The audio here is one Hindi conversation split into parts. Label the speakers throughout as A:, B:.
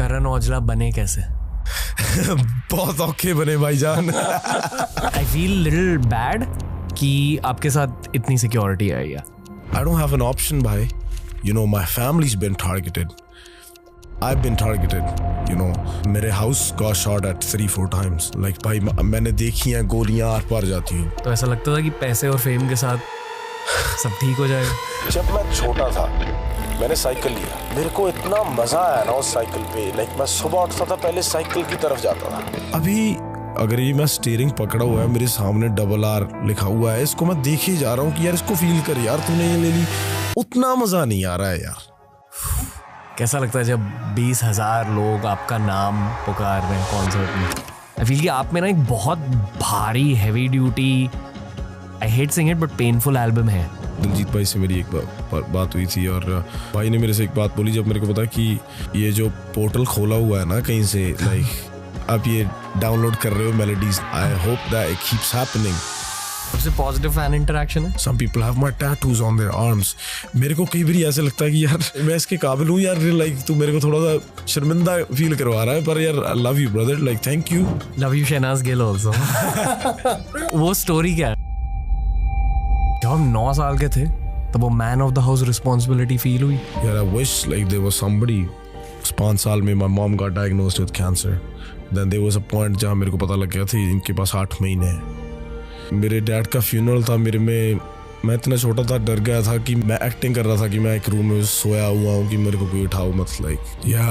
A: करण औजला बने कैसे?
B: बहुत औखे बने भाईजान।
A: आई फील लिटिल बैड कि आपके साथ इतनी सिक्योरिटी आई है।
B: I don't have an option, bhai. You know, my family's been targeted. I've been targeted. You know, मेरे house got shot at 3-4 times. Like, भाई मैंने देखी हैं गोलियां आर पार जाती हैं।
A: तो ऐसा लगता था कि पैसे और फेम के साथ सब ठीक हो जाएगा।
B: जब मैं छोटा था मैंने साइकिल लिया, मेरे को इतना मजा आया ना उस साइकिल पे। लाइक मैं सुबह उठता था पहले साइकिल की तरफ जाता था। अभी अगर ये मैं स्टीयरिंग पकड़ा हुआ है, मेरे सामने RRR लिखा हुआ है, इसको मैं देखे जा रहा हूँ कि यार इसको फील कर यार, तूने ये ले ली, उतना मजा नहीं आ रहा है यार।
A: कैसा लगता है जब 20,000 लोग आपका नाम पुकार रहे हैं कॉन्सर्ट में? आई फील कि आप में ना एक बहुत भारी heavy duty, I hate sing it but painful album है।
B: दिलजीत भाई से मेरी एक बात हुई थी और भाई ने मेरे से एक बात बोली जब मेरे को पता कि ये जो पोर्टल खोला हुआ है ना कहीं से, लाइक आप ये डाउनलोड कर रहे हो melodies, I hope that it keeps happening.
A: सबसे पॉजिटिव फैन इंटरेक्शन है।
B: Some people have my tattoos on their arms. मेरे को कई बार ऐसे लगता है कि यार मैं इसके काबिल हूँ यार, लाइक तू मेरे को थोड़ा सा शर्मिंदा फील करवा रहा है, पर यार I love you brother, like thank you.
A: Love you Shehnaaz Gill also. वो स्टोरी क्या है? जब हम 9 साल के थे तब वो man of the house responsibility feel हुई।
B: यार I wish like there was somebody. 5 साल में my mom got diagnosed with cancer. Then there was a point जहाँ मेरे को पता लग गया था इनके पास 8 महीने हैं। मेरे डैड का फ्यूनरल था, मैं इतना छोटा था, डर गया था कि मैं एक्टिंग कर रहा था कि मैं एक रूम में सोया हुआ हूँ कि मेरे को कोई उठाओ मत, लाइक या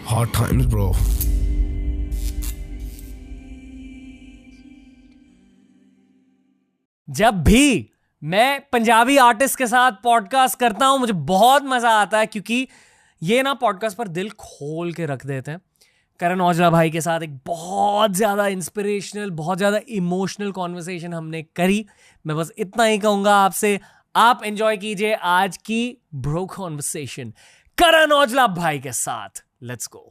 B: हार्ड टाइम्स ब्रो।
A: जब भी मैं पंजाबी आर्टिस्ट के साथ पॉडकास्ट करता हूं मुझे बहुत मजा आता है, क्योंकि ये ना पॉडकास्ट पर दिल खोल के रख देते हैं। करण औजला भाई के साथ एक बहुत ज्यादा इंस्पिरेशनल, बहुत ज्यादा इमोशनल कॉन्वर्सेशन हमने करी। मैं बस इतना ही कहूंगा आपसे, आप एंजॉय कीजिए आज की ब्रो कॉन्वर्सेशन करण औजला भाई के साथ। Let's go.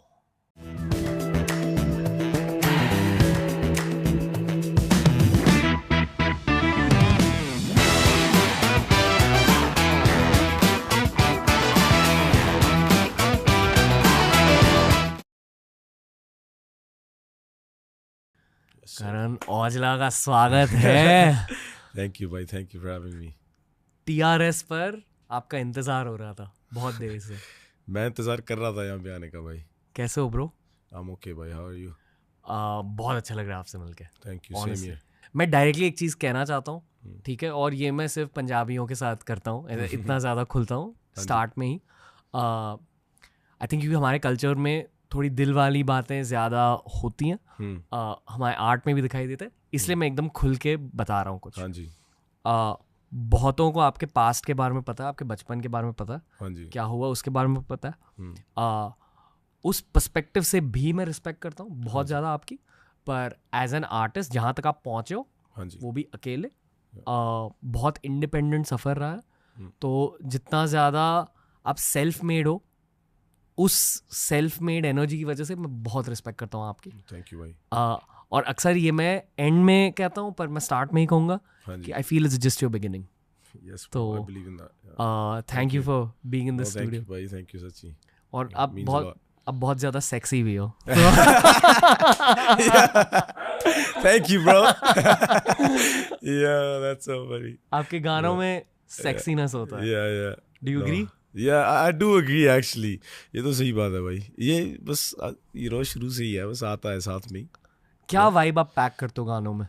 A: करण औजला का स्वागत है।
B: थैंक यू भाई, thank you for having me.
A: TRS पर आपका इंतजार हो रहा था बहुत देर से।
B: मैं इंतजार कर रहा था यहाँ पे आने का भाई।
A: कैसे हो ब्रो?
B: आई एम ओके भाई, हाउ आर यू?
A: बहुत अच्छा लग रहा है आपसे मिलके।
B: Thank you, same here.
A: मैं डायरेक्टली एक चीज़ कहना चाहता हूँ, ठीक है, और ये मैं सिर्फ पंजाबियों के साथ करता हूँ, इतना ज़्यादा खुलता हूँ स्टार्ट में ही। आई थिंक क्योंकि हमारे कल्चर में थोड़ी दिल वाली बातें ज़्यादा होती हैं, हमारे आर्ट में भी दिखाई देता है, इसलिए मैं एकदम खुल के बता रहा हूँ कुछ।
B: हाँ जी।
A: बहुतों को आपके पास्ट के बारे में पता है, आपके बचपन के बारे में पता है,
B: हाँ जी,
A: क्या हुआ उसके बारे में पता है। उस पर्सपेक्टिव से भी मैं रिस्पेक्ट करता हूँ बहुत ज़्यादा आपकी, पर एज एन आर्टिस्ट जहाँ तक आप पहुँचे हो,
B: हाँ जी,
A: वो भी अकेले, बहुत इंडिपेंडेंट सफ़र रहा है। तो जितना ज़्यादा आप सेल्फ मेड हो, उस सेल्फ मेड एनर्जी की वजह से मैं बहुत रिस्पेक्ट करता हूँ आपकी।
B: थैंक यू भाई।
A: और अक्सर ये मैं एंड में कहता हूँ, पर मैं स्टार्ट में ही कहूँगा कि I feel it's just your beginning.
B: Yes,
A: तो
B: I believe in that.
A: Thank you for being in the
B: Thank
A: studio.
B: you भाई, थैंक यू सच्ची।
A: और
B: Yeah,
A: आप
B: means a lot.
A: बहुत ज़्यादा सेक्सी भी हो।
B: Thank you bro. Yeah, that's so funny.
A: आपके गानों में सेक्सीनेस होता है।
B: Yeah.
A: Do you agree?
B: Yeah, I do agree actually. ये तो सही बात है भाई। ये बस शुरू से ही है, बस आता है साथ में ही।
A: क्या वाइब आप पैक करते हो गानों में?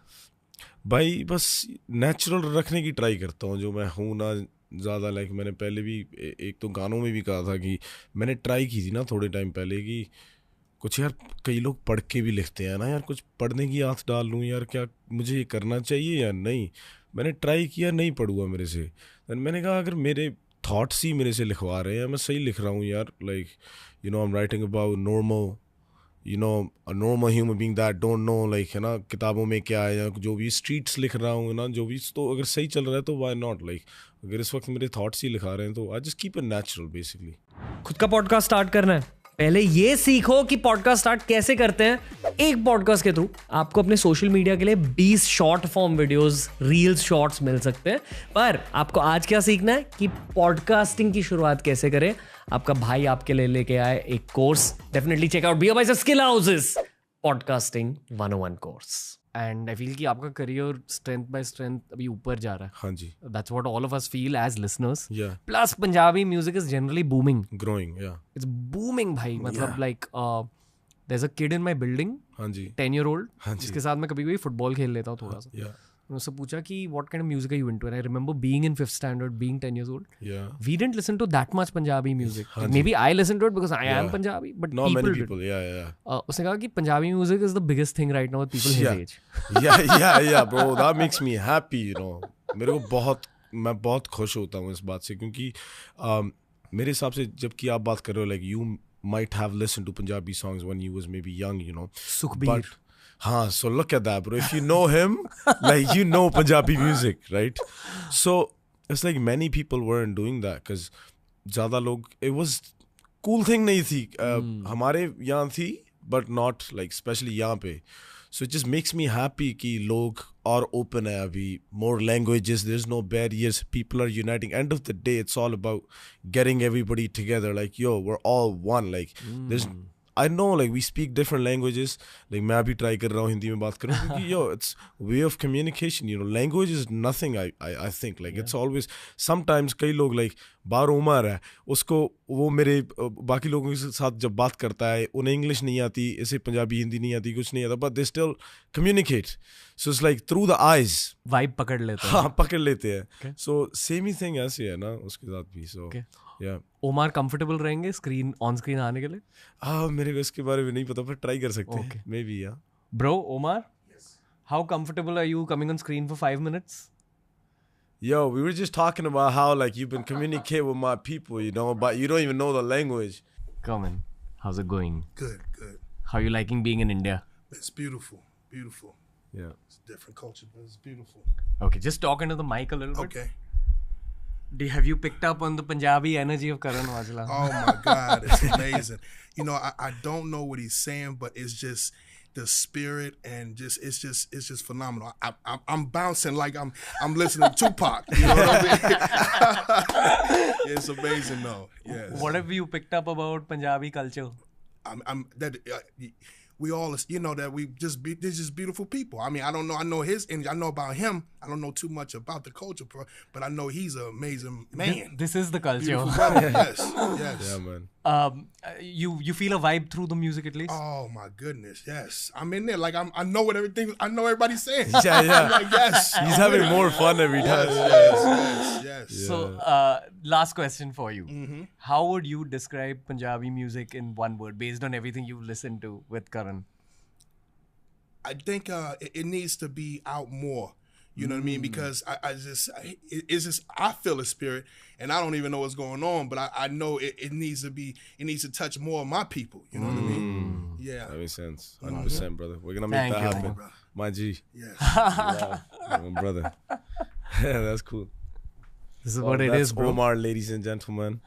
B: भाई बस नेचुरल रखने की ट्राई करता हूँ जो मैं हूँ ना ज़्यादा। लाइक मैंने पहले भी एक तो गानों में भी कहा था कि मैंने ट्राई की थी ना थोड़े टाइम पहले कि कुछ यार, कई लोग पढ़ के भी लिखते हैं ना यार, कुछ पढ़ने की आदत डाल लूँ यार, क्या मुझे ये करना चाहिए या नहीं। मैंने ट्राई किया, नहीं पढ़ूंगा मेरे से। दैन मैंने कहा अगर मेरे थॉट्स ही मेरे से लिखवा रहे हैं, मैं सही लिख रहा हूँ यार। Like I am writing about normal a normal human being that don't know, like है ना, किताबों में क्या है या जो भी स्ट्रीट्स लिख रहा हूँ ना, जो भी, तो अगर सही चल रहा है तो why not, like अगर इस वक्त मेरे थॉट्स ही लिखा रहे हैं तो I just keep it natural basically।
A: खुद का पॉडकास्ट स्टार्ट करना है, पहले ये सीखो कि पॉडकास्ट स्टार्ट कैसे करते हैं। एक पॉडकास्ट के थ्रू आपको अपने सोशल मीडिया के लिए 20 short form videos, reels, shorts मिल सकते हैं। पर आपको आज क्या सीखना है कि पॉडकास्टिंग की शुरुआत कैसे करें। आपका भाई आपके लिए लेके आए एक course. Definitely check out bear bites skill houses podcasting 101 course. And I feel कि आपका करियर स्ट्रेंथ बाय स्ट्रेंथ अभी ऊपर जा रहा है.
B: हाँ जी.
A: That's what all of us feel as listeners.
B: Yeah.
A: Plus Punjabi music is generally booming.
B: Growing, yeah.
A: It's booming भाई. मतलब like there's a kid in my building,
B: हाँ जी.
A: 10-year-old,
B: हाँ जी.
A: जिसके साथ मैं कभी कभी फुटबॉल खेल लेता हूँ थोड़ा सा.
B: Yeah.
A: मैंने उससे पूछा कि what kind of music are you into? And I remember being in 5th standard, being 10 years old.
B: Yeah.
A: We didn't listen to that much Punjabi music.
B: हाँ जी.
A: Maybe I listened to it because I am Punjabi, but
B: Not
A: people
B: many
A: did.
B: people, yeah.
A: उसने कहा कि Punjabi music is the biggest thing right now with people his age.
B: yeah, bro. That makes me happy, you know. मैं बहुत खुश होता हूँ इस बात से क्योंकि मेरे हिसाब से जबकि आप बात कर रहे हो like you might have listened to Punjabi songs when you was maybe young, you know.
A: Sukhbir.
B: Haan, so look at that, bro. If you know him, like you know Punjabi music, right? So it's like many people weren't doing that because ज़्यादा लोग, it was cool thing नहीं थी. हमारे यहाँ थी, but not like especially यहाँ पे. So it just makes me happy कि लोग और open है अभी. More languages, there's no barriers. People are uniting. End of the day, it's all about getting everybody together. Like, yo, we're all one. Like, there's I know like we speak different languages. Like मैं अभी try कर रहा हूँ हिंदी में बात करूँ क्योंकि yo it's way of communication, you know. Language is nothing. I think like it's always sometimes कई लोग like बाहर उमर है उसको वो मेरे बाकी लोगों के साथ जब बात करता है उन्हें इंग्लिश नहीं आती, इसे पंजाबी हिंदी नहीं आती, कुछ नहीं आता, but they still communicate. So it's like through the eyes.
A: Vibe पकड़ लेते हैं.
B: हाँ पकड़ लेते हैं. So same ही thing ऐसे है ना उसके साथ भी. So yeah.
A: ओमार कंफर्टेबल रहेंगे स्क्रीन ऑन स्क्रीन आने के लिए?
B: मेरे को इसके बारे में नहीं पता पर ट्राई कर सकते हैं. Maybe yeah.
A: Bro Omar, how comfortable are you coming on screen for 5 minutes?
B: Yo, we were just talking about how like you've been communicating with my people, you know, but you don't even know the language.
A: Come in. How's it going?
C: Good.
A: How are you liking being in India?
C: It's beautiful.
B: Yeah.
C: It's a different culture, but it's beautiful.
A: Okay, just talk into the mic a little bit.
C: Okay.
A: Have you picked up on the Punjabi energy of Karan Aujla?
C: Oh my God, it's amazing. You know, I don't know what he's saying, but it's just the spirit and it's just phenomenal. I'm bouncing like I'm listening to Tupac. You know what I mean? It's amazing though. Yes.
A: What have you picked up about Punjabi culture?
C: We all, you know, that they're just beautiful people. I mean, I don't know. I know his, and I know about him. I don't know too much about the culture, but I know he's an amazing man.
A: This is the culture.
C: Yes.
B: Yeah, man.
A: You feel a vibe through the music at least?
C: Oh my goodness, yes. I'm in there like I know what I know everybody's saying.
B: Yeah.
C: I'm like, yes.
B: He's having more fun every time.
C: Yes.
A: So, last question for you.
C: Mm-hmm.
A: How would you describe Punjabi music in one word based on everything you've listened to with Karan?
C: I think it needs to be out more. You know what I mean? Because it's just I feel the spirit, and I don't even know what's going on, but I know it needs to touch more of my people. You know what I mean? Yeah.
B: That makes sense. 100%, brother. We're gonna make that happen. My G.
C: Yes.
B: Yeah, my brother. Yeah, that's cool.
A: This is what it is, bro.
B: Omar, ladies and gentlemen.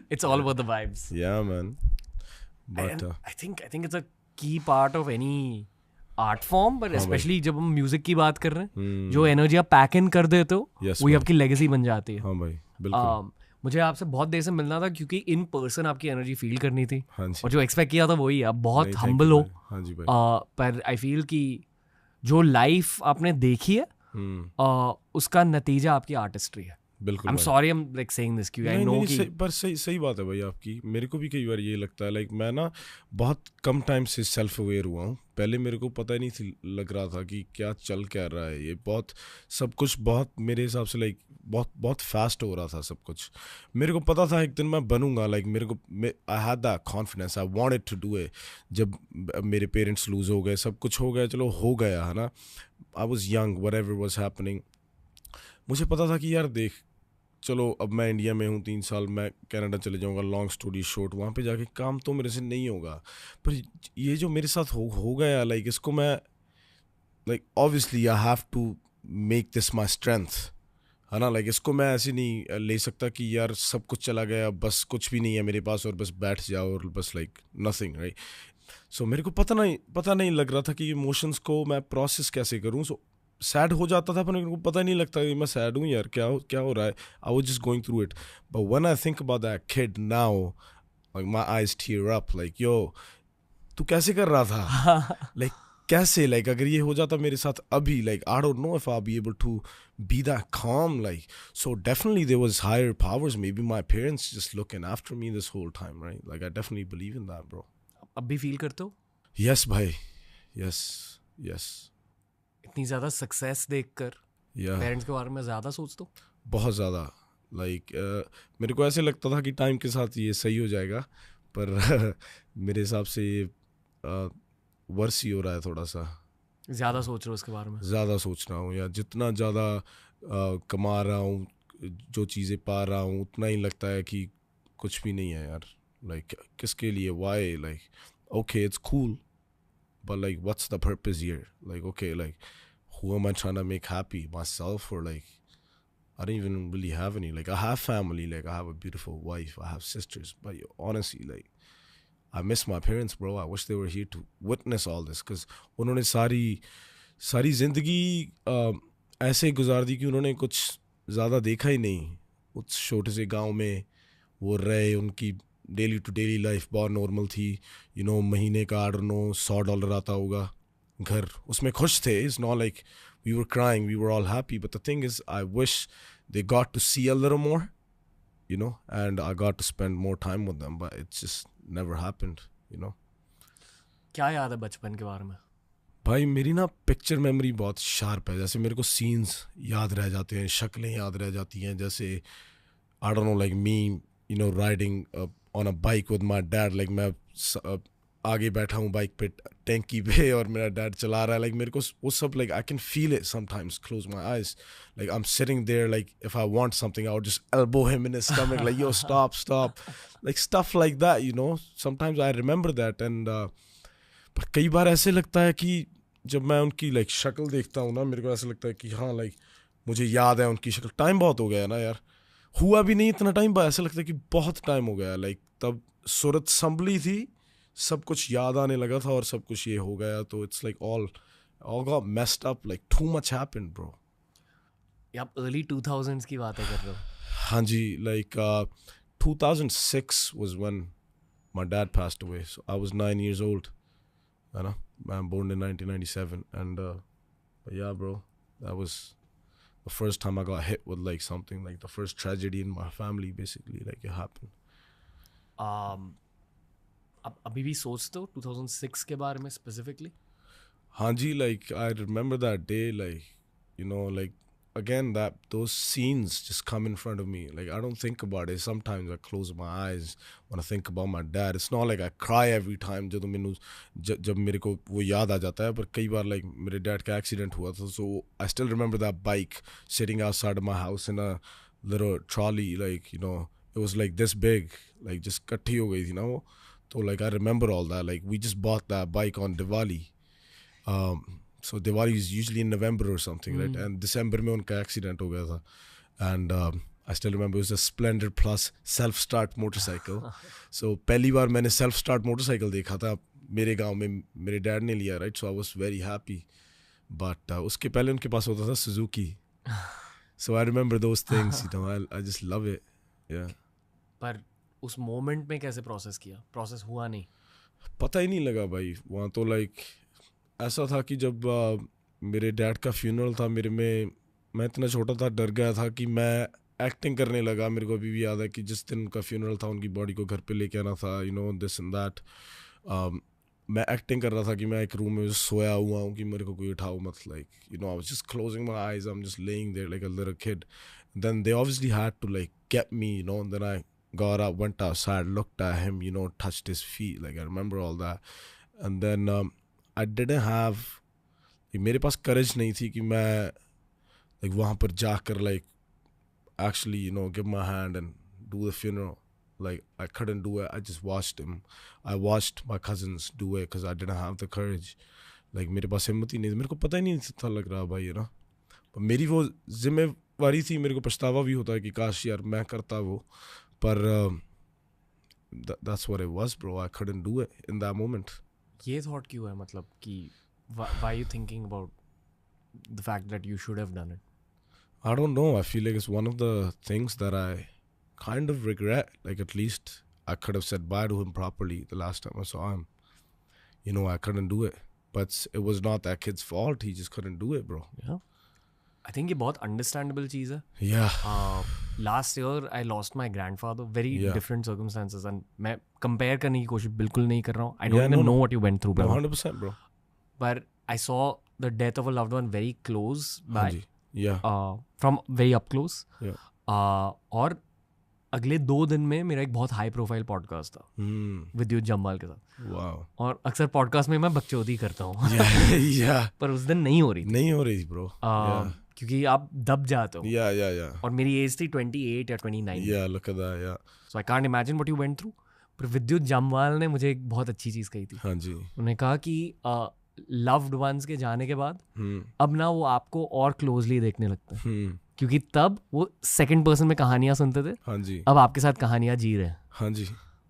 A: It's all about the vibes.
B: Yeah, man. But
A: And I think it's a key part of any art form, but especially जब हम म्यूजिक की बात कर रहे हैं, जो एनर्जी आप पैक इन कर देते हो, वही आपकी लेगेसी बन जाती है.
B: हाँ भाई, बिल्कुल.
A: मुझे आपसे बहुत देर से मिलना था क्योंकि इन पर्सन आपकी एनर्जी फील करनी थी.
B: हाँ जी.
A: और जो एक्सपेक्ट किया था वही. आप बहुत हम्बल हो.
B: हाँ जी भाई.
A: पर आई फील कि जो लाइफ आपने देखी है उसका नतीजा आपकी आर्टिस्ट्री है.
B: बिल्कुल.
A: I'm sorry I'm like saying this क्योंकि I know कि
B: पर सही बात है भाई आपकी. मेरे को भी कई बार ये लगता है लाइक मैं ना बहुत कम टाइम से सेल्फ अवेयर हुआ हूँ. पहले मेरे को पता ही नहीं थी लग रहा था कि क्या चल क्या रहा है. ये बहुत सब कुछ बहुत मेरे हिसाब से लाइक बहुत फास्ट हो रहा था सब कुछ. मेरे को पता था एक दिन मैं बनूंगा. लाइक मेरे को I had that confidence. I wanted to do it. जब मेरे पेरेंट्स लूज हो गए, सब कुछ हो गया, चलो हो गया है ना. I was young, whatever was happening. मुझे पता था कि यार देख चलो अब मैं इंडिया में हूँ 3 साल, मैं कनाडा चले जाऊँगा. लॉन्ग स्टोरी शॉर्ट, वहाँ पे जाके काम तो मेरे से नहीं होगा. पर ये जो मेरे साथ हो गया लाइक इसको मैं like obviously I have to make this my strength है ना. लाइक इसको मैं ऐसे नहीं ले सकता कि यार सब कुछ चला गया, बस कुछ भी नहीं है मेरे पास और बस बैठ जाओ और बस लाइक नथिंग, राइट. सो मेरे को पता नहीं लग रहा था कि इमोशंस को मैं प्रोसेस कैसे करूँ. सो सैड हो जाता था पर मेरे को पता नहीं लगता कि मैं सैड हूँ यार, क्या हो रहा है. I was just going through it. But when I think about that kid now, like my eyes tear up, like yo तू कैसे कर रहा था, लाइक कैसे, लाइक अगर ये हो जाता मेरे साथ अभी, like I don't know if I be able to be that calm. Like, so definitely there was higher powers, maybe my parents just looking after me this whole time, right? Like I definitely believe in that, bro.
A: अब भी फील करते हो?
B: Yes भाई, yes.
A: इतनी ज्यादा सक्सेस देखकर पेरेंट्स के बारे में ज्यादा सोचते हो?
B: बहुत ज़्यादा. लाइक मेरे को ऐसे लगता था कि टाइम के साथ ये सही हो जाएगा, पर मेरे हिसाब से ये वर्स ही हो रहा है थोड़ा सा.
A: ज़्यादा सोच रहे हो उसके बारे में?
B: ज़्यादा सोच रहा हूँ, या जितना ज़्यादा कमा रहा हूँ, जो चीज़ें पा रहा हूँ, उतना ही लगता है कि कुछ भी नहीं है यार. लाइक किसके लिए, why, like okay it's cool but like what's the purpose here? Like okay, like who am I trying to make happy, myself, or like I don't even really have any. Like I have family, like I have a beautiful wife, I have sisters, but honestly, like I miss my parents, bro. I wish they were here to witness all this, because उन्होंने सारी जिंदगी ऐसे गुजार दी कि उन्होंने कुछ ज़्यादा देखा ही नहीं. उस छोटे से गांव में वो रहे, उनकी डेली टू डेली लाइफ बहुत नॉर्मल थी. यू नो महीने का $100 आता होगा घर, उसमें खुश थे. It's not like we were crying, we were all happy. But the thing is I wish they got to see a little more, you know, and I got to spend more time with them, but it just never happened, you know.
A: क्या याद है बचपन के बारे में?
B: भाई मेरी ना पिक्चर मेमोरी बहुत शार्प है. जैसे मेरे को सीन्स याद रह जाते हैं, शक्लें याद रह जाती हैं. जैसे I don't know, like me, you know, riding on a bike with my dad. Like मैं आगे बैठा हूँ बाइक पे टैंकी पे और मेरा डैड चला रहा है. लाइक मेरे को वो सब, like I can feel it sometimes, close my eyes, like I am sitting there, like if I want something I would just elbow him in his stomach, like yo stop, like stuff like that, you know. Sometimes I remember that. And पर कई बार ऐसे लगता है कि जब मैं उनकी लाइक शक्ल देखता हूँ ना, मेरे को ऐसा लगता है कि हाँ, लाइक मुझे याद है उनकी शक्ल. टाइम बहुत हो गया ना यार, हुआ भी नहीं इतना टाइम, पर ऐसा लगता है कि बहुत टाइम हो गया. लाइक तब सूरत संभली थी, सब कुछ याद आने लगा था और सब कुछ ये हो गया. तो it's like all got messed up, like too much happened, bro.
A: आप early 2000s की बातें कर रहे हो?
B: हाँ जी, like 2006 was when my dad passed away. So I was 9 years old, you know. I'm born in 1997, and but yeah, bro, that was the first time I got hit with like something, like the first tragedy in my family, basically, like it happened.
A: अब अभी भी सोचते हो 2006 के बारे में स्पेसिफिकली?
B: हाँ जी, like I remember that day, like, you know, like again that those scenes just come in front of me. Like I don't think about it. Sometimes I close my eyes when I think about my dad. It's not like I cry every time जब मेरे को वो याद आ जाता है. पर कई बार like मेरे डैड का एक्सीडेंट हुआ था, so I still remember that bike sitting outside of my house in a little trolley, like, you know, it was like this big, like just कट्ठी हो गई थी ना वो. So like I remember all that. Like we just bought that bike on Diwali. So Diwali is usually in November or something, right? And December में उनका accident हो गया था. And I still remember it was a Splendor Plus self-start motorcycle. So पहली बार मैंने self-start motorcycle देखा था मेरे गांव में, मेरे डैड ने लिया, right? So I was very happy. But उसके पहले उनके पास होता था Suzuki. So I remember those things, you know. I just love it. Yeah.
A: पर उस मोमेंट में कैसे प्रोसेस किया? प्रोसेस हुआ नहीं?
B: पता ही नहीं लगा भाई. वहाँ तो लाइक ऐसा था कि जब मेरे डैड का फ्यूनरल था, मैं इतना छोटा था, डर गया था कि मैं एक्टिंग करने लगा. मेरे को अभी भी याद है कि जिस दिन उनका फ्यूनरल था, उनकी बॉडी को घर पे लेके आना था, you know, this and that. मैं एक्टिंग कर रहा था कि मैं एक रूम में सोया हुआ हूँ कि मेरे को कोई उठाओ मत. Like, you know, I was just closing my eyes, I am just laying there like a little kid. Then they obviously had to like get me, you know. Then I got up, went outside, looked at him, you know, touched his feet. Like I remember all that. And then I didn't have, मेरे पास courage नहीं थी कि मैं like वहाँ पर जाकर like actually, you know, give my hand and do the funeral. Like I couldn't do it. I just watched him. I watched my cousins do it because I didn't have the courage. Like मेरे पास हिम्मत ही नहीं थी. मेरे को पता ही नहीं था लग रहा भाई, you know. पर मेरी वो जिम्मेवारी थी. मेरे को पछतावा भी होता है कि काश यार मैं करता वो. पर that's what it was, bro. I couldn't do it in that moment.
A: ये thought क्यों है, मतलब कि why you thinking about the fact that you should have done it?
B: I don't know. I feel like it's one of the things that I kind of regret. Like, at least I could have said bye to him properly the last time I saw him. You know, I couldn't do it. But it was not that kid's fault. He just couldn't do it, bro.
A: Yeah. I think ये बहुत understandable चीज़ है.
B: Yeah.
A: Last year I lost my grandfather. Very
B: Yeah.
A: different circumstances. And मैं compare करने की कोशिश बिल्कुल नहीं कर रहा हूँ. I don't
B: Yeah,
A: even
B: no,
A: know
B: no.
A: what you went through,
B: No,
A: brother.
B: 100%, bro.
A: But I saw the death of a loved one very close by.
B: हाँ जी. Yeah.
A: From very up close.
B: Yeah.
A: और अगले 2 दिन में मेरा एक बहुत हाई प्रोफाइल पॉडकास्ट था विद्युत जम्वाल के साथ.
B: Wow.
A: और अक्सर पॉडकास्ट में मैं बकचोदी करता हूँ.
B: Yeah.
A: पर उस दिन नहीं हो रही थी.
B: नहीं हो रही थी, bro.
A: क्योंकि आप दब जाते हो.
B: Yeah.
A: और मेरी एज थी 28 या 29.
B: Yeah, look at that, yeah.
A: So I can't imagine what you went through. पर विद्युत जम्वाल ने मुझे एक बहुत अच्छी चीज़ कही थी.
B: हाँ जी.
A: उन्होंने कहा कि लव्ड वंस के जाने के बाद अब ना वो आपको और क्लोजली देखने लगते हैं. क्योंकि तब वो सेकंड पर्सन में कहानियां सुनते थे.
B: हाँ जी.
A: अब आपके साथ कहानियां जी रहे हैं.
B: हाँ जी,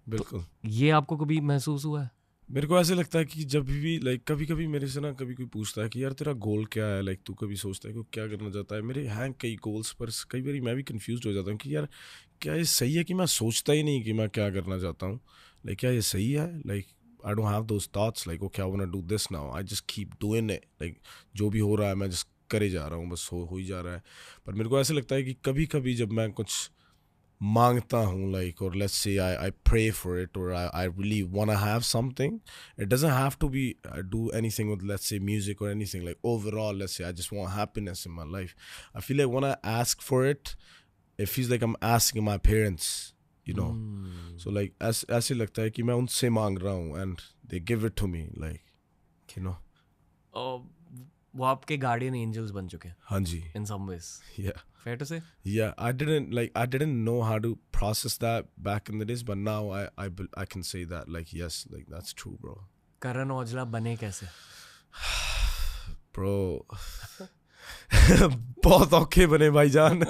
B: बिल्कुल.
A: ये आपको कभी महसूस हुआ है?
B: मेरे को ऐसे लगता है कि जब भी लाइक कभी कभी मेरे से ना कभी कोई पूछता है कि यार तेरा गोल क्या है, लाइक तू कभी सोचता है कि क्या करना चाहता है. मेरे हैं कई गोल्स, पर कई बार मैं भी कंफ्यूज हो जाता हूँ कि यार क्या ये सही है कि मैं सोचता ही नहीं कि मैं क्या करना चाहता हूँ. लाइक क्या ये सही है? Like I don't have those thoughts like okay I want to do this now. I just keep doing it. Like जो भी हो रहा है मैं just करे जा रहा हूँ, बस हो ही जा रहा है. पर मेरे को ऐसा लगता है कि कभी कभी जब मैं कुछ मांगता हूँ like or let's say I pray for it or I really want to have something, it doesn't have to be do anything with let's say music or anything. Like overall let's say I just want happiness in my life. I feel like when I ask for it, it feels like I'm asking my parents. You know, so like ऐसे लगता है कि मैं उनसे मांग रहा हूँ and they give it to me, like you know.
A: वो आपके गार्डियन एंजल्स बन चुके हैं.
B: हाँ जी.
A: In some ways.
B: Yeah.
A: Fair to say.
B: Yeah, I didn't know how to process that back in the days, but now I can say that like yes, like that's true, bro.
A: Karan Aujla बने कैसे?
B: Bro. बहुत औखे बने भाईजान.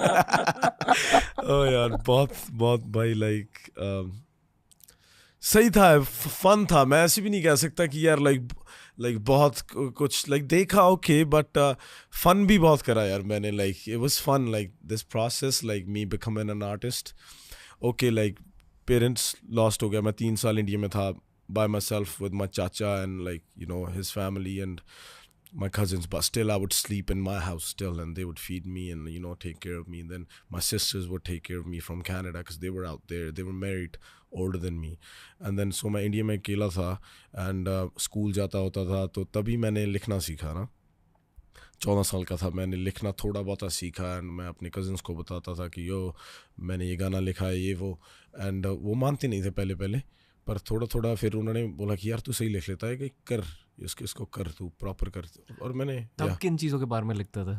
B: ओ यार बहुत भाई लाइक सही था, फन था. मैं ऐसे भी नहीं कह सकता कि यार लाइक बहुत कुछ लाइक देखा ओके, बट फन भी बहुत करा यार मैंने. Like it was fun like this process like me becoming an artist. Okay like parents lost हो गया. मैं 3 साल इंडिया में था by myself with my चाचा and like you know his family and my cousins, but still I would sleep in my house still, and they would feed me and you know take care of me. And then my sisters would take care of me from Canada because they were out there, they were married, older than me. And then so मैं इंडिया में अकेला था and स्कूल जाता होता था, तो तभी मैंने लिखना सीखा ना. 14 साल का था, मैंने लिखना थोड़ा बहुत सीखा एंड मैं अपने कज़न्स को बताता था कि यो मैंने ये गाना लिखा है ये वो. एंड वो मानते नहीं थे पहले, पर थोड़ा फिर उन्होंने बोला कि यार तू सही लिख लेता है कि कर इसको कर, तू प्रॉपर कर. और मैंने
A: तब किन चीज़ों के बारे में लिखता था?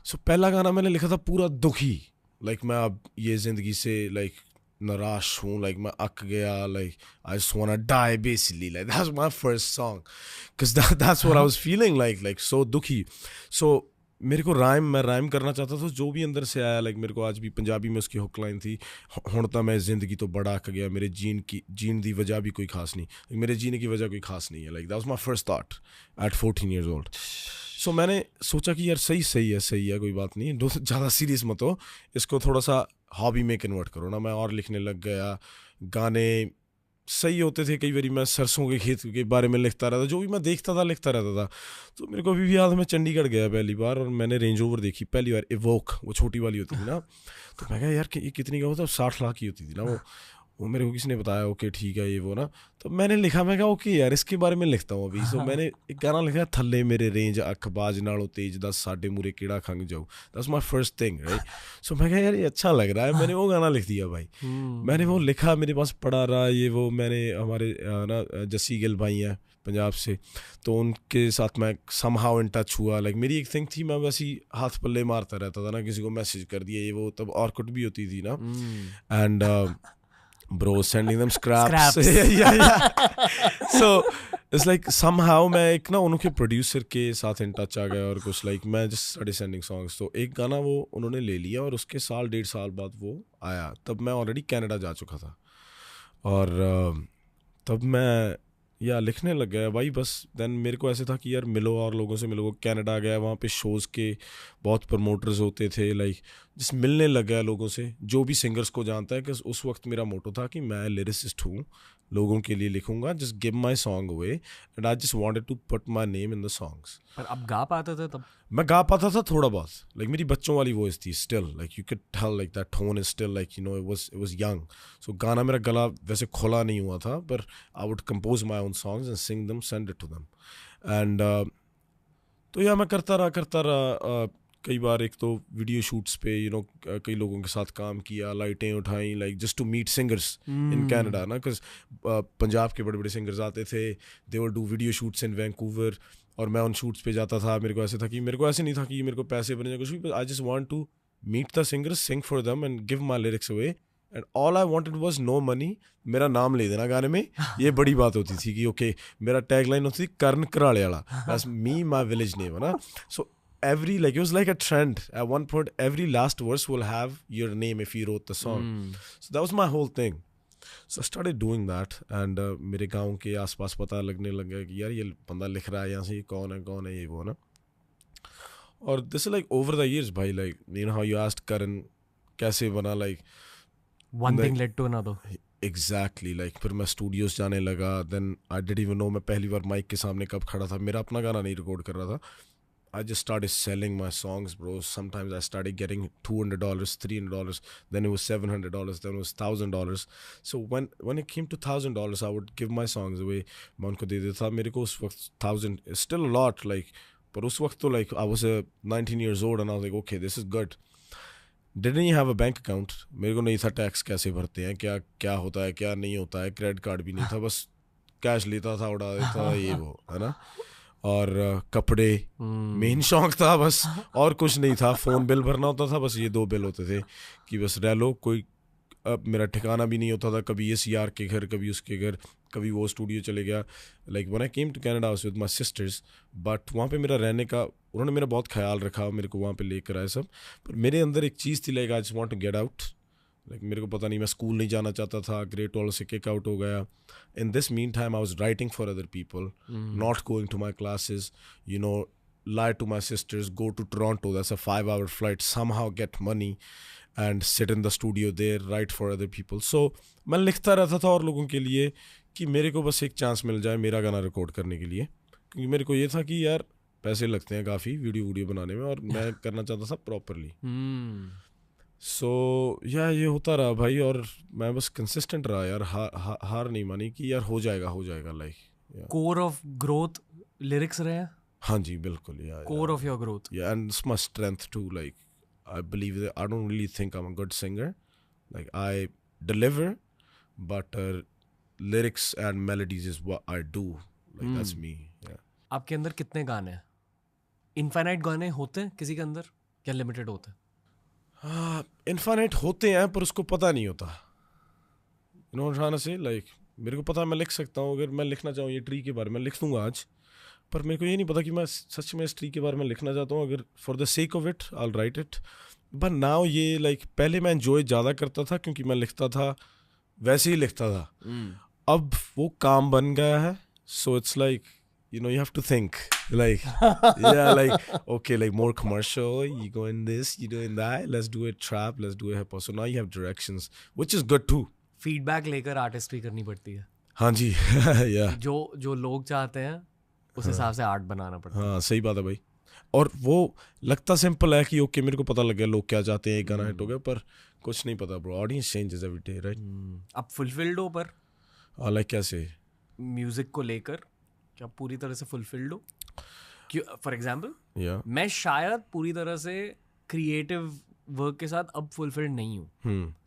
B: सो पहला गाना मैंने लिखा था पूरा दुखी. लाइक मैं अब ये ज़िंदगी से लाइक निराश हूँ, लाइक मैं अक गया, like I just want to die basically. Like that's my first song because that's what I was feeling like so दुखी. सो मेरे को मैं राइम करना चाहता था जो भी अंदर से आया. लाइक मेरे को आज भी पंजाबी में उसकी हुक लाइन थी, हुण तां मैं जिंदगी तो बड़ा अक गया, मेरे जीन दी वजह भी कोई खास नहीं, मेरे जीने की वजह कोई खास नहीं है. Like that was my first thought at 14 years old. सो मैंने सोचा कि यार सही है कोई बात नहीं, ज़्यादा सीरियस मत हो, इसको थोड़ा सा हॉबी में कन्वर्ट करो ना. मैं और लिखने लग गया. गाने सही होते थे, कई बार मैं सरसों के खेत के बारे में लिखता रहता, जो भी मैं देखता था लिखता रहता था. तो मेरे को अभी भी याद है मैं चंडीगढ़ गया पहली बार और मैंने रेंज ओवर देखी पहली बार, इवोक, वो छोटी वाली होती थी ना. तो मैं कहा यार कि ये कितनी का होता, 60 लाख की होती थी ना वो मेरे को किसी ने बताया ओके ठीक है ये वो ना. तो मैंने लिखा, मैं कहा ओके यार इसके बारे में लिखता हूँ अभी. सो मैंने एक गाना लिखा, थल्ले मेरे रेंज अख बाज नालों तेज दस साडे मूरे केड़ा खंग जाऊ. That's my first thing right. So मैं कहा यार ये अच्छा लग रहा है, मैंने वो गाना लिख दिया भाई. मैंने वो लिखा, मेरे पास पड़ा रहा ये वो. मैंने हमारे ना जस्सी गिल भाई हैं पंजाब से, तो उनके साथ मैं समहाउ इन टच हुआ. लाइक मेरी एक थिंग थी, मैं बस ही हाथ पल्ले मारता रहता था ना, किसी को मैसेज कर दिया ये वो. तब ऑर्कुट भी होती थी ना, and bro sending them scraps. yeah. So it's like somehow मैं एक ना उनके प्रोड्यूसर के साथ इन टच आ गया और कुछ लाइक मैं just started sending songs. तो एक गाना वो उन्होंने ले लिया और उसके 1.5 साल बाद वो आया. तब मैं ऑलरेडी कनाडा जा चुका था और तब मैं या लिखने लग गया भाई बस। देन मेरे को ऐसे था कि यार मिलो और लोगों से मिलो, कनाडा गया, वहाँ पे शोज़ के बहुत प्रमोटर्स होते थे, लाइक जिस मिलने लग गया लोगों से, जो भी सिंगर्स को जानता है। कि उस वक्त मेरा मोटो था कि मैं लिरिसिस्ट हूँ, लोगों के लिए लिखूंगा, just give my song away and I just wanted to put my name in the songs.
A: पर अब गा पाते थे तब?
B: मैं गा पाता था थोड़ा बहुत, लाइक मेरी बच्चों वाली वॉइस थी still, like you can tell like that tone is still like you know it was young. So गाना मेरा गला वैसे खुला नहीं हुआ था, पर I would compose my own songs and sing them, send it to them. And तो या मैं करता रहा। कई बार एक तो वीडियो शूट्स पे यू नो कई लोगों के साथ काम किया, लाइटें उठाई, like just to meet singers in Canada ना, बिकॉज पंजाब के बड़े बड़े सिंगर्स आते थे, they will do video shoots in Vancouver, और मैं उन शूट्स पे जाता था। मेरे को ऐसे था कि मेरे को ऐसे नहीं था कि मेरे को पैसे बने कुछ भी, I just want to meet the singers, sing for them and give my lyrics away, and all I wanted was no money. मेरा नाम ले देना गाने में, ये बड़ी बात होती थी कि ओके मेरा टैगलाइन होती थी कर्ण कराले वाला, that's me my village name, है ना। सो every, like it was like a trend at one point, every last verse will have your name if you wrote the song. So that was my whole thing. So I started doing that, and मेरे गांव के आसपास पता लगने लग गया कि यार ये बंदा लिख रहा है यहाँ से, कौन है ये वो ना। और this is like over the years भाई, like you know how you asked Karan कैसे बना, like
A: one thing led to another.
B: Exactly, like फिर मैं स्टूडियोज जाने लगा, then I didn't even know मैं पहली बार माइक के सामने कब खड़ा था, मेरा अपना गाना नहीं रिकॉर्ड कर रहा था। I just started selling my songs, bro. Sometimes I started getting $200, $300, then it was $700, then it was $1,000. So when it came to $1,000, I would give my songs away. मैं उनको दे देता था। मेरे को उस वक्त 1,000 is still a lot, like, पर उस वक्त तो like I was 19 years old and I was like, okay, this is good. Didn't have a bank account. मेरे को नहीं था टैक्स कैसे भरते हैं, क्या होता है, क्या नहीं होता है, क्रेडिट कार्ड भी नहीं था, बस कैश लेता था, उड़ा देता था, ये वो, है ना। और कपड़े मेन शौक था बस, और कुछ नहीं था। फ़ोन बिल भरना होता था, बस ये 2 बिल होते थे कि बस रह लो। कोई अब मेरा ठिकाना भी नहीं होता था, कभी इस यार के घर, कभी उसके घर, कभी वो स्टूडियो चले गया। Like when I came to Canada was with my sisters, but वहाँ पे मेरा रहने का, उन्होंने मेरा बहुत ख्याल रखा, मेरे को वहाँ पे लेकर आए सब। पर मेरे अंदर एक चीज़ थी, like I just want to get out. Like मेरे को पता नहीं, मैं स्कूल नहीं जाना चाहता था, ग्रेड 12 से किक आउट हो गया। In this meantime I was writing for other people, not going to my classes, you know, lie to my sisters, go to Toronto, that's a 5-hour flight, somehow get money and sit in the studio there, write for other people. So मैं लिखता रहता था और लोगों के लिए कि मेरे को बस एक चांस मिल जाए मेरा गाना रिकॉर्ड करने के लिए, क्योंकि मेरे को ये था कि यार पैसे लगते हैं काफ़ी वीडियो बनाने में, और मैं करना चाहता था प्रॉपरली। सो ये होता रहा भाई, और मैं बस कंसिस्टेंट रहा यार, हार नहीं मानी कि यार हो जाएगा like.
A: Core of growth lyrics रहे हैं?
B: हाँ जी बिल्कुल,
A: core of your growth.
B: Yeah, and it's my strength too. Like I believe that I don't really think I'm a good singer. Like I deliver, but lyrics and melodies is what I do. Like that's me. Yeah.
A: आपके अंदर कितने गाने हैं? इनफाइनाइट गाने होते हैं किसी के अंदर या लिमिटेड होते हैं?
B: इनफाइनाइट होते हैं, पर उसको पता नहीं होता। You know what I'm trying to say? Like मेरे को पता है मैं लिख सकता हूँ, अगर मैं लिखना चाहूँ ये ट्री के बारे में लिख दूंगा आज, पर मेरे को ये नहीं पता कि मैं सच में इस ट्री के बारे में लिखना चाहता हूँ। अगर for the sake of it I will write it, but now ये लाइक पहले मैं एंजॉय ज़्यादा करता था क्योंकि मैं लिखता था, वैसे ही लिखता था। अब वो काम बन गया है, सो it's like you know you have to think like yeah, like okay, like more commercial, you go in this, you do in that, let's do it trap, let's do it hip hop. So now you have directions, which is good too.
A: Feedback लेकर आर्टिस्ट भी करनी पड़ती है।
B: हाँ जी yeah.
A: जो लोग चाहते हैं उस हिसाब से आर्ट बनाना पड़ता है।
B: हाँ सही बात है भाई। और वो लगता सिंपल है कि ओके मेरे को पता लग गया लोग क्या चाहते हैं, एक गाना हिट हो गया, पर कुछ नहीं पता bro, audience changes every day, right.
A: अब फुलफिल्ड हो, पर
B: लाइक कैसे
A: म्यूजिक को लेकर क्या पूरी तरह से फुलफिल्ड हो? फॉर एग्जाम्पल मैं शायद पूरी तरह से क्रिएटिव वर्क के साथ अब फुलफिल्ड नहीं हूँ,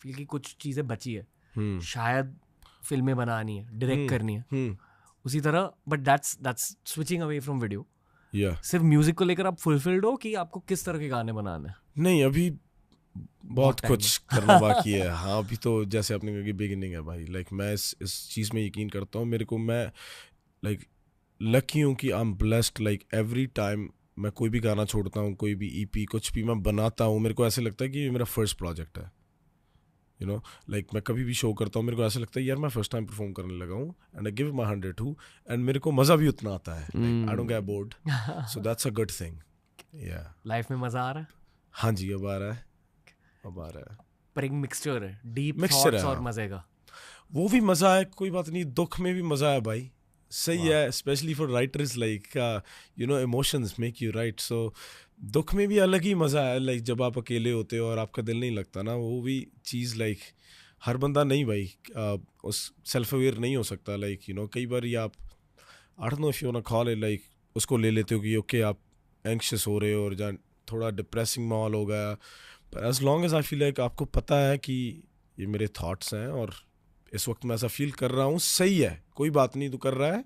A: क्योंकि कुछ चीज़ें बची है, शायद फिल्में बनानी है, डायरेक्ट करनी है, उसी तरह। But that's switching away from video. सिर्फ म्यूजिक को लेकर आप फुलफिल्ड हो कि आपको किस तरह के गाने बनाने हैं?
B: नहीं, अभी बहुत कुछ करना बाकी है। हाँ अभी तो जैसे आपने कहा कि बिगिनिंग है भाई। लाइक मैं इस चीज़ में यकीन करता हूँ, मेरे को, मैं लाइक लकी हूँ कि I am blessed. Like every time मैं कोई भी गाना छोड़ता हूँ, कोई भी EP कुछ भी मैं बनाता हूँ, मेरे को ऐसे लगता है कि ये मेरा फर्स्ट प्रोजेक्ट है। यू नो लाइक मैं कभी भी शो करता हूँ मेरे को ऐसा लगता है यार मैं फर्स्ट टाइम परफॉर्म करने लगा हूँ and I give my 102 and मेरे को मज़ा भी उतना आता है I don't get bored so that's a good thing या
A: लाइफ में मज़ा आ रहा है?
B: हाँ जी अब आ रहा है
A: पर एक मिक्सचर है, डीप
B: Mixture
A: थॉट्स
B: है,
A: और
B: हाँ।
A: मज़े का।
B: वो भी मज़ा है, कोई बात नहीं, दुख में भी मज़ा है भाई, सही है, specially for writers like you know emotions make you write, so दुख में भी अलग ही मज़ा है, लाइक जब आप अकेले होते हो और आपका दिल नहीं लगता ना, वो भी चीज़ लाइक हर बंदा नहीं भाई उस सेल्फ अवेयर नहीं हो सकता, लाइक यू नो कई बार आप I don't know if you want to call it like उसको ले लेते हो कि ओके आप एंक्शस हो रहे हो और जहाँ थोड़ा डिप्रेसिंग माहौल हो गया, पर as long as I feel like आपको पता है कि ये मेरे थॉट्स हैं और इस वक्त मैं ऐसा फील कर रहा हूँ, सही है, कोई बात नहीं, तू कर रहा है,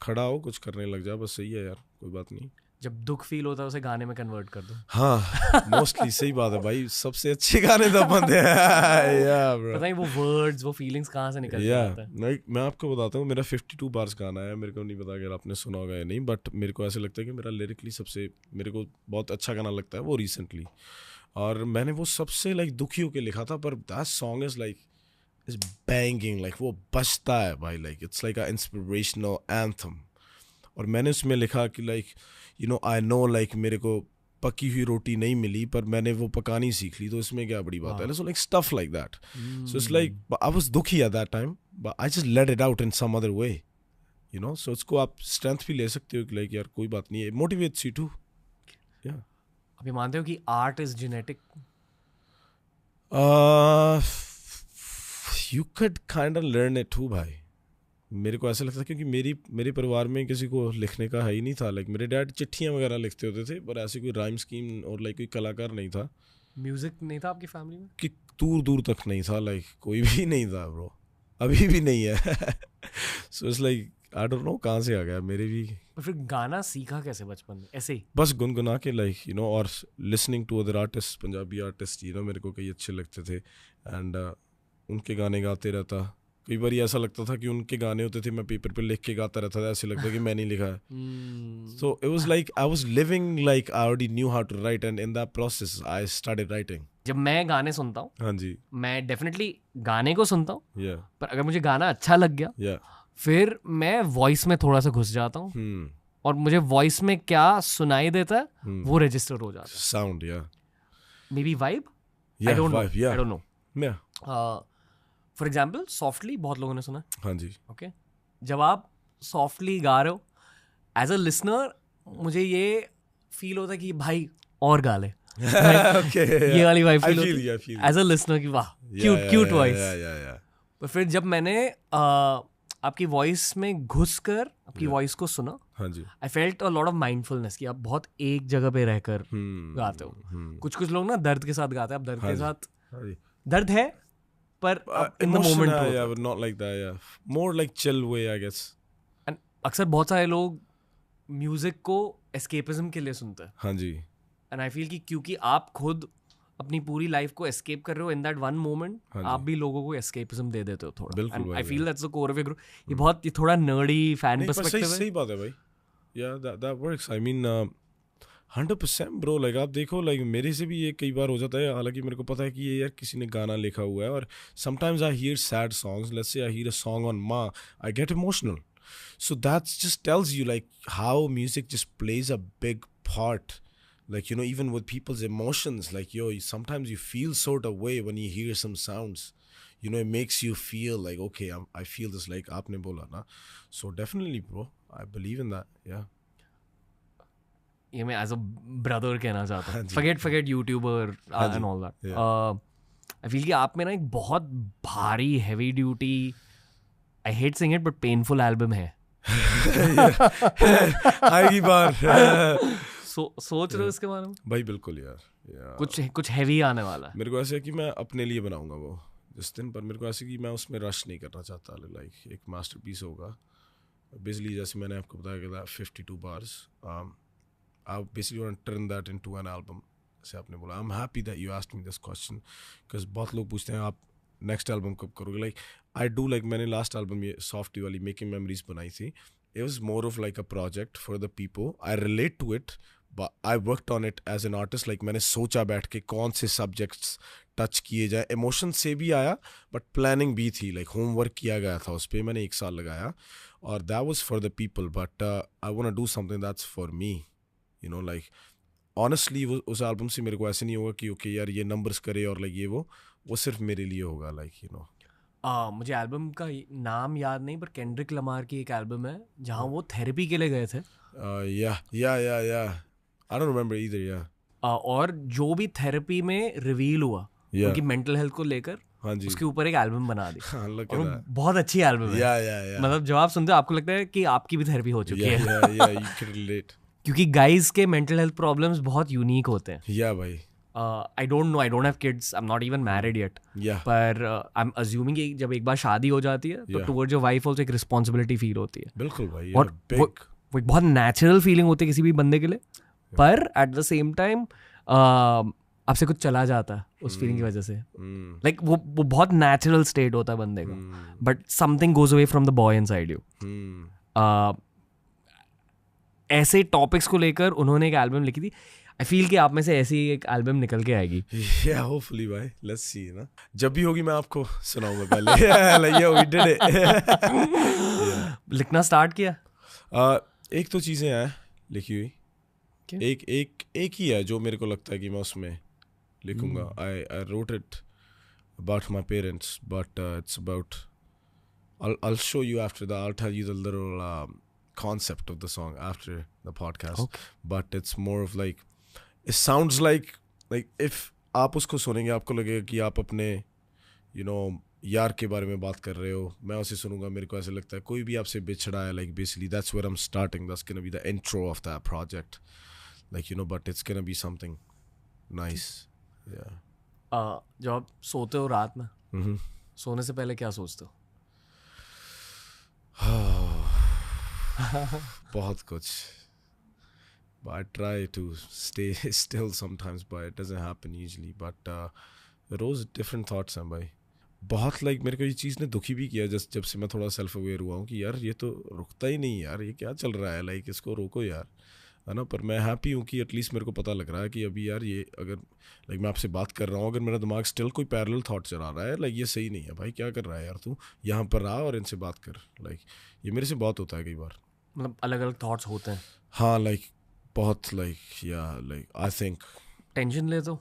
B: खड़ा हो, कुछ करने लग जा, बस सही है यार, कोई बात नहीं।
A: जब दुख फील होता है उसे गाने में कन्वर्ट कर दो।
B: हाँ मोस्टली सही बात है भाई, सबसे अच्छे गाने तब बनते हैं यार ब्रो।
A: पता नहीं वो वर्ड्स, वो फीलिंग्स कहाँ से निकल के आते हैं।
B: मैं आपको बताता हूँ, मेरा 52 बार्स गाना है, मेरे को नहीं पता अगर आपने सुना होगा या नहीं, बट मेरे को ऐसे लगता है कि मेरा लिरिकली सबसे मेरे को बहुत अच्छा गाना लगता है वो रिसेंटली, और मैंने वो सबसे लाइक दुखियों के लिखा था, पर that song is like is banging, like वो बजता है भाई, like it's like a inspirational anthem, और मैंने उसमें लिखा कि like you know I know like मेरे को पकी हुई रोटी नहीं मिली पर मैंने वो पकानी सीख ली, तो इसमें क्या बड़ी बात है, so like stuff like that, so it's like I was दुखी at that time but I just let it out in some other way, you know, so इसको आप स्ट्रेंथ भी ले सकते हो कि लाइक यार कोई बात नहीं है, मोटिवेट्स यू टू। या
A: आप ये मानते हो कि art is genetic?
B: You could kind of learn it too भाई, मेरे को ऐसा लगता है क्योंकि मेरे परिवार में किसी को लिखने का है ही नहीं था, लाइक मेरे डैड चिट्ठियाँ वगैरह लिखते होते थे, पर ऐसी कोई राइम स्कीम और लाइक कोई कलाकार नहीं था।
A: म्यूजिक नहीं था आपकी फैमिली में?
B: कि दूर दूर तक नहीं था, लाइक कोई भी नहीं था ब्रो, अभी भी नहीं है। सो it's like I don't no कहाँ से आ गया मेरे भी।
A: और फिर गाना सीखा कैसे बचपन में? ऐसे ही
B: बस गुनगुना के, लाइक यू नो, और listening to other artist, Punjabi artist, you know, मेरे को कई अच्छे लगते थे एंड उनके गाने गाते रहता। कई बार ऐसा लगता था कि उनके गाने होते थे, मैं पेपर पे लिख के गाता रहता था, ऐसे लगता कि मैंने लिखा है। So it was like I was living like I already knew how to write and in that process I started writing.
A: जब मैं गाने सुनता हूँ,
B: हाँ जी,
A: मैं डेफिनेटली गाने को सुनता हूँ,
B: या
A: पर अगर मुझे गाना अच्छा लग गया
B: या
A: फिर मैं वॉइस में थोड़ा सा घुस जाता हूँ और मुझे वॉइस में क्या सुनाई देता है वो रजिस्टर हो जाता है।
B: साउंड, या
A: मे बी वाइब,
B: या
A: आई don't no,
B: vibe, yeah.
A: I don't no.
B: या
A: फॉर एग्जाम्पल सॉफ्टली बहुत लोगों ने सुना,
B: हाँ जी,
A: ओके, जब आप सॉफ्टली गा रहे हो एज अ लिसनर मुझे ये फील होता है कि भाई और गा ले।
B: okay,
A: ये वाली वाइब
B: I
A: फील
B: feel
A: होती
B: you, I
A: है
B: feel you.
A: As a listener की वाह
B: Yeah,
A: cute
B: yeah,
A: cute
B: yeah,
A: voice.
B: yeah, yeah, yeah.
A: पर फिर जब मैंने आपकी वॉइस में घुसकर आपकी वॉइस को सुना,
B: हाँ जी,
A: I felt a lot of mindfulness कि आप बहुत एक जगह पे रहकर गाते हो। कुछ लोग ना दर्द के साथ गाते हैं, आप दर्द के साथ,
B: हाँ जी।
A: दर्द है पर in the
B: Emotion,
A: moment
B: yeah, but not like that, yeah. More like chill way, I guess.
A: And अक्सर बहुत सारे लोग म्यूजिक को एस्केपिज्म के लिए सुनते हैं,
B: हाँ जी,
A: एंड आई फील कि क्योंकि आप खुद अपनी पूरी लाइफ को एस्केप कर रहे हो इन दैट वन मोमेंट,
B: हाँ जी।
A: आप भी लोगों को एस्केपिज्म दे देते हो थोड़ा।
B: बिल्कुल
A: एंड
B: भाई,
A: I feel that's the core of your group. ये थोड़ा नर्डी फैन
B: नहीं, पर सही
A: पर्सपेक्टिव है।
B: सही बात है भाई, yeah, that works. I mean 100% bro, like आप देखो, लाइक मेरे से भी ये कई बार हो जाता है, हालांकि मेरे को पता है कि ये यार किसी ने गाना लिखा हुआ है, और sometimes I hear sad songs, let's say I hear a song on माँ, I get emotional, so that's just tells you like how music just plays a big part, like you know, even with people's emotions, like yo, sometimes you feel sort of way when you hear some sounds, you know, it makes you feel like okay, I feel this, like aapne bola na, so definitely bro, I believe in that, yeah.
A: ये मैं एज अ ब्रदर कहना चाहता
B: हाँ
A: हूँ,
B: जी।
A: Forget YouTuber and all that. I feel कि आप में ना एक बहुत भारी heavy duty, I hate saying it but painful album है।
B: आएगी बार।
A: सोच रहे हो इसके बारे में?
B: भाई बिल्कुल यार,
A: कुछ हैवी आने वाला है।
B: मेरे को ऐसे है कि मैं अपने लिए बनाऊंगा वो जिस दिन, पर मेरे को ऐसे कि मैं उसमें रश नहीं करना चाहता, लाइक एक मास्टरपीस होगा बेसिकली, जैसे मैंने आपको बताया कि 52 bars, I basically want to turn that into an album, जैसे आपने बोला। I'm happy that you asked me this question, because बहुत लोग पूछते हैं आप नेक्स्ट एल्बम कब करोगे, लाइक आई डू, लाइक मैंने लास्ट एल्बम ये सॉफ्टी वाली मेकिंग मेमोरीज बनाई थी, it was more of like a project for the people, I relate to it, I worked on it as an artist, like मैंने सोचा बैठ के कौन से सब्जेक्ट्स टच किए जाए, इमोशन से भी आया बट प्लानिंग भी थी, लाइक होमवर्क किया गया था उस पर, मैंने 1 साल लगाया और that was for the people, but I want to do something that's for me, you know, like honestly उस एल्बम से मेरे को ऐसे नहीं होगा कि ओके यार ये नंबर्स करे और लाइक ये वो सिर्फ मेरे लिए होगा, लाइक यू नो।
A: मुझे एल्बम का नाम याद नहीं, पर केंड्रिक लमार की एक एल्बम है जहाँ वो थेरेपी के लिए गए थे।
B: I don't remember either, yeah.
A: और जो भी थेरेपी में रिवील हुआ उनकी मेंटल हेल्थ को लेकर,
B: हाँ जी,
A: उसके ऊपर एक एल्बम बना दी।
B: look
A: और
B: at
A: वो
B: that.
A: बहुत अच्छी एल्बम है।
B: Yeah.
A: मतलब जब आप सुनते हो आपको लगता है कि आपकी भी थेरेपी हो चुकी है।
B: Yeah, you can relate.
A: क्योंकि गाइज के मेंटल हेल्थ प्रॉब्लम्स बहुत यूनिक होते हैं।
B: Yeah, भाई.
A: I don't know, I don't have kids, I'm not even married yet.
B: Yeah.
A: पर I'm assuming कि जब एक बार शादी हो जाती है तो towards your wife also एक responsibility feel होती है।
B: बिल्कुल भाई,
A: और वो एक बहुत नेचुरल फीलिंग होती है किसी भी बंदे के लिए, पर एट द सेम टाइम आपसे कुछ चला जाता है उस फीलिंग की वजह से। लाइक वो बहुत नेचुरल स्टेट होता है बंदे का, but something goes away from the boy inside you. ऐसे टॉपिक्स को लेकर उन्होंने एक एल्बम लिखी थी। आई फील कि आप में से ऐसी एक एल्बम निकल के आएगी।
B: Yeah, hopefully भाई, let's see ना, जब भी होगी मैं आपको सुनाऊंगा पहले। Like yeah, we did it.
A: लिखना स्टार्ट किया?
B: एक तो चीज़ें हैं लिखी हुई, एक ही है जो मेरे को लगता है कि मैं उसमें लिखूंगा। I wrote it about my parents, but it's about, I'll show you after that. I'll tell you the little concept of the song after the podcast. Okay. But it's more of like, it sounds like if आप उसको सुनेंगे आपको लगेगा कि आप अपने you know यार के बारे में बात कर रहे हो, मैं उसे सुनूंगा मेरे को ऐसे लगता है कोई भी आपसे बिछड़ा है, like basically that's where I'm starting, that's gonna be the intro of that project, like you know, but it's gonna be something nice. Yeah.
A: जब आप सोते हो रात में, सोने से पहले क्या सोचते हो?
B: बहुत कुछ, but I try to stay still sometimes, but it doesn't happen usually. But rose different thoughts हैं भाई। बहुत लाइक मेरे को ये चीज़ ने दुखी भी किया जब से मैं थोड़ा सेल्फ अवेयर हुआ हूँ कि यार ये तो रुकता ही नहीं यार, ये क्या चल रहा है, लाइक इसको रोको यार, है ना। पर मैं हैप्पी हूँ कि एटलीस्ट मेरे को पता लग रहा है कि अभी यार ये अगर लाइक मैं आपसे बात कर रहा हूँ, अगर मेरा दिमाग स्टिल कोई पैरेलल थॉट चला रहा है, लाइक ये सही नहीं है भाई, क्या कर रहा है यार तू, यहाँ पर रहा और इनसे बात कर, लाइक ये मेरे से बहुत होता है कई बार।
A: मतलब अलग अलग थॉट्स होते हैं?
B: हाँ, लाइक बहुत like like I think
A: tension लेता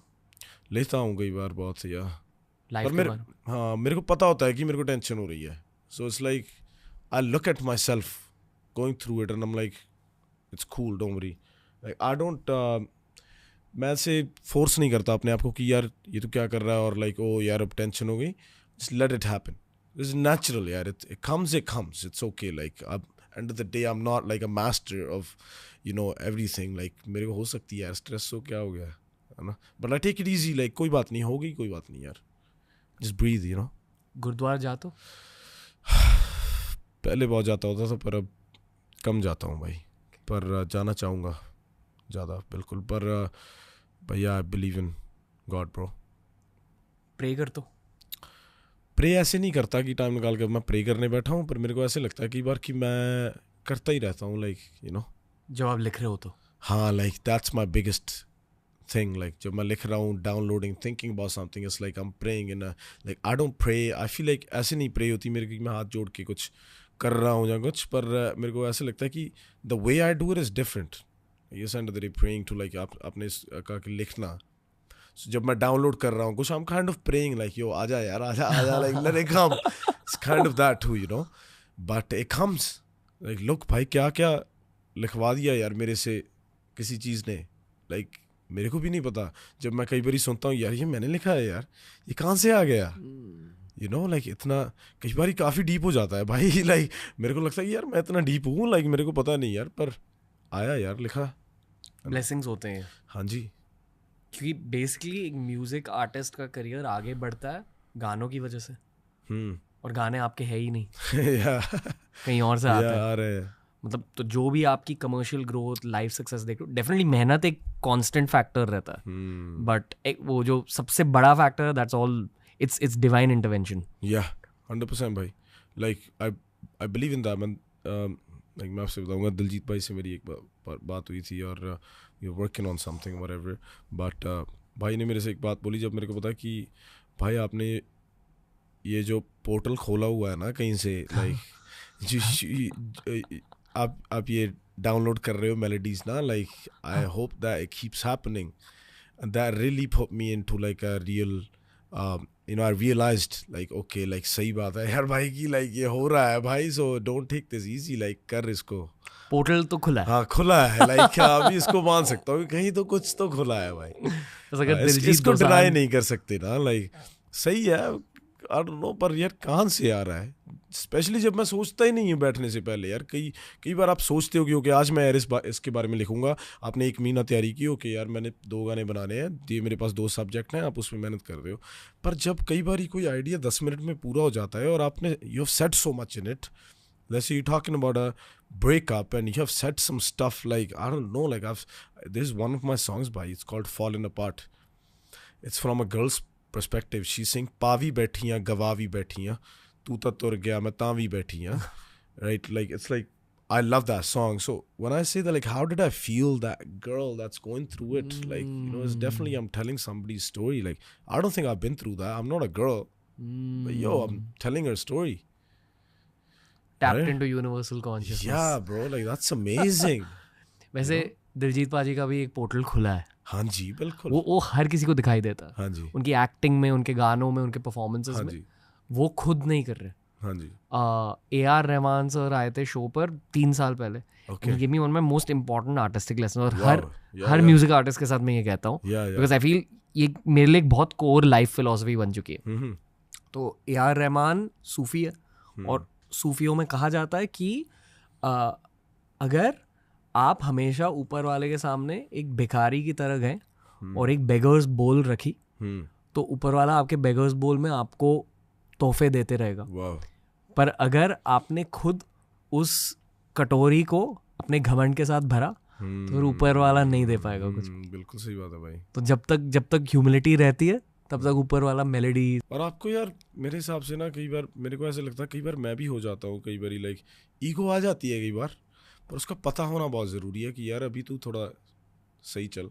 B: हूँ कई बार बहुत, या
A: लाइफ
B: के बारे में। हाँ, मेरे को पता होता है कि मेरे को टेंशन हो रही है, सो it's like I look at my self going through it and I am like it's cool, don't worry, like I don't, मैं ऐसे फोर्स नहीं करता अपने आप को कि यार ये तो क्या कर रहा है और लाइक ओ यार अब टेंशन हो गई, just let it happen, it's natural यार, it comes it's okay, like अब end of the day I am not like a master of you know everything, like मेरे को हो सकती है यार स्ट्रेस हो, क्या हो गया है ना, but I take it easy, like कोई बात नहीं, हो गई कोई बात नहीं यार, just breathe, you know.
A: Gurdwara जाते हो?
B: पहले बहुत जाता होता था पर अब कम जाता हूँ भाई, पर जाना चाहूँगा ज़्यादा, बिल्कुल। पर भैया I believe in God bro.
A: Pray कर तो?
B: प्रे ऐसे नहीं करता कि टाइम निकाल कर मैं प्रे करने बैठा हूँ, पर मेरे को ऐसे लगता है कई बार कि मैं करता ही रहता हूँ, लाइक यू नो
A: जब आप लिख रहे हो तो।
B: हाँ, like that's my biggest thing, like जब मैं लिख रहा हूँ, downloading, thinking about something, it's like I am praying in like I don't pray, I feel like ऐसे नहीं प्रे होती मेरे की मैं हाथ जोड़ के कुछ कर रहा हूँ या कुछ, पर मेरे को ऐसा लगता है कि the way I do it is different. ये send the praying to like आप अपने का लिखना, so, जब मैं डाउनलोड कर रहा हूँ कुछ, I am kind of praying like yo आजा यार आजा like let it come, it's kind of that to you know, but it comes like look भाई क्या क्या लिखवा दिया यार मेरे से किसी चीज़ ने, लाइक मेरे को भी नहीं पता, जब मैं कई बार सुनता हूँ यार ये मैंने लिखा है यार, ये कहाँ से आ गया, यू नो, लाइक इतना कई बार काफ़ी डीप हो जाता है भाई, लाइक मेरे को लगता है यार मैं इतना डीप हूँ, लाइक मेरे को पता नहीं यार, पर आया यार लिखा,
A: ब्लेसिंग्स होते हैं।
B: हाँ जी,
A: क्योंकि बेसिकली एक म्यूजिक आर्टिस्ट का करियर आगे बढ़ता है गानों की वजह से, और गाने आपके है ही नहीं कहीं और से आते हैं, मतलब तो जो भी आपकी कमर्शियल ग्रोथ, लाइफ सक्सेस देख लो, डेफिनेटली मेहनत एक कांस्टेंट फैक्टर रहता है, बट एक वो जो सबसे बड़ा फैक्टर है that's all, it's divine intervention.
B: या 100% भाई, like I believe in that, like मैं आपसे बताऊंगा, दिलजीत भाई से मेरी एक बात हुई थी और you working on something whatever, but भाई ने मेरे से एक बात बोली जब मेरे को पता कि भाई आपने ये जो पोर्टल खोला हुआ है ना कहीं से, लाइक आप ये डाउनलोड कर रहे हो मेलोडीज ना, like I hope that it keeps happening, that really put me into like a real you know, I realized like okay, like सही बात है यार भाई की, like ये हो रहा है भाई, so don't take this easy, like कर इसको,
A: पोर्टल तो खुला है।
B: हाँ खुला है, like अभी इसको मान सकता हूँ कहीं तो कुछ तो खुला है भाई, इसको डिनाई नहीं कर सकते ना, like सही है, I don't know, पर यार कहाँ से आ रहा है, स्पेशली जब मैं सोचता ही नहीं हूँ बैठने से पहले यार, कई बार आप सोचते हो कि ओके आज मैं यार इसके बारे में लिखूंगा, आपने 1 महीना तैयारी की, ओके यार मैंने 2 गाने बनाने हैं, ये मेरे पास 2 सब्जेक्ट हैं, आप उसमें मेहनत कर रहे हो, पर जब कई बार कोई आइडिया 10 मिनट में पूरा हो जाता है और आपने you have said so much in it, let's say you're talking about a breakup and you have said some stuff like I don't know, like there's one of my songs by, it's called Falling Apart, it's from a girl's perspective, she's saying पावी बैठियां गवावी बैठियां तू तो तुर गया मैं Tawi बैठियां, right, like it's like I love that song, so when I say that, like how did I feel that girl that's going through it, like you know, it's definitely I'm telling somebody's story, like I don't think I've been through that, I'm not a girl, but yo, I'm telling her story,
A: tapped
B: right?
A: into universal consciousness.
B: Yeah bro, like that's amazing.
A: वैसे दिलजीत पाजी का भी एक पोर्टल खुला है,
B: हाँ जी बिल्कुल,
A: वो हर किसी को दिखाई देता है,
B: हाँ जी,
A: उनकी एक्टिंग में, उनके गानों में, उनके परफॉर्मेंसेस में, वो खुद नहीं कर रहे।
B: हाँ जी,
A: AR रहमान सर आए थे शो पर 3 साल पहले, give me one of my most important artistic lesson, और हर म्यूजिक आर्टिस्ट के साथ मैं ये कहता हूँ, बिकॉज आई फील ये मेरे लिए एक बहुत कोर लाइफ फिलोसफी बन चुकी है। तो AR रहमान सूफी है, और सूफियों में कहा जाता है कि अगर आप हमेशा ऊपर वाले के सामने एक भिखारी की तरह गए और एक बेगर्स बोल रखी, तो ऊपर वाला आपके बेगर्स बोल में आपको तोहफे देते रहेगा। पर अगर आपने खुद उस कटोरी को अपने घमंड के साथ भरा तो फिर ऊपर वाला नहीं दे पाएगा कुछ।
B: बिल्कुल सही बात है भाई।
A: तो जब तक ह्यूमिलिटी रहती है तब तक ऊपर वाला मेलोडी।
B: और आपको यार मेरे हिसाब से ना कई बार मेरे को ऐसा लगता है, कई बार मैं भी हो जाता हूँ, कई बार लाइक ईगो आ जाती है कई बार, पर उसका पता होना बहुत ज़रूरी है कि यार अभी तू थोड़ा सही चल।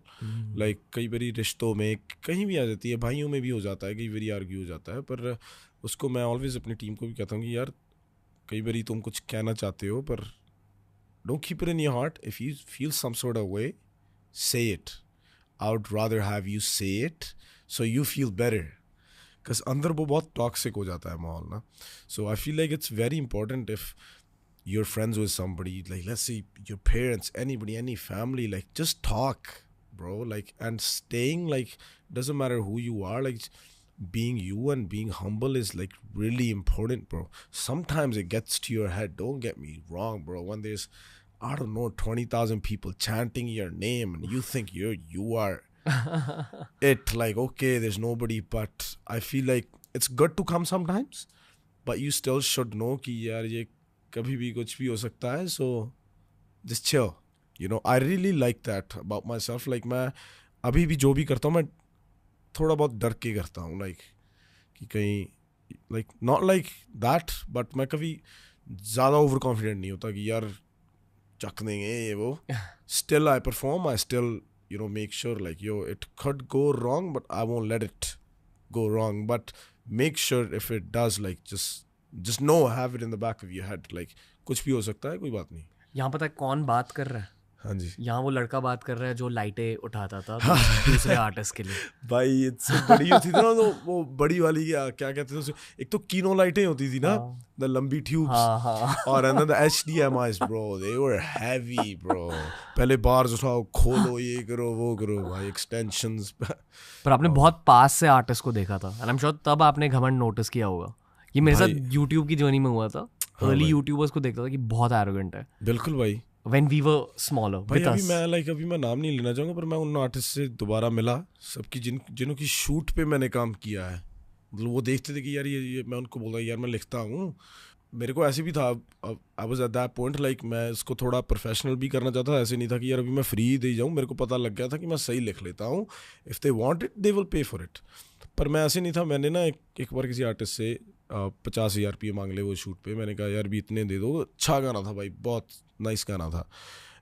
B: लाइक कई बारी रिश्तों में कहीं भी आ जाती है, भाइयों में भी हो जाता है, कई बारी आर्ग्यू हो जाता है, पर उसको मैं ऑलवेज अपनी टीम को भी कहता हूँ कि यार कई बारी तुम कुछ कहना चाहते हो पर don't keep it in your heart, if you feel some sort of way say it, I would rather have you say it so you feel better, because अंदर वो बहुत टॉक्सिक हो जाता है माहौल ना। So I feel like it's very important if you're friends with somebody, like let's say your parents, anybody, any family, like just talk, bro, like, and staying, like, doesn't matter who you are, like being you and being humble is like really important, bro. Sometimes it gets to your head, don't get me wrong, bro, when there's, I don't know, 20,000 people chanting your name and you think you are it, like, okay, there's nobody, but I feel like it's good to come sometimes, but you still should know कि यार ये कभी भी कुछ भी हो सकता है, so just chill, you know. I really like that about myself, like मैं अभी भी जो भी करता हूँ मैं थोड़ा बहुत डर के करता हूँ, like कि कहीं like not like that, but मैं कभी ज़्यादा ओवर कॉन्फिडेंट नहीं होता कि यार चक देंगे ये वो। Still I perform, I still, you know, make sure like yo it could go wrong but I won't let it go wrong, but make sure if it does, like just know, have it in the back of your head, like कुछ भी हो सकता है, कोई बात नहीं।
A: यहाँ पता है कौन बात कर रहा है?
B: हाँ जी, यहाँ
A: वो लड़का बात कर रहा है जो लाइटें उठाता था दूसरे आर्टिस्ट के लिए।
B: भाई इतनी बड़ी होती थी ना, तो वो बड़ी वाली क्या कहते थे, एक तो कीनो लाइटें होती थी ना, द लंबी ट्यूब्स, और अंदर the HDMIs, bro, they were heavy bro. पहले बार्स उठाओ, खोलो, ये करो वो करो भाई, एक्सटेंशंस।
A: पर आपने बहुत पास से आर्टिस्ट को देखा था, एंड आई एम श्योर तब आपने घमंड नोटिस किया होगा। ये मेरे साथ यूट्यूब की जर्नी में हुआ था। अर्ली यूट्यूबर्स को देखता था कि बहुत एरोगेंट है।
B: बिल्कुल भाई,
A: when we were smaller
B: भाई
A: with us.
B: अभी मैं नाम नहीं लेना चाहूँगा, पर मैं उन आर्टिस्ट से दोबारा मिला, सबकी जिनों की शूट पे मैंने काम किया है, मतलब वो देखते थे कि यार ये मैं उनको बोला यार मैं लिखता हूँ। मेरे को ऐसे भी था, I was at that point, like मैं इसको थोड़ा प्रोफेशनल भी करना चाहता था, ऐसे नहीं था कि यार अभी मैं फ्री दे जाऊँ। मेरे को पता लग गया था कि मैं सही लिख लेता हूँ, if they want it they will pay for it. पर मैं ऐसे नहीं था। मैंने ना एक बार किसी आर्टिस्ट से 50,000 रुपये मांग ले वो शूट पे. मैंने कहा यार भी इतने दे दो. अच्छा गाना था भाई, बहुत नाइस गाना था.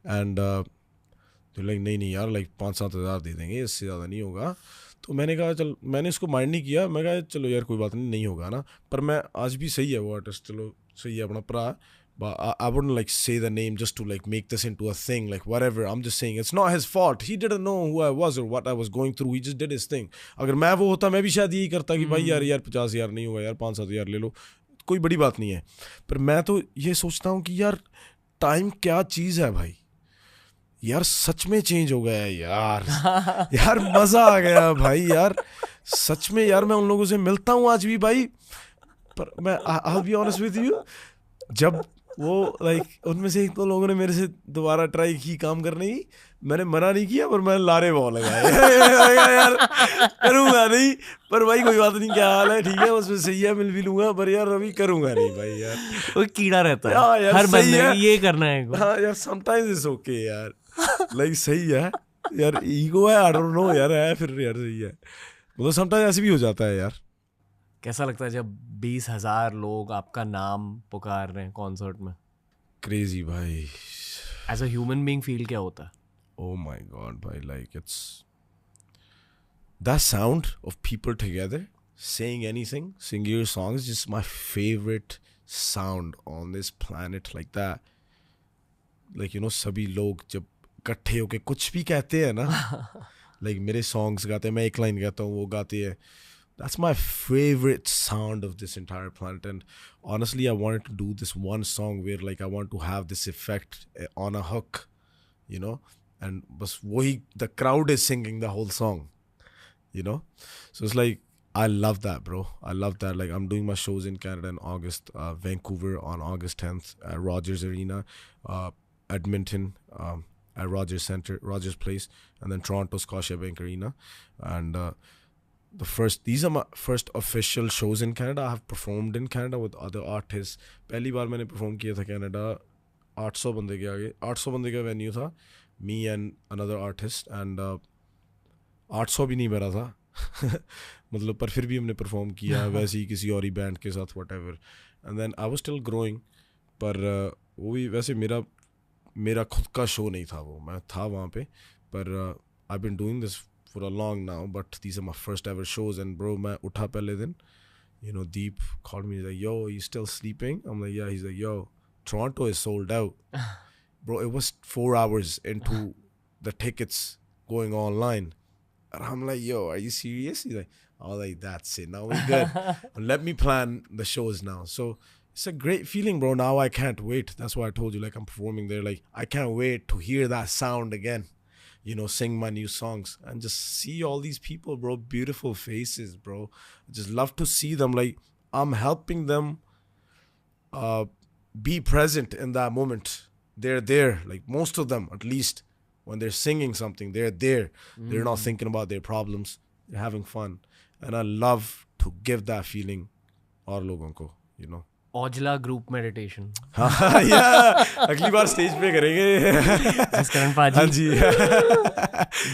B: एंड तो लाइक नहीं यार लाइक 5-7 हज़ार दे देंगे, इससे ज़्यादा नहीं होगा. तो मैंने कहा चल, मैंने इसको माइंड नहीं किया. मैं कहा चलो यार कोई बात नहीं होगा ना. पर मैं आज भी सही है वो आर्टिस्ट, चलो सही है अपना भरा. But I wouldn't like say the name just to like make this into a thing, like whatever. I'm just saying it's not his fault. He didn't know who I was or what I was going through. He just did his thing. अगर मैं वो होता मैं भी शायद यही करता कि भाई यार 50,000 नहीं हुआ यार, 5-7 हज़ार ले लो, कोई बड़ी बात नहीं है. पर मैं तो ये सोचता हूँ कि यार टाइम क्या चीज़ है भाई. यार सच में चेंज हो गया है यार. यार मज़ा आ गया भाई यार सच में. यार मैं उन लोगों से मिलता हूँ आज भी भाई. पर मैं I'll be honest with you, जब वो लाइक उनमें से एक दो लोगों ने मेरे से दोबारा ट्राई की काम करने की, मैंने मना नहीं किया पर मैं लारे बहुत लगाए यार करूँगा नहीं. पर भाई कोई बात नहीं, क्या हाल है, ठीक है उसमें सही है, मिल भी लूंगा, पर यार अभी करूँगा नहीं भाई. यार
A: वो कीड़ा रहता है हर बंदे में, ये करना है.
B: हाँ यार समटाइम्स इट्स ओके यार, लाइक सही है यार. ईगो है, आई डोंट नो यार, है फिर यार सही है. मतलब समटाइम्स ऐसे भी हो जाता है यार.
A: कैसा लगता है जब 20,000 लोग आपका नाम पुकार रहे हैं कॉन्सर्ट में?
B: क्रेजी भाई.
A: As a human being feel क्या होता है?
B: Oh my God, भाई like it's that sound of people together saying anything, singing your songs, just my favorite sound on this planet. Like that, like you know, सभी लोग जब इकट्ठे होके कुछ भी कहते हैं ना, like मेरे songs गाते हैं, मैं एक line गाता हूँ, वो गाती है. That's my favorite sound of this entire planet. And honestly, I wanted to do this one song where like I want to have this effect on a hook, you know, and bas wahi, the crowd is singing the whole song, you know. So it's like I love that, bro. I love that. Like I'm doing my shows in Canada in August, Vancouver on August 10th at Rogers Arena, Edmonton at Rogers Centre, Rogers Place, and then Toronto Scotiabank Arena. And these are my first official shows in Canada. I have performed in Canada with other artists. पहली बार मैंने perform किया था कनाडा 800 बंदे के आगे. 800 बंदे का वेन्यू था, me and another artist, and 800 भी नहीं भरा था मतलब, पर फिर भी हमने परफॉर्म किया वैसे ही किसी और ही बैंड के साथ, whatever. And then I was still growing. पर वो भी वैसे मेरा खुद का शो नहीं था वो, मैं था वहाँ पे. पर I've been doing this for a long now, but these are my first ever shows. And bro, मैं उठा पहले दिन, you know, Deep called me, he's like, yo, you still sleeping? I'm like, yeah. He's like, yo, Toronto is sold out. Bro, it was 4 hours into the tickets going online. And I'm like, yo, are you serious? He's like, oh, like, that's it. Now we're good. Let me plan the shows now. So it's a great feeling, bro. Now I can't wait. That's why I told you, like, I'm performing there. Like, I can't wait to hear that sound again. You know, sing my new songs and just see all these people, bro. Beautiful faces, bro. I just love to see them. Like, I'm helping them be present in that moment. They're there. Like, most of them, at least, when they're singing something, they're there. They're not thinking about their problems. They're having fun. And I love to give that feeling और लोगों को, you know.
A: Aujla group meditation.
B: हाँ यार, अगली बार स्टेज पे करेंगे.
A: करण पाजी.
B: हाँ जी.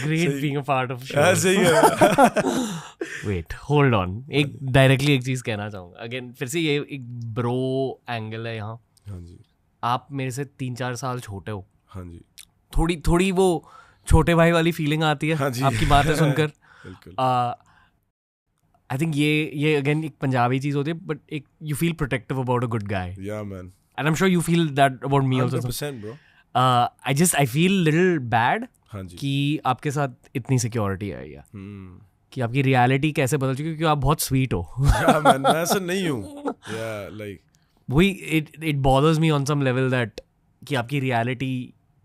A: Great being a part of show.
B: सही है.
A: वेट होल्ड ऑन, एक डायरेक्टली एक चीज कहना चाहूंगा. अगेन फिर से ये एक ब्रो एंगल है यहाँ.
B: हाँ जी.
A: आप मेरे से 3-4 साल छोटे हो.
B: हाँ जी.
A: थोड़ी वो छोटे भाई वाली फीलिंग आती है.
B: हाँ जी.
A: आपकी बातें सुनकर.
B: बिल्कुल.
A: आई थिंक ये अगेन एक पंजाबी चीज होती है, बट एक you feel protective about a good guy.
B: Yeah, man.
A: And I'm sure you feel that about me also.
B: 100%, bro.
A: I feel little bad
B: हाँ जी.
A: कि आपके साथ इतनी सिक्योरिटी है या कि आपकी रियलिटी कैसे बदल चुकी है, क्योंकि आप बहुत स्वीट हो.
B: Yeah, man, मैं ऐसा नहीं हूँ. Yeah, like.
A: वही it bothers me on some level that कि आपकी रियलिटी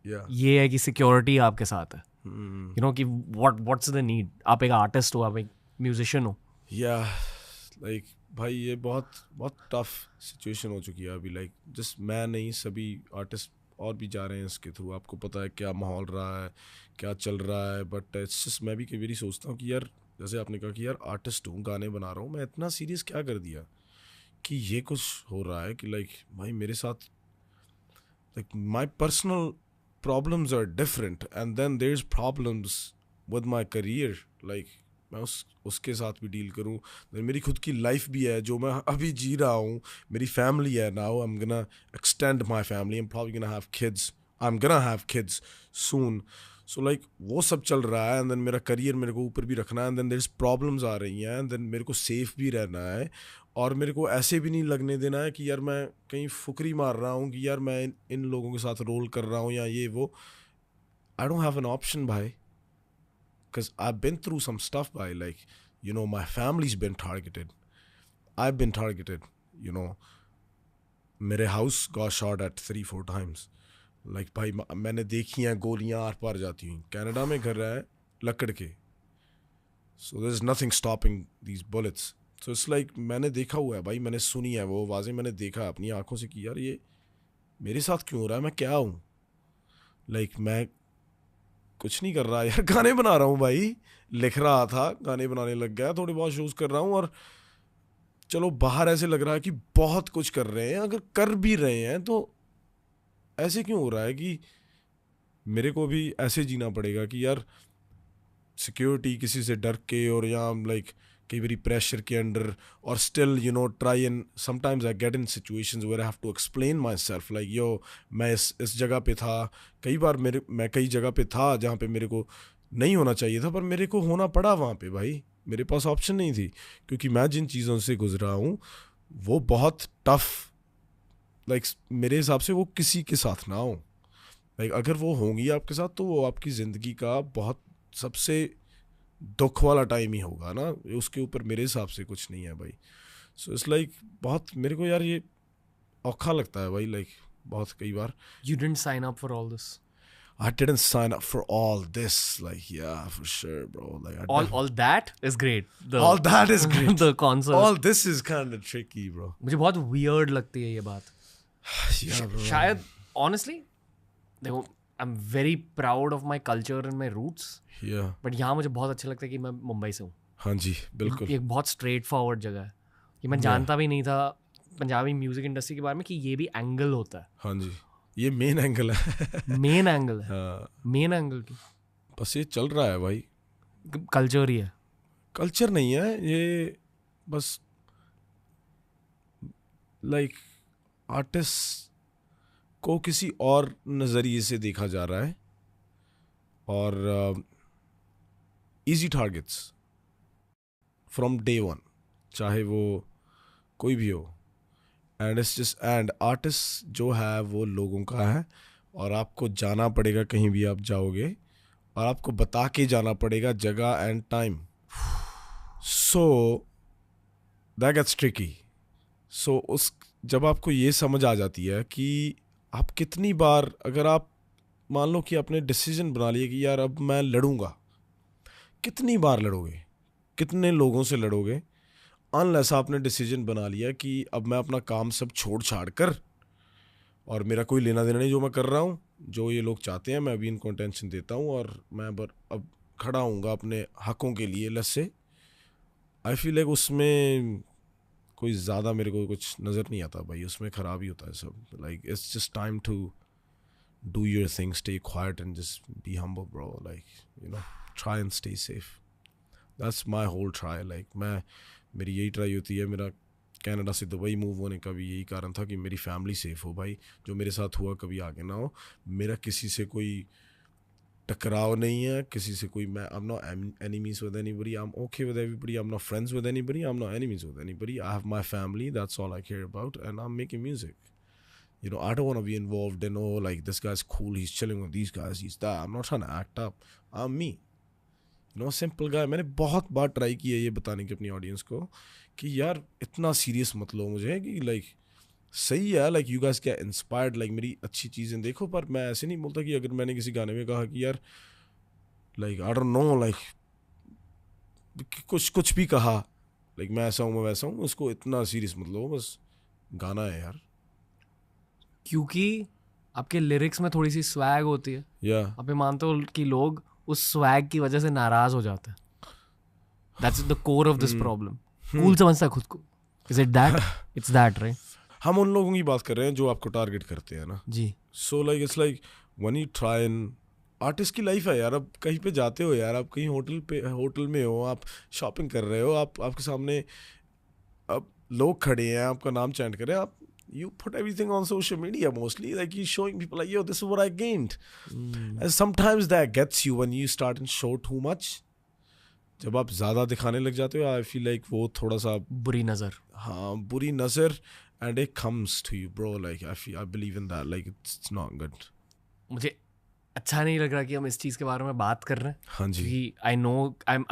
A: ये है कि सिक्योरिटी आपके साथ है. You know कि what's the need? आप एक आर्टिस्ट हो, आप एक म्यूजिशियन हो.
B: Yeah, like भाई ये बहुत टफ सिचुएशन हो चुकी है अभी. लाइक जस्ट मैं नहीं, सभी आर्टिस्ट और भी जा रहे हैं इसके थ्रू. आपको पता है क्या माहौल रहा है, क्या चल रहा है. बट इट्स जस्ट मैं भी कई बार सोचता हूँ कि यार, जैसे आपने कहा कि यार आर्टिस्ट हूँ, गाने बना रहा हूँ, मैं इतना सीरियस क्या कर दिया कि ये कुछ हो रहा है कि लाइक भाई मेरे साथ like my personal problems are different, and then there is problems with my career. Like मैं उसके साथ भी डील करूँ। मेरी खुद की लाइफ भी है जो मैं अभी जी रहा हूँ, मेरी फैमिली है। Now I am gonna extend my family, I am probably gonna have kids, I am gonna have kids soon. So like वो सब चल रहा है, एंड देन मेरा करियर मेरे को ऊपर भी रखना है, and then there is problems आ रही हैं, एंड देन मेरे को सेफ भी रहना है, और मेरे को ऐसे भी नहीं लगने देना है कि यार मैं कहीं फुकरी मार रहा हूँ कि यार मैं इन लोगों के साथ रोल कर रहा हूँ या ये वो। आई डोंट हैव एन ऑप्शन भाई, because I've been through some stuff by, like, you know, my family's been targeted, I've been targeted, you know, मेरे house got shot at 3-4 times, like भाई मैंने देखी हैं गोलियां आर पार जाती हुई। कनाडा में घर है लकड़ के, so there's nothing stopping these bullets, so it's like मैंने देखा हुआ है भाई, मैंने सुनी है वो आवाज़ें, मैंने देखा अपनी आंखों से कि यार ये मेरे साथ क्यों हो रहा है, मैं क्या हूँ। like मैं कुछ नहीं कर रहा यार, गाने बना रहा हूँ भाई, लिख रहा था, गाने बनाने लग गया, थोड़े बहुत शोज कर रहा हूँ, और चलो बाहर ऐसे लग रहा है कि बहुत कुछ कर रहे हैं, अगर कर भी रहे हैं तो ऐसे क्यों हो रहा है कि मेरे को भी ऐसे जीना पड़ेगा कि यार सिक्योरिटी किसी से डर के, और यहाँ लाइक कई बारी प्रेशर के अंडर, और still you know try and sometimes I get in situations where I have to explain myself, like yo मैं इस जगह पे था, कई बार मैं कई जगह पे था जहाँ पे मेरे को नहीं होना चाहिए था, पर मेरे को होना पड़ा वहाँ पे भाई, मेरे पास ऑप्शन नहीं थी, क्योंकि मैं जिन चीज़ों से गुजरा हूँ वो बहुत टफ, लाइक मेरे हिसाब से वो किसी के साथ ना हो, लाइक अगर वो होंगी आपके साथ तो वो आपकी ज़िंदगी का बहुत सबसे दुख वाला टाइम ही होगा ना, उसके ऊपर मेरे हिसाब से कुछ नहीं है भाई। सो इट्स लाइक बहुत मेरे को यार ये औखा लगता है भाई, लाइक बहुत कई बार।
A: You didn't sign up for all this.
B: I didn't sign up for all this, like yeah, for sure, bro. Like
A: All that is great.
B: all that is great.
A: The concert.
B: All this is kind of tricky, bro.
A: मुझे बहुत weird लगती है ये बात।
B: Yeah, bro.
A: शायद honestly, देखो I'm very proud of my culture and my roots.
B: Yeah.
A: But यहाँ मुझे बहुत अच्छा लगता है कि मैं मुंबई से हूँ।
B: हाँ जी, बिल्कुल।
A: एक बहुत स्ट्रेट फॉरवर्ड जगह है, कि मैं जानता भी नहीं था पंजाबी म्यूजिक इंडस्ट्री के बारे में कि ये भी एंगल होता है।
B: हाँ जी, ये मेन एंगल है।
A: मेन एंगल है।
B: हाँ,
A: मेन एंगल की
B: बस ये चल रहा है भाई,
A: कल्चर ही है।
B: कल्चर नहीं है ये, बस लाइक आर्टिस्ट को किसी और नज़रिए से देखा जा रहा है, और easy targets from day one, चाहे वो कोई भी हो, and it's just and artist जो है वो लोगों का है, और आपको जाना पड़ेगा कहीं भी आप जाओगे, और आपको बता के जाना पड़ेगा जगह and time, so that gets tricky. So उस जब आपको ये समझ आ जाती है कि आप कितनी बार, अगर आप मान लो कि आपने डिसीजन बना लिया कि यार अब मैं लड़ूंगा, कितनी बार लड़ोगे, कितने लोगों से लड़ोगे, अनलेस आपने डिसीजन बना लिया कि अब मैं अपना काम सब छोड़ छाड़ कर, और मेरा कोई लेना देना नहीं जो मैं कर रहा हूँ, जो ये लोग चाहते हैं मैं अभी इनको अटेंशन देता हूँ, और मैं अब खड़ा हूँगा अपने हकों के लिए, let's say I feel like उसमें कोई ज़्यादा मेरे को कुछ नज़र नहीं आता भाई, उसमें ख़राब ही होता है सब। Like it's just time to do your thing, stay quiet and just be humble bro, like you know try and stay safe, that's my whole try. Like मेरी यही ट्राई होती है, मेरा कनाडा से दुबई मूव होने का भी यही कारण था कि मेरी फैमिली सेफ हो भाई, जो मेरे साथ हुआ कभी आगे ना हो, मेरा किसी से कोई टकराव नहीं है, किसी से कोई, मैं I'm not enemies with anybody, I'm okay with everybody, I'm not friends with anybody, I'm not enemies with anybody, I have my family, that's all I care about, and I'm making music. You know, I don't want to be involved in, oh, like, this guy's cool, he's chilling with these guys, he's that. I'm not trying to act up. I'm me. You know, simple guy. मैंने बहुत बार ट्राई की है ये बताने की अपनी ऑडियंस को कि यार इतना सीरियस मत लो मुझे, कि लाइक सही है, like you guys get inspired, like मेरी अच्छी चीज़ें देखो, पर मैं ऐसे नहीं बोलता कि अगर मैंने किसी गाने में कहा कि यार like I don't know, like कुछ भी कहा, लाइक मैं ऐसा हूँ मैं वैसा हूँ, उसको इतना सीरियस मत लो, बस गाना है यार।
A: क्योंकि आपके लिरिक्स में थोड़ी सी स्वैग होती है,
B: या
A: आप ये मानते हो कि लोग उस स्वैग की वजह से नाराज हो जाते हैं। That's the core of this problem. Cool समझता है खुद को, is it that? It's that, right?
B: हम उन लोगों की बात कर रहे हैं जो आपको टारगेट करते हैं ना
A: जी।
B: So like it's like when you try and artist की लाइफ है यार. अब कहीं पे जाते हो यार, आप कहीं होटल में हो, आप शॉपिंग कर रहे हो, आपके सामने अब लोग खड़े हैं, आपका नाम चैंट करें, आप you put everything on social media mostly, like you showing people like, yo, this is what I gained. And sometimes that gets you when you start and show too much. जब आप ज़्यादा दिखाने लग जाते हो, I feel like वो थोड़ा सा
A: बुरी नज़र.
B: हाँ, बुरी नज़र, and it comes to you, bro. Like I believe in that. Like it's not good.
A: मुझे अच्छा नहीं लग रहा कि हम इस चीज़ के बारे में बात कर रहे हैं.
B: हाँ जी.
A: क्योंकि I know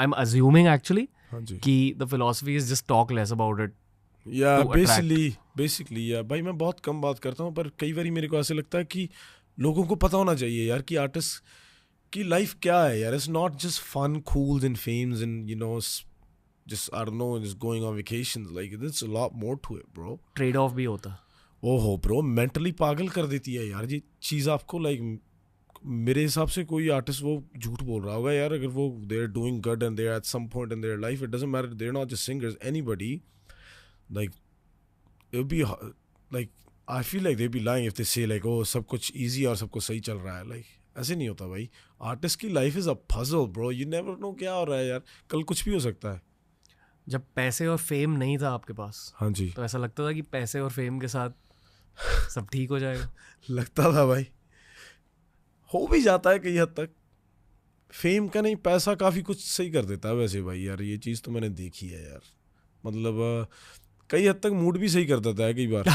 A: I'm assuming actually
B: हाँ जी.
A: कि the philosophy is just talk less about it.
B: या बेसिकली या भाई मैं बहुत कम बात करता हूँ, पर कई बार मेरे को ऐसे लगता है कि लोगों को पता होना चाहिए यार कि आर्टिस्ट की लाइफ क्या है यार. It's not just fun, cools and fames and you know just I don't know just going on vacations. Like it's a lot more to it bro.
A: Trade off भी होता.
B: ओहो ब्रो, मेंटली पागल कर देती है यार ये चीज़ आपको. लाइक मेरे हिसाब से कोई आर्टिस्ट वो झूठ बोल रहा होगा यार, अगर वो they are doing good and they are at some point in their life, it doesn't matter, they are not just singers, anybody. Like it would be like I feel like they'd be lying if they say like oh सब कुछ easy और सब कुछ सही चल रहा है. Like ऐसे नहीं होता भाई. आर्टिस्ट की life is a puzzle bro. You never know क्या हो रहा है यार, कल कुछ भी हो सकता है.
A: जब पैसे और फेम नहीं था आपके पास,
B: हाँ जी,
A: तो ऐसा लगता था कि पैसे और फेम के साथ सब ठीक हो जाएगा.
B: लगता था भाई, हो भी जाता है कई हद तक. फेम का नहीं, पैसा काफ़ी कुछ सही कर देता है वैसे भाई यार. ये चीज़ तो मैंने देखी है यार. मतलब कई हद तक मूड भी सही कर देता है कई बार.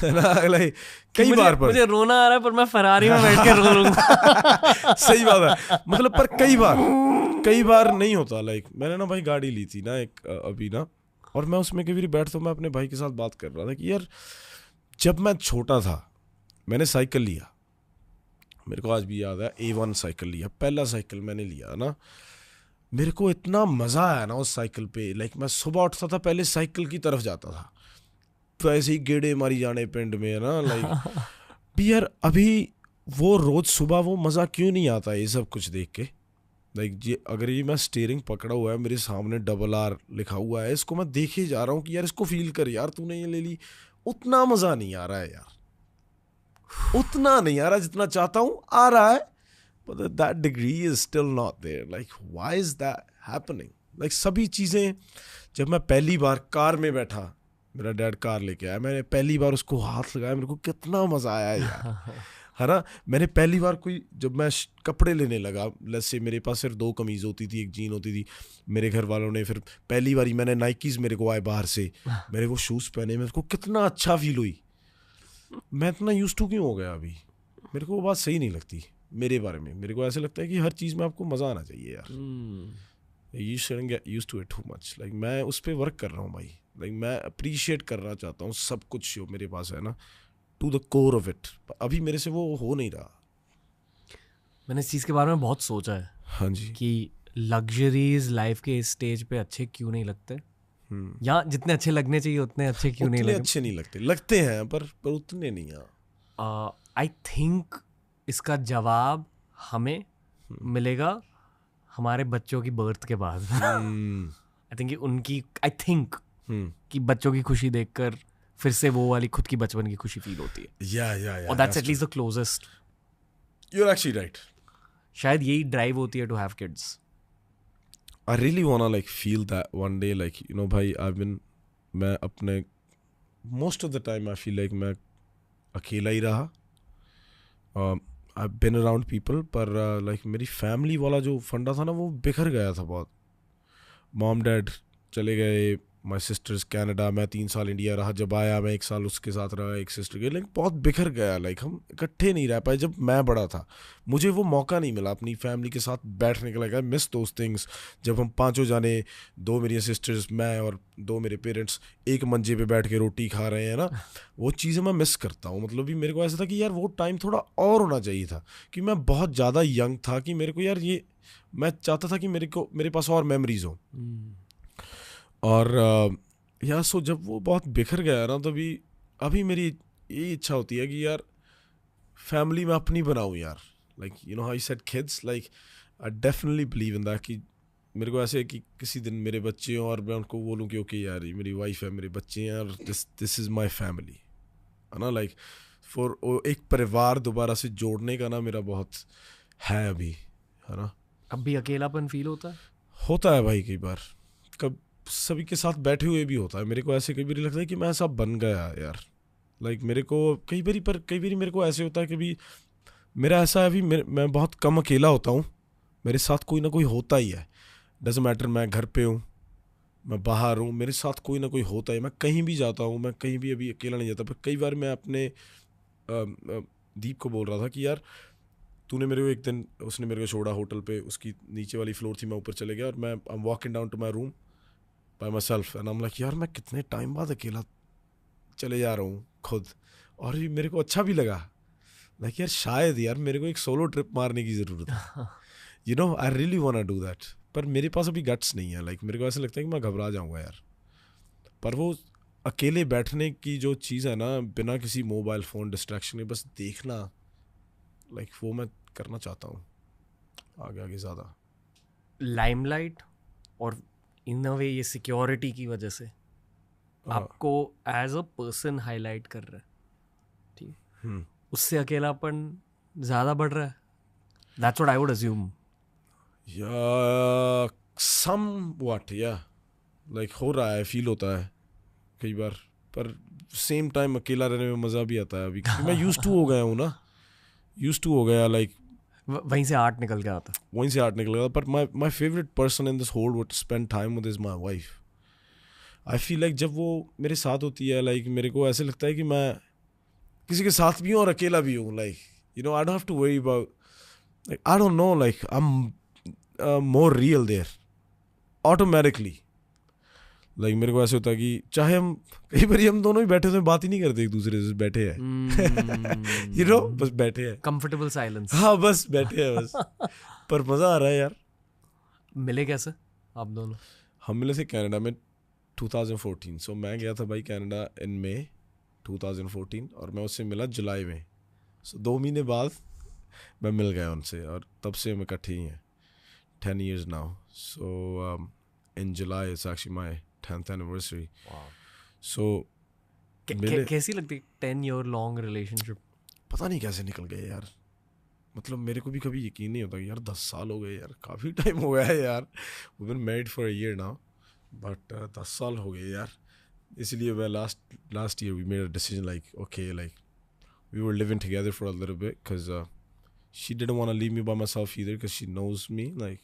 B: है ना, लाइक कई बार. पर
A: मुझे रोना आ रहा है, पर मैं फरारी में बैठ के रो लूंगा.
B: सही बात है. मतलब पर कई बार नहीं होता. लाइक मैंने ना भाई गाड़ी ली थी ना एक अभी ना, और मैं उसमें कभी भी बैठता हूँ, मैं अपने भाई के साथ बात कर रहा था कि यार जब मैं छोटा था मैंने साइकिल लिया. मेरे को आज भी याद है, A1 साइकिल लिया, पहला साइकिल मैंने लिया ना. मेरे को इतना मज़ा आया ना उस साइकिल पे. लाइक मैं सुबह उठता था, पहले साइकिल की तरफ जाता था, तो ऐसे ही गेड़े मारी जाने पिंड में है ना. लाइक भी यार अभी वो रोज़ सुबह वो मज़ा क्यों नहीं आता ये सब कुछ देख के. लाइक ये अगर ये मैं स्टीयरिंग पकड़ा हुआ है, मेरे सामने RRR लिखा हुआ है, इसको मैं देखे जा रहा हूँ कि यार इसको फील कर यार, तूने ये ले ली. उतना मज़ा नहीं आ रहा है यार, उतना नहीं आ रहा जितना चाहता हूँ. आ रहा है, but that degree is still not there. Like why is that happening? Like सभी चीज़ें, जब मैं पहली बार कार में बैठा, मेरा डैड कार लेके आया, मैंने पहली बार उसको हाथ लगाया, मेरे को कितना मज़ा आया यार. है ना. मैंने पहली बार जब मैं कपड़े लेने लगा, जैसे मेरे पास सिर्फ 2 कमीज़ होती थी, एक जीन होती थी. मेरे घर वालों ने फिर पहली बार मैंने नाइकीज़ मेरे को आए बाहर से, मेरे वो शूज़ पहने, मेरे को कितना अच्छा फील हुई. मैं इतना यूज टू क्यों हो गया अभी. मेरे को वो बात सही नहीं लगती मेरे बारे में. मेरे को ऐसे लगता है कि हर चीज़ में आपको मज़ा आना चाहिए यार. You shouldn't get used to it too much. Like मैं उस पर वर्क कर रहा हूँ भाई. लाइक मैं अप्रिशिएट करना चाहता हूँ सब कुछ जो मेरे पास है ना, to the core of it. अभी मेरे से वो हो नहीं रहा.
A: मैंने इस चीज़ के बारे में बहुत सोचा है.
B: हाँ जी.
A: कि लग्जरीज लाइफ के इस स्टेज पे अच्छे क्यों नहीं लगते, या जितने अच्छे लगने चाहिए उतने अच्छे क्यों नहीं लगते.
B: अच्छे नहीं लगते हैं, पर उतने नहीं.
A: आई थिंक इसका जवाब हमें मिलेगा हमारे बच्चों की बर्थ के बाद. आई थिंक कि बच्चों की खुशी देखकर फिर से वो वाली खुद की बचपन की खुशी फील होती है.
B: Yeah.
A: और that's at least the closest.
B: You're actually right.
A: शायद यही ड्राइव होती है to have kids.
B: I really wanna like feel that one day, like you know भाई मैं अपने most of the time I feel like मैं अकेला ही रहा. I've been around people, पर like मेरी फैमिली वाला जो फंडा था ना वो बिखर गया था बहुत. मॉम डैड चले गए, माई सिस्टर्स कनाडा, मैं 3 साल इंडिया रहा, जब आया मैं 1 साल उसके साथ रहा, एक सिस्टर के. लेकिन बहुत बिखर गया. लाइक हम इकट्ठे नहीं रह पाए. जब मैं बड़ा था मुझे वो मौका नहीं मिला अपनी फैमिली के साथ बैठने का. लगा मिस दोज थिंग्स. जब हम 5 जाने, 2 मेरी सिस्टर्स, मैं और 2 मेरे पेरेंट्स एक मंजे पे बैठ के रोटी खा रहे हैं ना, वो चीज़ें मैं मिस करता हूँ. मतलब भी मेरे को ऐसा था कि यार वो टाइम थोड़ा और होना चाहिए था, कि मैं बहुत ज़्यादा यंग था, कि मेरे को यार ये मैं चाहता था कि मेरे पास और मेमोरीज हो. और यार सो जब वो बहुत बिखर गया ना, तो अभी मेरी यही इच्छा होती है कि यार फैमिली में अपनी बनाऊँ यार. Like you know how you said kids, like I definitely believe in that. कि मेरे को ऐसे है कि किसी दिन मेरे बच्चे हों और मैं उनको बोलूँ कि ओके यार ये मेरी वाइफ है, मेरे बच्चे हैं, और दिस इज़ माई फैमिली, है ना. लाइक फॉर एक परिवार दोबारा से जोड़ने का ना मेरा बहुत है अभी, है ना.
A: अब भी अकेलापन फील होता
B: है भाई, कई बार कब सभी के साथ बैठे हुए भी होता है. मेरे को ऐसे कई बार लगता है कि मैं ऐसा बन गया यार. लाइक मेरे को कई बार मेरे को ऐसे होता है कि भी मेरा ऐसा है, अभी मैं बहुत कम अकेला होता हूँ. मेरे साथ कोई ना कोई होता ही है. डजंट मैटर मैं घर पे हूँ, मैं बाहर हूँ, मेरे साथ कोई ना कोई होता है. मैं कहीं भी जाता हूँ, मैं कहीं भी अभी अकेला नहीं जाता. पर कई बार मैं अपने दीप को बोल रहा था कि यार तूने मेरे को एक दिन, उसने मेरे को छोड़ा होटल पे, उसकी नीचे वाली फ्लोर थी, मैं ऊपर चले गया और मैं I am walking down to my room by myself and I am like यार मैं कितने टाइम बाद अकेला चले जा रहा हूँ खुद. और ये मेरे को अच्छा भी लगा. लाइक यार शायद यार मेरे को एक सोलो ट्रिप मारने की ज़रूरत है. You know I really want to do that. पर मेरे पास अभी गट्स नहीं है. लाइक मेरे को ऐसा लगता है कि मैं घबरा जाऊँगा यार. पर वो अकेले बैठने की जो चीज़ है ना, बिना किसी मोबाइल फ़ोन डिस्ट्रैक्शन के बस देखना, लाइक वो मैं करना चाहता हूँ आगे ज़्यादा.
A: लाइमलाइट और इन अ वे ये सिक्योरिटी की वजह से आपको एज अ पर्सन हाईलाइट कर रहा है, ठीक. उससे अकेलापन ज़्यादा बढ़ रहा है. That's what I would assume.
B: या समवॉट, या लाइक हो रहा है, फील होता है कई बार. पर सेम टाइम अकेला रहने में मज़ा भी आता है अभी, क्योंकि मैं यूज्ड टू हो गया हूँ ना. लाइक
A: वहीं से आर्ट निकल के आता.
B: पर my favourite person in this whole would spend time with is my wife. I feel like जब वो मेरे साथ होती है, लाइक मेरे को ऐसे लगता है कि मैं किसी के साथ भी हूँ और अकेला भी हूँ. Like you know I don't have to worry about, like I don't know, like I am more real there automatically. Like मेरे को ऐसे होता है कि चाहे हम कई बार हम दोनों ही बैठे तो बात ही नहीं करते एक दूसरे से, बैठे हैं यू नो, बस बैठे हैं,
A: कंफर्टेबल साइलेंस.
B: हाँ बस बैठे हैं बस. पर मज़ा आ रहा है यार.
A: मिले कैसे आप दोनों?
B: हम मिले थे कनाडा में 2014. सो मैं गया था भाई कनाडा इन मई 2014 और मैं उससे मिला जुलाई में. सो 2 महीने बाद मैं मिल गया उनसे और तब से हम इकट्ठे ही हैं. 10 years now. So in July it's actually my 10th anniversary.
A: Wow.
B: So
A: कैसी लगती 10-year long relationship?
B: पता नहीं कैसे निकल गए यार. मतलब मेरे को भी कभी यकीन नहीं होता कि यार 10 साल हो गए यार, काफ़ी टाइम हो गया है यार. We've been married for a year now, but 10 साल हो गए यार. इसलिए मैं last year we made a decision like okay, like we were living together for a little bit because she didn't want to leave me by myself either because she knows me. Like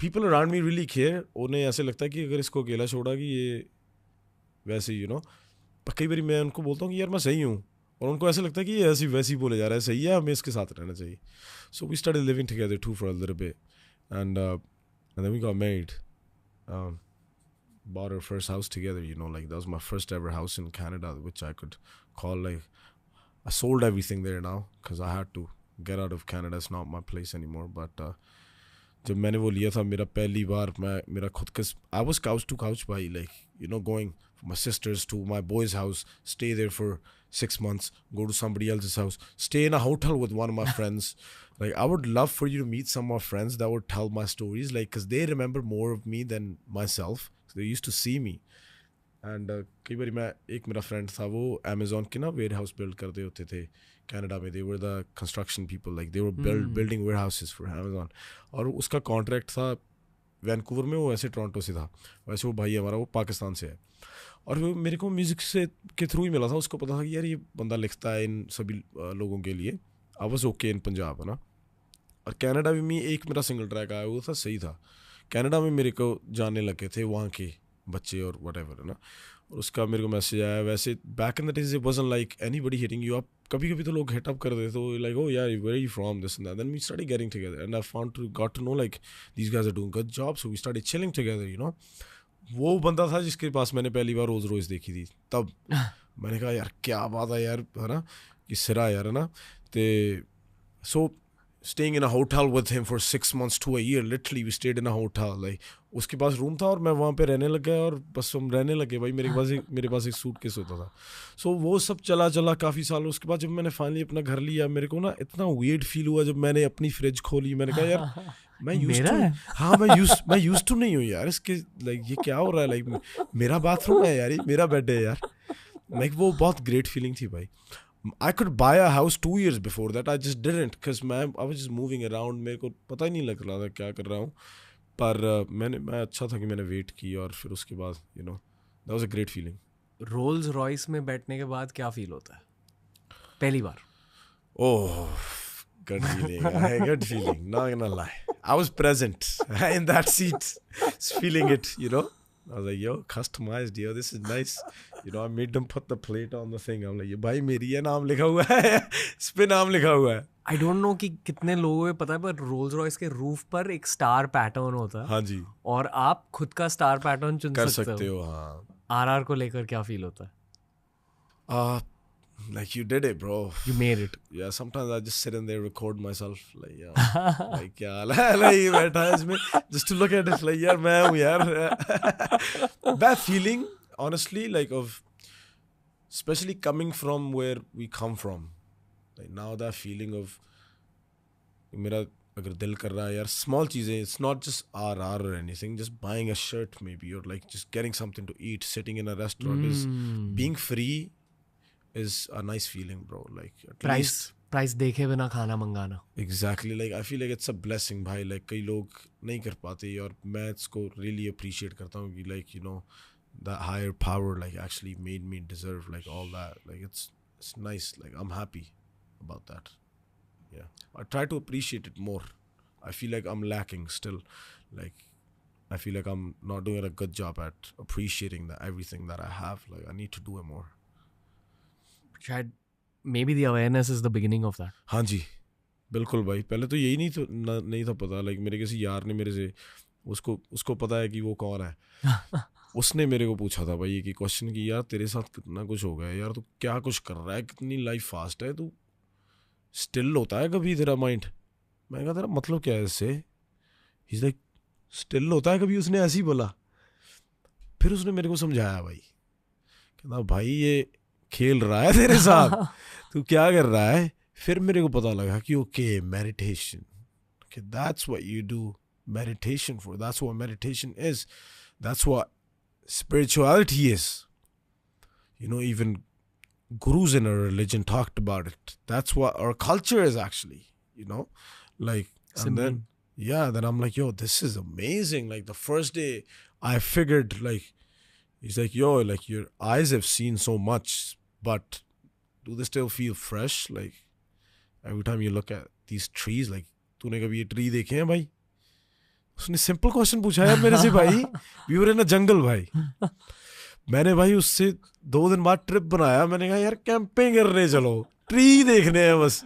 B: people around me really care. उन्हें ऐसे लगता है कि अगर इसको अकेला छोड़ा कि ये वैसे यू नो. पर कई बार मैं उनको बोलता हूँ कि यार मैं सही हूँ और उनको ऐसे लगता है कि ये ऐसी वैसी बोले जा रहा है, सही है, हमें इसके साथ रहना चाहिए. So we started living together too for a little bit and then we got married. Bought our first house together, you know, like that was my first ever house in Canada, which I could call like, I sold everything there now because I had to get out of Canada. It's not my place anymore. But जब मैंने वो लिया था मेरा पहली बार, मैं मेरा खुद का, I was couch to couch भाई, like you know, going from my sister's to my boy's house, stay there for 6 months, go to somebody else's house, stay in a hotel with one of my friends. Like I would love for you to meet some of my friends that would tell my stories, like because they remember more of me than myself. So they used to see me. And कई बार मैं, एक मेरा फ्रेंड था वो Amazon के ना वेयर हाउस बिल्ड करते होते थे कनाडा में. they were the construction people, like they were building warehouses for Amazon. और उसका कॉन्ट्रैक्ट था वैनकूवर में, वो ऐसे टोरंटो से था. वैसे वो भाई हमारा वो पाकिस्तान से है और वो मेरे को म्यूज़िक से के थ्रू ही मिला था. उसको पता था कि यार ये बंदा लिखता है इन सभी लोगों के लिए. I was okay in Punjab, है ना. और कनाडा में एक मेरा सिंगल ट्रैक आया वो था, सही था. कनाडा में मेरे को जानने लगे थे वहाँ के बच्चे और व्हाटएवर, है ना. और उसका मेरे को मैसेज आया. वैसे back in the days it wasn't like anybody hitting you up. कभी कभी तो लोग हिट अप कर देते तो लाइक ओ यार where are you from this and that. Then we started getting together and I got to know like these guys are doing good job. So we started chilling together, you know. वो बंदा था जिसके पास मैंने पहली बार रोज़ रोज़ देखी थी. तब मैंने कहा यार क्या बात है यार, है ना, कि सिरा यार, है ना. तो सो staying in a hotel with him for 6 months to a year, literally we stayed in a hotel. Like उसके पास रूम था और मैं वहाँ पे रहने लग गया और बस हम रहने लगे भाई. मेरे पास एक सूटकेस होता था. सो वो सब चला काफ़ी साल. उसके बाद जब मैंने फाइनली अपना घर लिया, मेरे को ना इतना weird फील हुआ जब मैंने अपनी फ्रिज खोली. मैंने कहा यार मैं यूज्ड टू नहीं हूँ यार इसके, लाइक ये क्या हो रहा है, लाइक मेरा बाथरूम है यार, ये मेरा बेड है यार. लाइक वो बहुत ग्रेट फीलिंग थी भाई. I could buy a house 2 years before that. I just didn't because I was just moving around. मेरे को पता ही नहीं लग रहा था क्या कर रहा हूँ. पर मैं अच्छा था कि मैंने वेट की और फिर उसके बाद that was a great feeling.
A: Rolls Royce में बैठने के बाद क्या फील होता है पहली बार?
B: Oh, good feeling. Good feeling. Not gonna lie. I was present in that seat, feeling it. I was like, yo, customized, yo, this is nice. I made them put the plate on the thing. I'm like, भाई मेरी ये नाम लिखा हुआ है, इस पे नाम लिखा हुआ है.
A: I don't know कि कितने लोगों को पता है पर रोल्स रॉयस के रूफ पर एक स्टार पैटर्न होता है.
B: हाँ जी.
A: और आप खुद का स्टार पैटर्न चुन सकते हो.
B: हाँ.
A: RR को लेकर क्या फील होता है?
B: Like you did it, bro.
A: You made it.
B: Yeah, sometimes I just sit in there, record myself, like yeah, like क्या like बैठा है इसमें, just to look at it, like यार मैं हूँ यार. That feeling, honestly, like of, especially coming from where we come from, like now that feeling of मेरा अगर दिल कर रहा है यार small चीजें, it's not just RR or anything, just buying a shirt maybe or like just getting something to eat, sitting in a restaurant is being free. Is a nice feeling, bro. Like at
A: price देखे बिना खाना मंगाना.
B: Exactly. Like I feel like it's a blessing, भाई. Like कई लोग नहीं कर पाते और मैं इसको really appreciate करता हूँ कि like that higher power like actually made me deserve like all that. Like it's nice. Like I'm happy about that. Yeah. I try to appreciate it more. I feel like I'm lacking still. Like I feel like I'm not doing a good job at appreciating everything that I have. Like I need to do it more.
A: शायद maybe the awareness is the beginning of that.
B: हाँ जी, बिल्कुल भाई. पहले तो यही नहीं था पता. लाइक मेरे किसी यार ने मेरे से उसको पता है कि वो कौन है. उसने मेरे को पूछा था भाई एक क्वेश्चन कि यार तेरे साथ कितना कुछ हो गया यार, तू क्या कुछ कर रहा है, कितनी लाइफ फास्ट है, तू स्टिल होता है कभी तेरा माइंड. मैं कहा तेरा मतलब क्या है इससे. ही इज लाइक स्टिल होता है कभी. उसने ऐसे ही बोला. फिर उसने मेरे को समझाया भाई, कहता भाई ये खेल रहा है तेरे साथ, तू क्या कर रहा है. फिर मेरे को पता लगा कि okay meditation, okay, that's what you do meditation for. That's what meditation is. That's what spirituality is. Even gurus in our religion talked about it. That's what our culture is actually, like, and then I'm like, yo, this is amazing. Like the first day I figured, like, he's like, yo, like your eyes have seen so much, but do they still feel fresh? Like every time you look at these trees, like तूने कभी ये ट्री देखे हैं भाई. उसने सिंपल क्वेश्चन पूछा यार मेरे से भाई. वी वर इन अ जंगल भाई. मैंने भाई उससे 2 दिन बाद ट्रिप बनाया. मैंने कहा यार कैंपिंग करने चलो, ट्री देखने हैं बस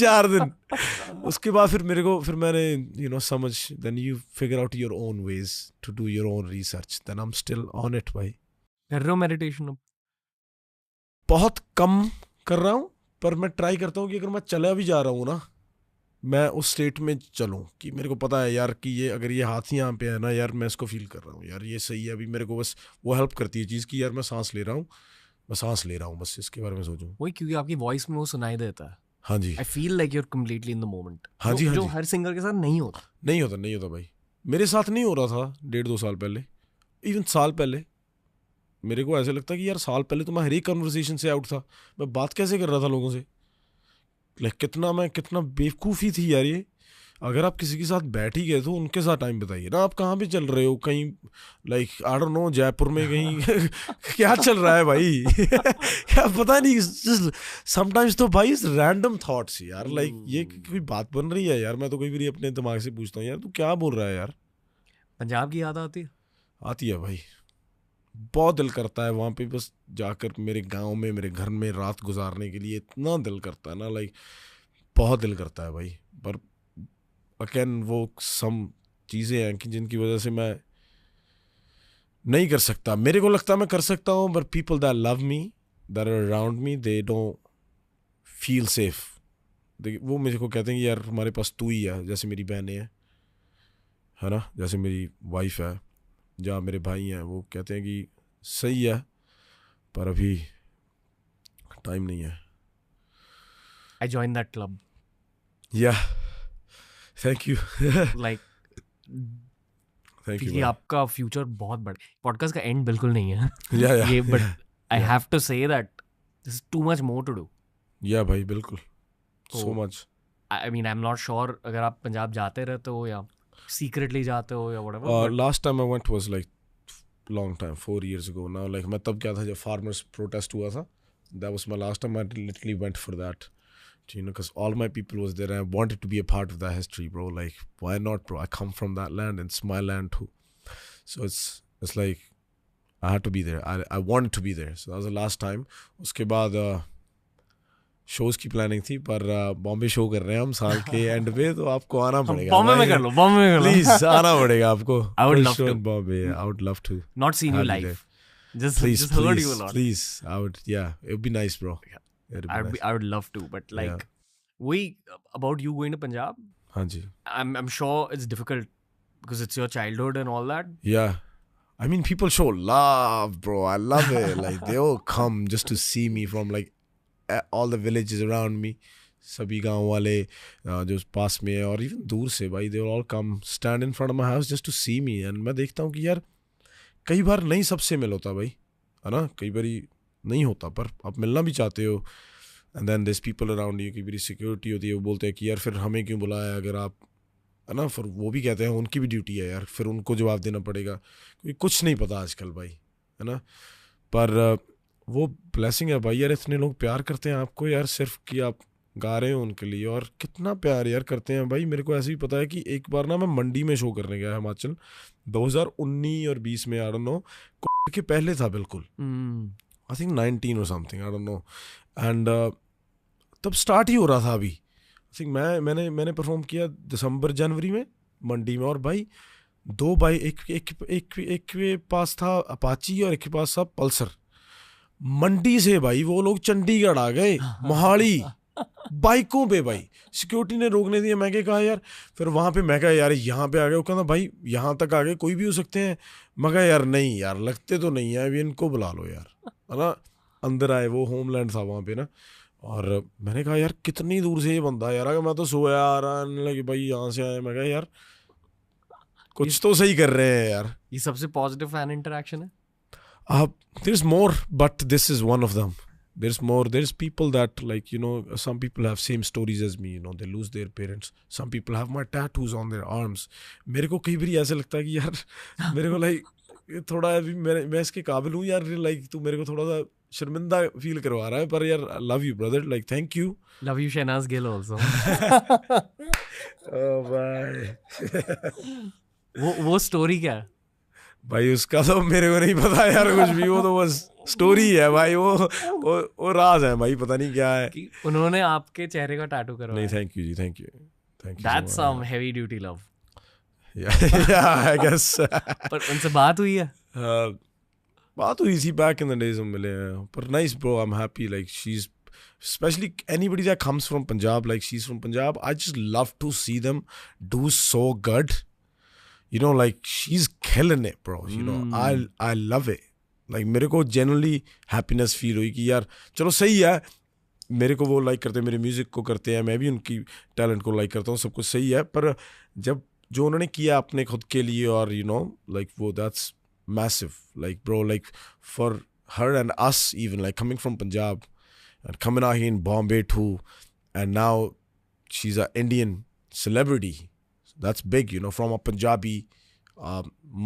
B: 4 दिन. उसके बाद फिर मैंने समझ, then you figure out your own ways to do your own research. Then I'm still on it भाई.
A: कर रहे हो मेडिटेशन अब?
B: बहुत कम कर रहा हूँ, पर मैं ट्राई करता हूँ कि अगर मैं चला भी जा रहा हूँ ना, मैं उस स्टेट में चलूँ कि मेरे को पता है यार कि ये अगर ये हाथ यहाँ पे है ना यार, मैं इसको फील कर रहा हूँ यार, ये सही है अभी. मेरे को बस वो हेल्प करती है चीज़ कि यार मैं सांस ले रहा हूँ, बस इसके बारे में सोचूं.
A: वही, क्योंकि आपकी वॉइस में वो सुनाई देता है.
B: हाँ जी.
A: I feel like you're completely in the moment.
B: हाँ जी.
A: जो हर सिंगर के साथ नहीं होता
B: भाई. मेरे साथ नहीं हो रहा था 1.5-2 साल पहले, इवन साल पहले. मेरे को ऐसे लगता कि यार साल पहले तो मैं हर एक कन्वर्सेशन से आउट था. मैं बात कैसे कर रहा था लोगों से. लाइक कितना बेवकूफ़ी थी यार ये. अगर आप किसी के साथ बैठ ही गए तो उनके साथ टाइम बताइए ना. आप कहाँ पे चल रहे हो, कहीं like I don't no Jaipur में कहीं क्या चल रहा है भाई. क्या पता नहीं. समटाइम्स तो भाई रैंडम थॉट्स यार, लाइक ये कोई बात बन रही है यार. मैं तो कई बार अपने दिमाग से पूछता हूँ यार तू क्या बोल रहा है यार.
A: पंजाब की याद आती है
B: भाई. बहुत दिल करता है वहाँ पे बस जाकर मेरे गांव में, मेरे घर में रात गुजारने के लिए. इतना दिल करता है ना, लाइक बहुत दिल करता है भाई. पर अगेन वो सम चीज़ें हैं कि जिनकी वजह से मैं नहीं कर सकता. मेरे को लगता है मैं कर सकता हूँ, but people that love me, that are around me, they don't feel safe. वो मेरे को कहते हैं कि यार हमारे पास तू ही है. जैसे मेरी बहनें हैं, है ना, जैसे मेरी वाइफ है, जहाँ मेरे भाई हैं, वो कहते हैं कि सही है पर अभी टाइम नहीं है.
A: I join that club.
B: Yeah thank you.
A: Like
B: thank you.
A: क्योंकि आपका फ्यूचर बहुत बड़ा. पॉडकास्ट का एंड बिल्कुल नहीं है
B: या
A: ये, but I have to say that this is too much more to do.
B: या भाई बिल्कुल, so
A: तो
B: much.
A: I mean, I'm not sure अगर आप पंजाब जाते रहते हो या secretly जाते हो या whatever. But
B: Last time I went was like long time, 4 years ago now. Like मैं तब क्या था जब farmers protest हुआ था. That was my last time. I literally went for that. You know, because all my people was there and I wanted to be a part of that history, bro. Like, why not, bro? I come from that land and it's my land too. So it's like I had to be there. I wanted to be there. So that was the last time. उसके बाद शोज की प्लानिंग थी, पर बॉम्बे शो कर रहे हैं हम साल के एंड पे, तो आपको आना पड़ेगा.
A: बॉम्बे में कर लो, बॉम्बे में कर लो.
B: प्लीज आना पड़ेगा आपको.
A: I would love to.
B: Bombay. I would love to.
A: Not seen you
B: Have you
A: live.
B: there.
A: Just
B: Please,
A: heard you a lot.
B: please. I would. Yeah, it would be nice, bro. It'd be nice.
A: I would love to, but like, about you going to Punjab,
B: हाँ जी.
A: I'm sure it's difficult because it's your childhood and all that.
B: Yeah. I mean, people show love, bro. I love it. Like, they all come just to see me from like all the villages around me. सभी गाँव वाले जो पास में है और even दूर से भाई, they all come stand in front of my house just to see me. And मैं देखता हूँ कि यार कई बार नहीं सबसे मिल होता भाई, है ना, कई बार नहीं होता, पर आप मिलना भी चाहते हो. And then there's people around you, कई बार सिक्योरिटी होती है, वो बोलते हैं कि यार फिर हमें क्यों बुलाया, अगर आप, है ना, फिर वो भी कहते हैं उनकी भी ड्यूटी है यार, फिर उनको जवाब देना पड़ेगा क्योंकि कुछ नहीं पता आजकल भाई, है ना. पर वो ब्लेसिंग है भाई यार, इतने लोग प्यार करते हैं आपको यार, सिर्फ कि आप गा रहे हो उनके लिए, और कितना प्यार यार करते हैं भाई. मेरे को ऐसे भी पता है कि एक बार ना मैं मंडी में शो करने गया हिमाचल 2019 और 20 में, आई डोंट नो, के पहले था बिल्कुल, आई थिंक 19 और something, I don't no. And तब स्टार्ट ही हो रहा था अभी. आई थिंक मैंने परफॉर्म किया दिसंबर जनवरी में मंडी में, और भाई दो भाई, एक के पास था अपाची और एक के पास था पल्सर. मंडी से भाई वो लोग चंडीगढ़ आ गए, मोहाली, बाइकों पे भाई. सिक्योरिटी ने रोकने दिया, मैं कहा यार, फिर वहाँ पे मैं कहा यार यहाँ पे आ गए. वो कहना भाई यहाँ तक आ गए, कोई भी हो सकते हैं. मैं कहा यार नहीं यार, लगते तो नहीं है, अभी इनको बुला लो यार, है ना. अंदर आए, वो होमलैंड था वहाँ पे ना, और मैंने कहा यार कितनी दूर से ये बंदा यार, अगर मैं तो सोया आ रहा है लगे भाई यहाँ से आए. मैं कहा यार कुछ तो सही कर रहे हैं यार.
A: ये सबसे पॉजिटिव फैन इंटरेक्शन है.
B: There's more, but this is one of them. There's more. There's people that, like, you know, some people have same stories as me, you know, they lose their parents. Some people have my tattoos on their arms. मेरे को कई बार ऐसे लगता है कि यार मेरे को लाइक थोड़ा अभी मैं इसके काबिल हूँ यार, लाइक तू मेरे को थोड़ा सा शर्मिंदा फील करवा रहा है, पर यार love you brother, like thank you.
A: Love you Shehnaaz Gill also.
B: ओ भाई
A: वो स्टोरी क्या है
B: भाई? उसका तो मेरे को नहीं पता यार कुछ भी, वो तो बस स्टोरी है भाई, वो राज है भाई, पता नहीं क्या है.
A: कि उन्होंने आपके चेहरे का टैटू करवाया.
B: नहीं, thank you ji, thank you.
A: That's some heavy duty love.
B: Yeah, I guess.
A: पर उनसे बात हुई है?
B: बात हुई थी, back in the days हम मिले हैं. पर nice bro, I'm happy, like she's, especially anybody that comes from Punjab, like she's from Punjab, I just love to see them do so good. You know, like she's killing it, bro. You know, I love it. Like मेरे को genuinely happiness feel हुई कि यार चलो सही है, मेरे को वो लाइक करते हैं, मेरे म्यूजिक को करते हैं, मैं भी उनकी टैलेंट को लाइक करता हूँ, सब कुछ सही है. पर जब जो उन्होंने किया अपने खुद के लिए, और यू नो लाइक वो, that's massive. Like bro, like for her and us even, like coming from Punjab and coming out here in Bombay too, and now she's an Indian celebrity. That's big, you know, from a Punjabi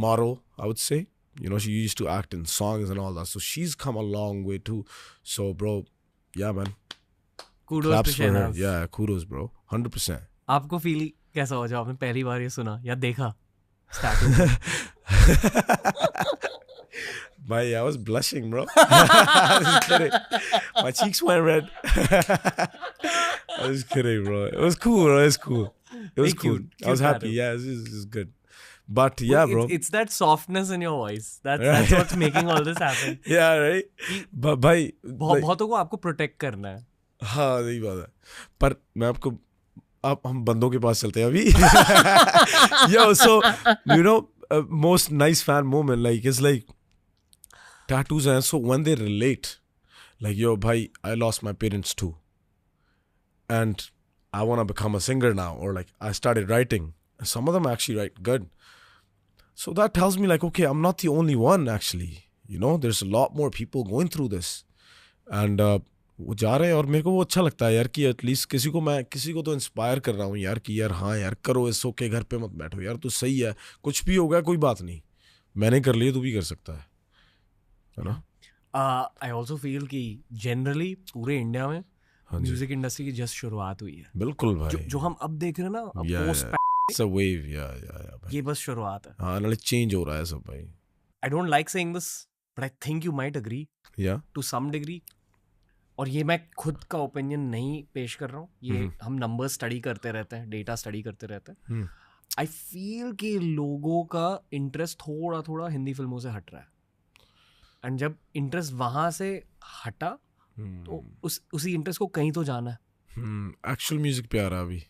B: model, I would say. You know, she used to act in songs and all that, so she's come a long way too. So bro, yeah man,
A: kudos
B: claps
A: to
B: for her.
A: Shehnaaz.
B: Yeah, kudos bro, 100%.
A: आपको फील कैसा हो जब आपने पहली बार ये सुना या देखा statue?
B: Bhai, I was blushing, bro. I was kidding. My cheeks went red. I was kidding, bro. It was cool, bro. It was cool. It was cool. I was happy. Yeah, this is good. But yeah, bro.
A: It's that softness in your voice. That's what's making all this happen.
B: Yeah, right. But भाई
A: बहुतों को आपको प्रोटेक्ट करना है.
B: हाँ, यही बात है. पर मैं आपको, अब हम बंदों के पास चलते हैं अभी. Yo, so you know, most nice fan moment, like it's like tattoos, and so when they relate, like yo bhai, I lost my parents too, and I want to become a singer now, or like I started writing. Some of them actually write good, so that tells me like, okay, I'm not the only one actually, you know, there's a lot more people going through this. And वो जा रहे हैं और मेरे को वो अच्छा लगता है यार कि एटलीस्ट किसी को तो इंस्पायर कर रहा हूँ यार कि यार हाँ यार करो, इस के घर पे मत बैठो यार, तो सही है, कुछ भी होगा कोई बात नहीं, मैंने कर लिया तू भी कर सकता है ना।
A: आई ऑल्सो फील कि जनरली पूरे इंडिया में
B: हाँ जी
A: म्यूजिक इंडस्ट्री की जस्ट शुरुआत हुई है।
B: बिल्कुल भाई,
A: जो हम अब देख रहे हैं ना,
B: या
A: पोस्ट
B: इट्स अ वेव, या भाई,
A: ये बस शुरुआत है।
B: हाँ नाले चेंज हो रहा है सब भाई।
A: I don't like saying this but I think you might agree
B: yeah
A: to some degree, और ये मैं खुद का ओपिनियन नहीं पेश कर रहा हूँ, ये हम नंबर्स स्टडी करते रहते हैं, डेटा स्टडी करते रहते हैं। आई फील कि लोगों का इंटरेस्ट थोड़ा थोड़ा हिंदी फिल्मों से हट रहा है, एंड जब इंटरेस्ट वहां से हटा तो उसी इंटरेस्ट को कहीं तो जाना है।
B: एक्चुअल म्यूजिक पे आ रहा है अभी।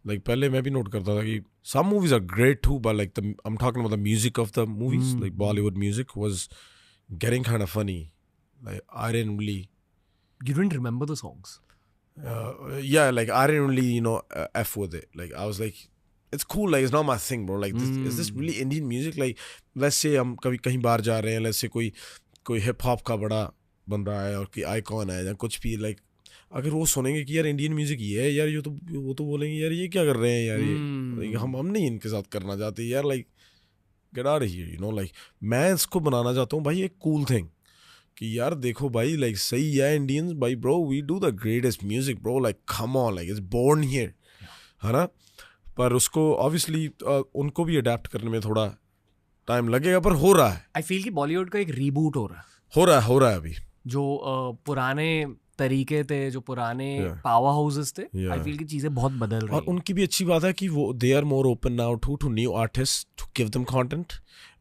B: लाइक पहले मैं भी नोट करता था कि some movies are great too, but like I'm talking about the music of the movies, like Bollywood music was getting kind of funny. Like I didn't really,
A: You didn't remember the songs?
B: yeah, like I didn't really, f with it. Like I was like, it's cool, like it's not my thing, bro. Like is this really Indian music? Like let's say हम कभी कहीं बाहर जा रहे हैं, let's say कोई हिप हॉप का बड़ा बंदा है और कोई आइकॉन है या कुछ भी, लाइक अगर वो सुनेंगे कि यार इंडियन म्यूजिक ये है यार, वो तो बोलेंगे यार ये क्या कर रहे हैं यार, ये like, हम नहीं इनके साथ करना चाहते यार, like get out of here, like मैं इसको बनाना चाहता हूँ भाई एक कूल थिंग कि यार देखो भाई, लाइक सही है इंडियंस भाई, bro we do the greatest music bro, like come on, like it's born here, है ना। पर उसको ऑब्वियसली उनको भी अडेप्ट करने में थोड़ा टाइम लगेगा, पर हो रहा है।
A: आई फील कि बॉलीवुड का एक रीबूट हो रहा है,
B: हो रहा है अभी।
A: जो पुराने तरीके थे, जो पुराने पावर हाउसेस थे, आई फील की चीजें बहुत बदल रही हैं।
B: और उनकी भी अच्छी बात है कि वो they are more open now to new artist to give them content,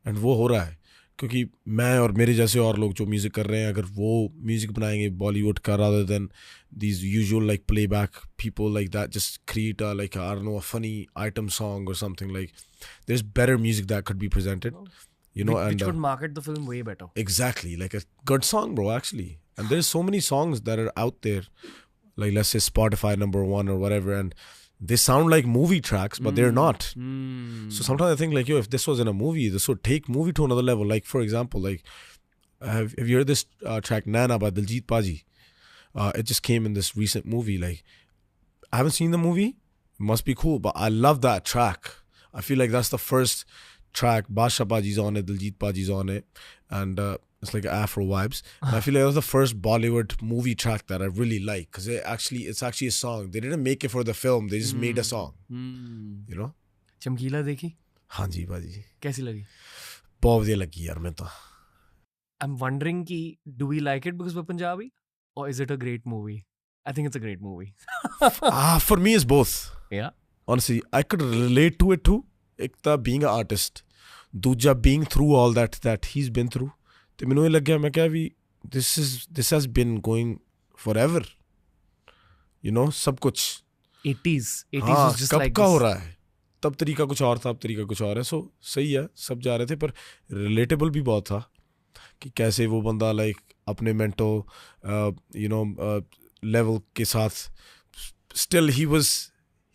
B: and वो हो रहा है क्योंकि मैं और मेरे जैसे और लोग जो म्यूजिक कर रहे हैं, अगर वो म्यूजिक बनाएंगे बॉलीवुड का rather than these usual like playback people like that, just create a like I don't know, a funny item song or something, like there's better music that could be presented,
A: which could market the film way better.
B: Exactly, like a good song, bro, actually. And there's so many songs that are out there, like let's say Spotify #1 or whatever, and they sound like movie tracks, but they're not. So sometimes I think like, yo, if this was in a movie, this would take movie to another level. Like for example, like have you heard this track Nana by Diljit Paji? It just came in this recent movie. Like I haven't seen the movie, it must be cool, but I love that track. I feel like that's the first track. Basha Paji's on it, Diljit Paji's on it, and it's like Afro vibes. And I feel like that's the first Bollywood movie track that I really like, because it's actually a song. They didn't make it for the film, they just made a song. You know?
A: चमकीला देखी?
B: हाँ जी भाजी।
A: कैसी लगी?
B: बहुत बढ़िया लगी यार मैं तो।
A: I'm wondering कि do we like it because we're Punjabi, or is it a great movie? I think it's a great movie.
B: For me it's both.
A: Yeah.
B: Honestly, I could relate to it too. एक था being an artist, दूजा being through all that he's been through. तो मैंने लग गया, मैं क्या भी this has been going forever, सब कुछ
A: 80s
B: हाँ,
A: was just
B: कब
A: like
B: का
A: this.
B: हो रहा है, तब तरीका कुछ और था, अब तरीका कुछ और है। सो सही है, सब जा रहे थे, पर रिलेटेबल भी बहुत था कि कैसे वो बंदा लाइक अपने मेंटल लेवल के साथ still he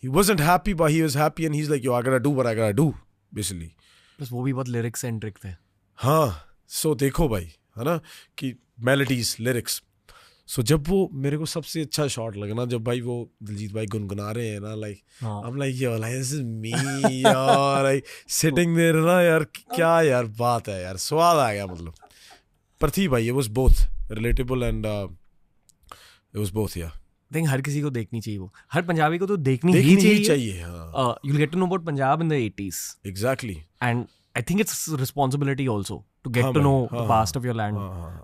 B: wasn't happy, but he was happy, and he's like, yo, I gotta do what I gotta do, basically.
A: बस वो भी बहुत लिरिक्स सेंट्रिक थे।
B: हाँ, सो देखो भाई, है ना, कि मेलोडीज, लिरिक्स। सो जब वो मेरे को सबसे अच्छा शॉट लगा ना, जब भाई वो दिलजीत भाई गुनगुना रहे हैं ना, like I'm like, yo, like this is me, यार, like sitting there ना यार, क्या यार बात है यार, स्वाद आ गया मतलब। पर थी भाई, it was both relatable and it was both, yeah.
A: I think हर किसी को देखनी चाहिए वो, हर पंजाबी को तो देखनी
B: ही
A: ही
B: चाहिए। हाँ,
A: you'll get to know about Punjab in the 80s.
B: Exactly.
A: And I think it's responsibility also to get to know the past of your land.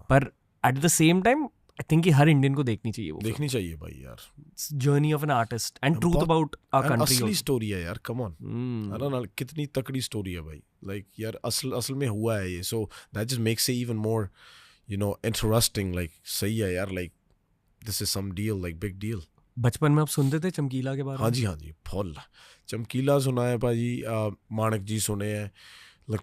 A: पर at the same time, I think कि हर इंडियन को देखनी चाहिए वो।
B: देखनी चाहिए भाई यार।
A: It's journey of an artist and truth about our country.
B: असली स्टोरी है यार, come on. ना कितनी तकड़ी स्टोरी है भाई, like यार असल में हुआ है ये, so that just makes it even more, interesting. Like सही है यार, like this is some deal, like big deal.
A: बचपन में आप सुनते थे चमकीला के बारे में?
B: हाँ जी फुल चमकीला सुना है भाई, मानक जी सुने हैं,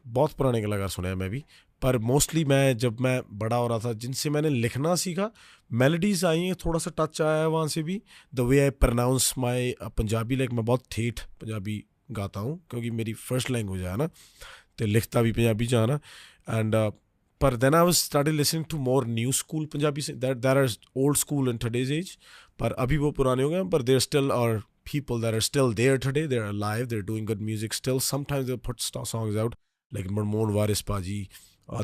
B: बहुत पुराने कलाकार सुने हैं मैं भी। पर मोस्टली जब मैं बड़ा हो रहा था, जिनसे मैंने लिखना सीखा, मेलोडीज आई हैं, थोड़ा सा टच आया है वहाँ से भी। The way I pronounce my Punjabi, like मैं बहुत ठेठ पंजाबी गाता हूँ क्योंकि मेरी फर्स्ट लैंग्वेज है ना, तो लिखता भी पंजाबी च ना। And But then I was started listening to more new school Punjabi that are old school in today's age. But abhi wo purane ho gaye, but there still are people that are still there today. They're alive. They're doing good music still. Sometimes they'll put songs out like Marmoon Waris Paji,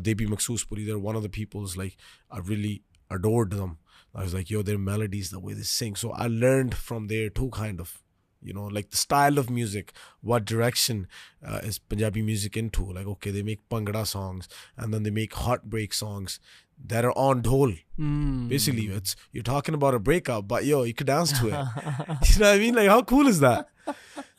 B: Debi Maksoos-Puri. They're one of the people's like I really adored them. I was like, yo, their melodies, the way they sing. So I learned from there too, kind of. You know, like the style of music, what direction is Punjabi music into? Like, okay, they make Bhangra songs and then they make heartbreak songs that are on dhol. Basically, you're talking about a breakup, but yo, you could dance to it. You know what I mean? Like, how cool is that?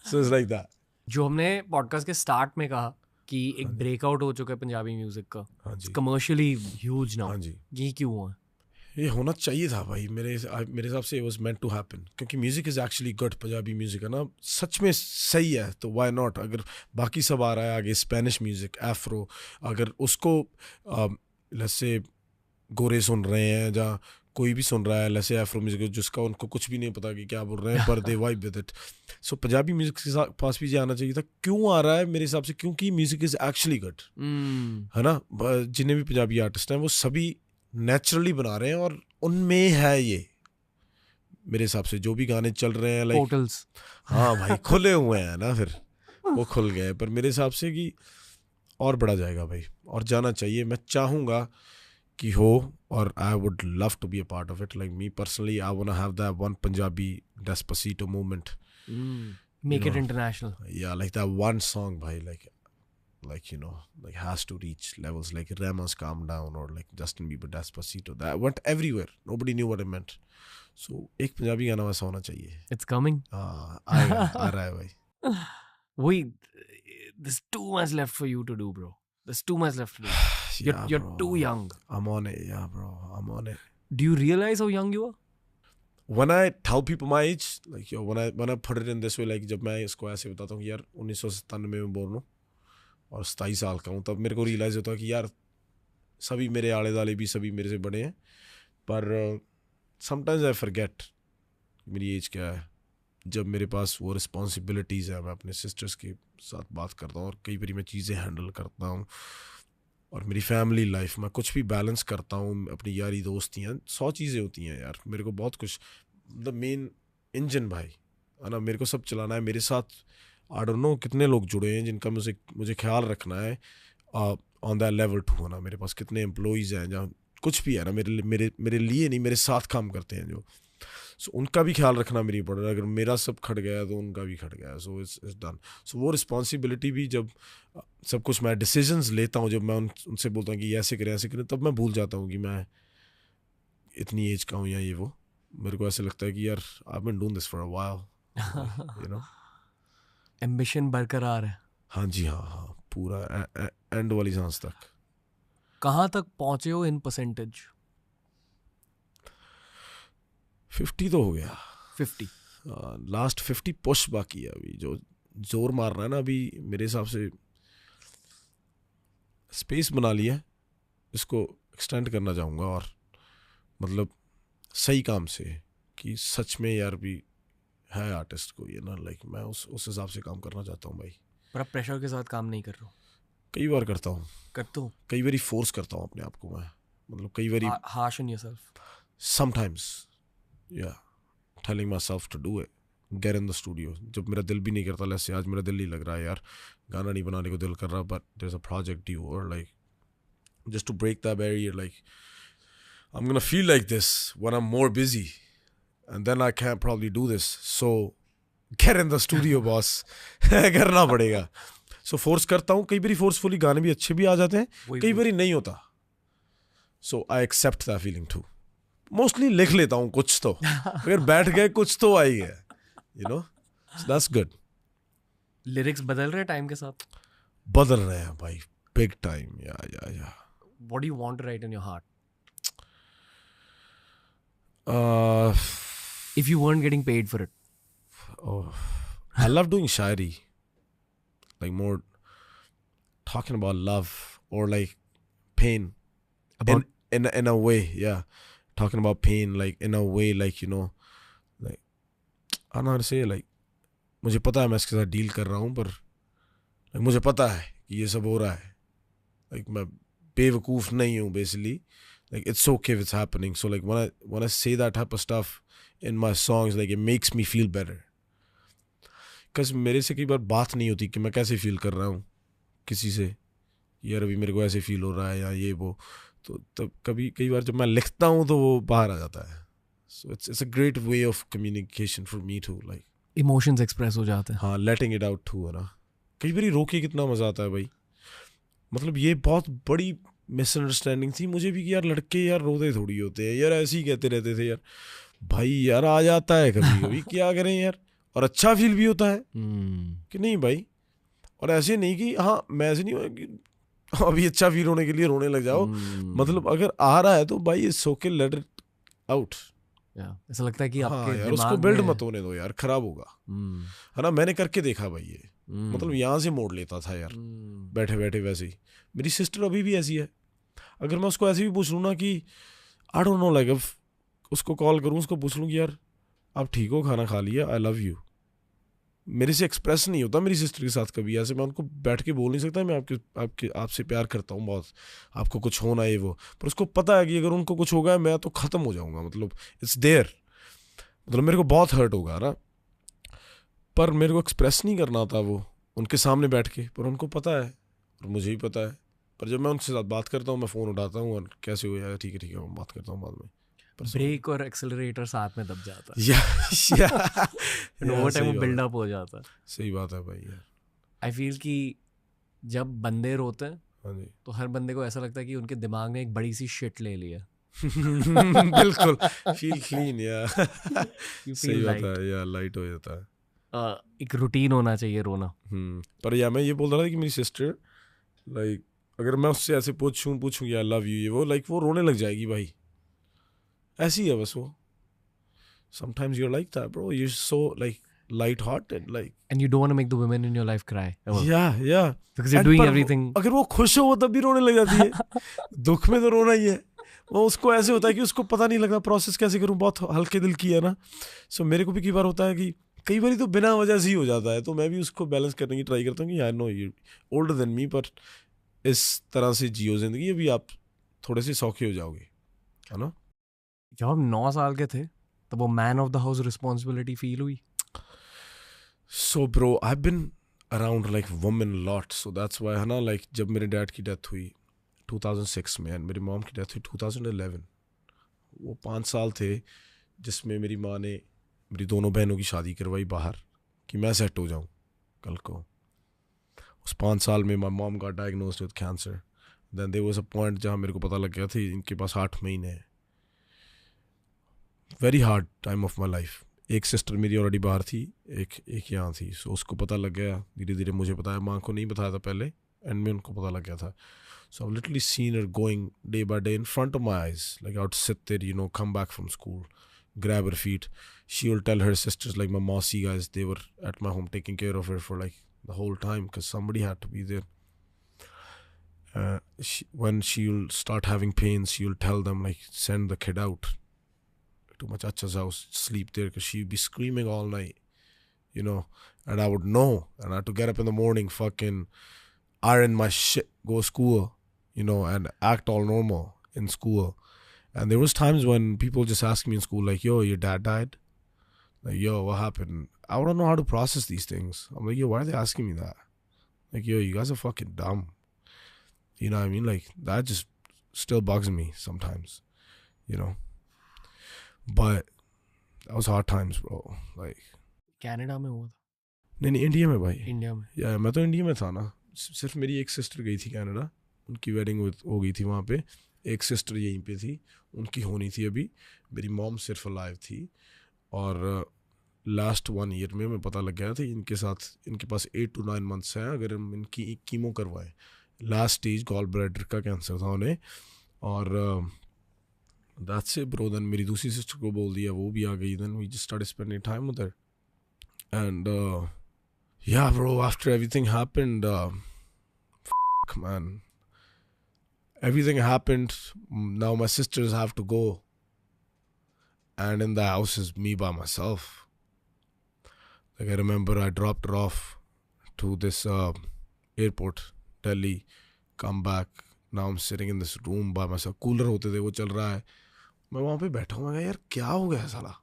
B: So it's like that.
A: जो हमने पॉडकास्ट के स्टार्ट में कहा कि एक ब्रेकआउट हो चुका है पंजाबी म्यूजिक का, कमर्शियली ह्यूज नाउ, ये क्यों हुआ?
B: ये होना चाहिए था भाई, मेरे हिसाब से it was meant to happen, क्योंकि music is actually good. Punjabi music है ना, सच में सही है, तो वाई नॉट. अगर बाकी सब आ रहा है आगे, स्पेनिश म्यूज़िक, एफ्रो, अगर उसको जैसे गोरे सुन रहे हैं या कोई भी सुन रहा है जैसे एफ्रो म्यूज़िक जिसका उनको कुछ भी नहीं पता कि क्या बोल रहे हैं, पर they vibe with it. So Punjabi music के पास भी ये आना चाहिए था. क्यों आ रहा है मेरे हिसाब से? क्योंकि म्यूज़िक इज़ एक्चुअली गुड, है ना. जितने भी पंजाबी आर्टिस्ट हैं वो सभी नेचुरली बना रहे हैं और उनमें है ये, मेरे हिसाब से जो भी गाने चल रहे हैं लाइक
A: पोर्टल्स,
B: हाँ भाई खुले हुए हैं ना, फिर वो खुल गए. पर मेरे हिसाब से कि और बढ़ा जाएगा भाई, और जाना चाहिए. मैं चाहूँगा कि हो, और I would love to be a part of it. Like me personally I want to have that one Punjabi Despacito movement,
A: make it international.
B: Yeah like that one song भाई, like you know, like has to reach levels like Rema's Calm Down or like Justin Bieber Despacito that went everywhere. Nobody knew what it meant. So एक पंजाबी गाना वैसा होना चाहिए.
A: It's coming.
B: आएगा, आ रहा है भाई.
A: Wait, there's too much left for you to do, bro. There's too much left to do. You're too young.
B: I'm on it, yeah, bro. I'm on it.
A: Do you realize how young you are?
B: When I tell people my age, like yo, when I put it in this way, like जब मैं इसको ऐसे बताता हूँ कि यार 1997 में बोल रहा हूँ और 27 साल का हूँ, तब मेरे को रियलाइज़ होता है कि यार सभी मेरे आले दाले भी सभी मेरे से बड़े हैं. पर समटाइम्स आई फॉरगेट मेरी एज क्या है. जब मेरे पास वो रिस्पॉन्सिबिलिटीज़ हैं, मैं अपने सिस्टर्स के साथ बात करता हूँ और कई बार मैं चीज़ें हैंडल करता हूँ, और मेरी फैमिली लाइफ में कुछ भी बैलेंस करता हूँ, अपनी यारी दोस्तियाँ, 100 चीज़ें होती हैं यार. मेरे को बहुत कुछ, द मेन इंजन भाई है ना, मेरे को सब चलाना है. मेरे साथ आई डोंट नो कितने लोग जुड़े हैं जिनका मुझे ख्याल रखना है ऑन दैट लेवल टू, है ना. मेरे पास कितने एम्प्लॉइज़ हैं जहाँ कुछ भी है ना, मेरे लिए नहीं, मेरे साथ काम करते हैं जो. सो उनका भी ख्याल रखना मेरी पड़ रहा है. अगर मेरा सब खट गया तो उनका भी खट गया. So it's done. सो वो रिस्पॉन्सिबिलिटी भी, जब सब कुछ मैं डिसीजंस लेता हूँ, जब मैं उनसे बोलता हूँ कि ऐसे करें, तब मैं भूल जाता हूँ कि मैं इतनी एज का हूँ या ये वो. मेरे को ऐसे लगता है कि यार I been doing this for a while, you know.
A: Ambition बरकरार है.
B: हाँ जी, हाँ, पूरा एंड वाली सांस तक.
A: कहाँ तक पहुँचे हो इन परसेंटेज?
B: 50 तो हो गया.
A: 50
B: लास्ट 50 पुश बाकी है. अभी जो जोर मार रहा है ना, अभी मेरे हिसाब से स्पेस बना लिया है, इसको एक्सटेंड करना चाहूँगा. और मतलब सही काम से, कि सच में यार भी है आर्टिस्ट को ये ना, लाइक मैं उस हिसाब से काम करना चाहता हूँ भाई.
A: पर आप प्रेशर के साथ काम नहीं कर रहे हो?
B: कई बार करता हूँ, कई बारी फोर्स करता हूँ अपने आप को मैं. मतलब कई बारी
A: harsh on yourself.
B: sometimes yeah, telling myself to do it, get in the studio. जब मेरा दिल भी नहीं करता, जैसे आज मेरा दिल नहीं लग रहा है यार, गाना नहीं बनाने को दिल कर रहा, but there's a project due, or like just to break that barrier, like I'm gonna feel like this when I'm more busy, and then I can't probably do this, so get in the studio boss. करना पड़ेगा. So force करता हूँ. कई बारी forcefully गाने भी अच्छे भी आ जाते हैं, कई बारी नहीं होता. So I accept that feeling too. Mostly लिख लेता हूँ कुछ तो, अगर बैठ गए कुछ तो आ ही गया, you know. So that's good.
A: Lyrics बदल रहे हैं टाइम के साथ?
B: बदल रहे हैं भाई, big time. Yeah.
A: What do you want to write in your heart? If you weren't getting paid for it.
B: Oh, I love doing shairi, like more talking about love or like pain,
A: About
B: in a way, yeah, talking about pain, like in a way, like, you know, like I don't know how to say, like मुझे पता है मैं इसके साथ डील कर रहा हूँ, पर like, मुझे पता है कि ये सब हो रहा है, like मैं बेवकूफ़ नहीं हूँ basically. Like it's okay if it's happening. So like when I say that type of stuff in my songs, like it makes me feel better. Because मेरे से कई बार बात नहीं होती कि मैं कैसे फील कर रहा हूँ किसी से, यार अभी मेरे को ऐसे फील हो रहा है या ये वो, तो तब कई बार जब मैं लिखता हूँ तो वो बाहर आ जाता है. So it's a great way of communication for me too, like
A: emotions express हो जाते हैं.
B: हाँ, letting it out too है ना. कई बार रोके कितना मजा आता है भाई. मतलब ये बहुत बड़ी मिसअंडरस्टैंडिंग थी मुझे भी कि यार लड़के यार रोते थोड़ी होते हैं यार, ऐसे ही कहते रहते थे यार. भाई यार आ जाता है कभी कभी, क्या करें यार, और अच्छा फील भी होता है कि नहीं भाई. और ऐसे नहीं कि हाँ, मैं ऐसे नहीं हुआ कि अभी अच्छा फील होने के लिए रोने लग जाओ. मतलब अगर आ रहा है तो भाई it's okay, late it out.
A: ऐसा लगता है कि आपके
B: यार उसको बिल्ड मत होने दो यार, खराब होगा है ना. मैंने करके देखा भाई ये, मतलब यहाँ से मोड़ लेता था यार बैठे बैठे. वैसे ही मेरी सिस्टर अभी भी ऐसी है. अगर मैं उसको ऐसे भी पूछ लूँ ना कि आई डोंट नो, लाइक उसको कॉल करूँ, उसको पूछ लूँ कि यार आप ठीक हो, खाना खा लिया, आई लव यू, मेरे से एक्सप्रेस नहीं होता मेरी सिस्टर के साथ कभी ऐसे. मैं उनको बैठ के बोल नहीं सकता मैं आपसे प्यार करता हूँ बहुत, आपको कुछ होना है वो. पर उसको पता है कि अगर उनको कुछ होगा मैं तो ख़त्म हो जाऊँगा. मतलब इट्स देयर, मतलब मेरे को बहुत हर्ट होगा ना, पर मेरे को एक्सप्रेस नहीं करना था वो उनके सामने बैठ के. पर उनको पता है और मुझे भी पता है. पर जब मैं उनके साथ बात करता हूँ, मैं फ़ोन उठाता हूँ और कैसे हो यार, ठीक है मैं बात करता हूँ बाद में.
A: ब्रेक और एक्सेलरेटर साथ में दब जाता है.
B: ओवर
A: टाइम वो बिल्डअप हो जाता है.
B: सही बात है भाई यार.
A: आई फील कि जब बंदे रोते हैं
B: हाँ जी,
A: तो हर बंदे को ऐसा लगता है कि उनके दिमाग ने एक बड़ी सी शिट ले लिया.
B: बिल्कुल, फील क्लीन यार. सही बात है यार, लाइट हो जाता है.
A: एक रूटीन होना चाहिए रोना.
B: पर यार मैं ये बोल रहा था कि मेरी सिस्टर, लाइक अगर मैं उससे ऐसे पूछूं कि आई लव यू ये वो, लाइक वो रोने लग जाएगी भाई. ऐसी है बस वो. Sometimes you're like that, bro. You're so like light-hearted, like.
A: And you don't want to make the women in your life cry. Ever.
B: Yeah.
A: Because you're doing everything.
B: अगर वो खुश हो वो तब भी रोने लग जाती है. दुख में तो रोना ही है. वो उसको ऐसे होता है कि उसको पता नहीं लगता प्रोसेस कैसे करूं. बहुत हल्के दिल की है ना. सो मेरे को भी कई बार होता है कि कई बार तो बिना वजह से ही हो जाता है. तो मैं भी उसको बैलेंस करने की ट्राई करता हूँ कि I know you older than me, पर इस तरह से जियो जिंदगी, अभी आप थोड़े से सौखे हो जाओगे, है ना.
A: जब हम 9 साल के थे तब वो man of the house responsibility feel हुई.
B: So bro, I've been around like women a lot, so that's why है ना, like जब मेरे डैड की डेथ हुई 2006 में, मेरी मॉम की डेथ हुई 2011, वो 5 साल थे जिसमें मेरी माँ ने मेरी दोनों बहनों की शादी करवाई बाहर कि मैं सेट हो जाऊँ कल को. उस 5 साल में my mom got diagnosed with cancer. Then there was a point जहाँ मेरे को पता लग गया था इनके पास 8 महीने हैं. Very hard time of my life. एक सिस्टर मेरी ऑलरेडी बाहर थी, एक यहाँ थी. सो उसको पता लग गया धीरे धीरे, मुझे बताया, माँ को नहीं बताया था पहले, एंड में उनको पता लग गया था. So I literally seen her going day by day in front of my eyes, like I would sit there, you know, come back from school, grab her feet. She will tell her sisters, like my Mausi guys, they were at my home taking care of her for like the whole time because somebody had to be there. When she'll start having pains, she'll tell them like send the kid out to my chacha's house, sleep there, because she'd be screaming all night, you know, and I would know, and I had to get up in the morning, fucking iron my shit, go to school, you know, and act all normal in school. And there was times when people just ask me in school like, yo, your dad died? Like, yo, what happened? I don't know how to process these things. I'm like, yo, why are they asking me that? Like, yo, you guys are fucking dumb. You know what I mean? Like, that just still bugs me sometimes, you know? But that was hard times, bro. Like,
A: Canada में हुआ था?
B: नहीं इंडिया में भाई.
A: इंडिया में?
B: या मैं तो इंडिया में था ना. सिर्फ मेरी एक सिस्टर गई थी कनाडा, उनकी वेडिंग हो गई थी वहाँ पे. एक सिस्टर यहीं पे थी, उनकी होनी थी अभी. मेरी मॉम सिर्फ अलाइव थी. और लास्ट 1 ईयर में मैं पता लग गया था इनके साथ, इनके पास 8 to 9 months हैं अगर हम इनकी कीमो करवाएं. लास्ट स्टेज गॉल ब्लैडर का कैंसर था उन्हें. और दैट्स इट ब्रो. देन मेरी दूसरी सिस्टर को बोल दिया, वो भी आ गई. Then we just started spending time with her. And yeah bro, after everything happened, man, everything happened. Now my sisters have to go, and in the house is me by myself. Like I remember I dropped her off to this airport, Delhi, come back, now I am sitting in this room by myself. Cooler होते थे, वो चल रहा है, मैं वहाँ पे बैठा हूँ. मैं कहा यार क्या हो गया साला,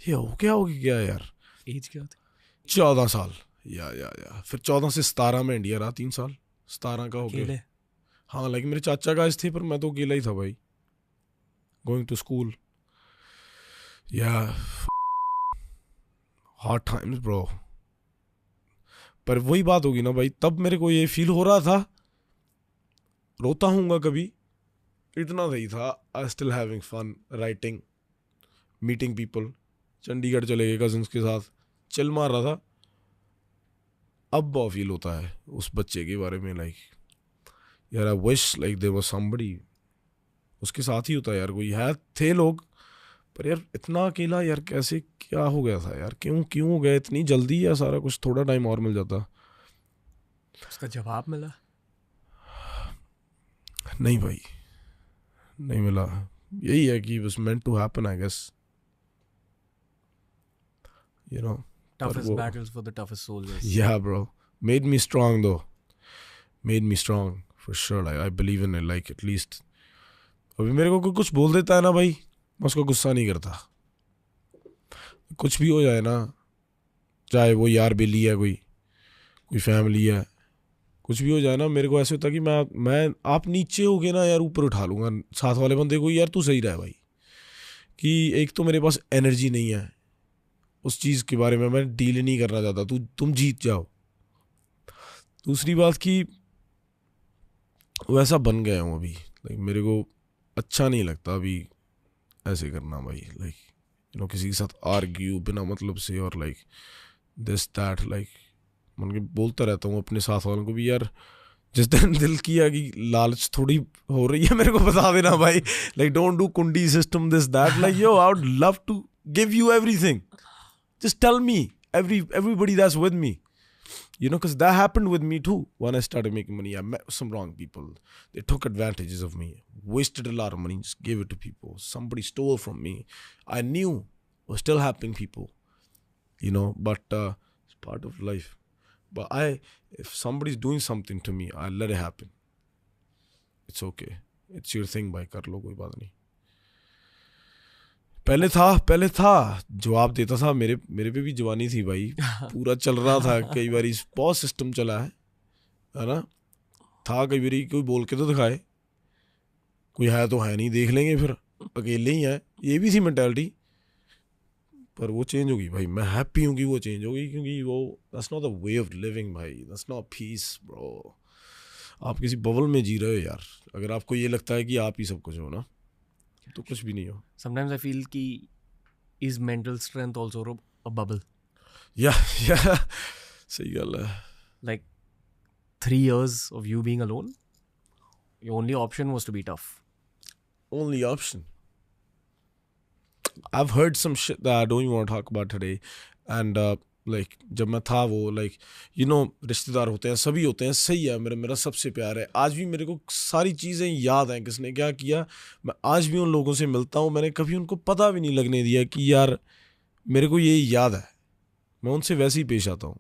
B: ये हो क्या गया यार.
A: एज क्या होती?
B: 14 साल. या फिर 14 से 17 में इंडिया रहा, 3 साल. 17 का हो गया. हाँ, लाइक मेरे चाचा गाइस थे, पर मैं तो अकेला ही था भाई. Going to school. Yeah hard times bro. पर वही बात होगी ना भाई, तब मेरे को ये फील हो रहा था, रोता हूँगा कभी, इतना नहीं था. I still having fun writing, meeting people. Chandigarh चले गए कजिन्स के साथ, चिल मार रहा था. अब बहुत फील होता है उस बच्चे के बारे में, लाइक यार I wish like there was somebody. उसके साथ ही होता है यार, कोई है, थे लोग, पर यार इतना अकेला यार, कैसे, क्या हो गया था यार, क्यों हो गया इतनी जल्दी, या सारा कुछ थोड़ा टाइम और मिल जाता.
A: उसका जवाब मिला?
B: नहीं भाई, नहीं मिला. यही है कि was meant to happen, I guess. You know.
A: Toughest battles for the toughest soldiers.
B: Yeah, bro. Made me strong though. Made me strong for sure. Like I believe in it. Like at least. अभी मेरे को कोई कुछ बोल देता है ना भाई, मैं उसको गुस्सा नहीं करता. कुछ भी हो जाए ना, चाहे वो यार बेली है, कोई फैमिली है, कुछ भी हो जाए ना, मेरे को ऐसे होता है कि मैं आप नीचे हो गए ना यार, ऊपर उठा लूँगा साथ वाले बंदे को. यार तू सही रहा है भाई, कि एक तो मेरे पास एनर्जी नहीं है उस चीज़ के बारे में, मैं डील नहीं करना चाहता, तुम जीत जाओ. दूसरी बात कि वैसा बन गया हूँ अभी, लाइक मेरे को अच्छा नहीं लगता अभी ऐसे करना भाई. लाइक यू नो, किसी के साथ आर्ग्यू बिना मतलब से, और लाइक दिस दैट, लाइक मन के बोलता रहता हूँ अपने साथ वालों को भी, यार जिस दिन दिल किया कि लालच थोड़ी हो रही है, मेरे को बता देना भाई. लाइक डोंट डू कुंडी system this that. Like yo, I would love to give you everything. Just tell me, everybody that's with me, you know, because that happened with me too. When I started making money, I met some wrong people. They took advantages of me, wasted a lot of money, just gave it to people. Somebody stole from me. I knew was still happening, people, you know, but it's part of life. But if somebody's doing something to me, I let it happen. It's okay. It's your thing, भाई, कर लो, कोई बात नहीं. पहले था जवाब देता था. मेरे पे भी जवानी थी भाई, पूरा चल रहा था. कई बार बहुत सिस्टम चला है ना. था कई बार कोई बोल के तो दिखाए, कोई है तो है नहीं, देख लेंगे फिर अकेले ही है, ये भी थी मेंटालिटी. पर वो चेंज होगी भाई, मैं हैप्पी हूँ कि वो चेंज होगी, क्योंकि वो that's not the way of living भाई, दैट्स नॉट पीस ब्रो. आप किसी बबल में जी रहे हो यार. अगर आपको ये लगता है कि आप ही सब कुछ हो ना, तो कुछ भी नहीं हो.
A: Sometimes I feel कि is mental strength also a bubble?
B: Yeah, सही गल है.
A: Like 3 years of you being alone, your only option was to be tough.
B: Only option. I've heard some shit that I don't even want to talk about today. And like जब मैं था वो, like you know, रिश्तेदार होते हैं, सभी होते हैं, सही है, मेरा सबसे प्यार है. आज भी मेरे को सारी चीज़ें याद हैं, किसने क्या किया. मैं आज भी उन लोगों से मिलता हूँ, मैंने कभी उनको पता भी नहीं लगने दिया कि यार मेरे को ये याद है. मैं उनसे वैसे ही पेश आता हूँ.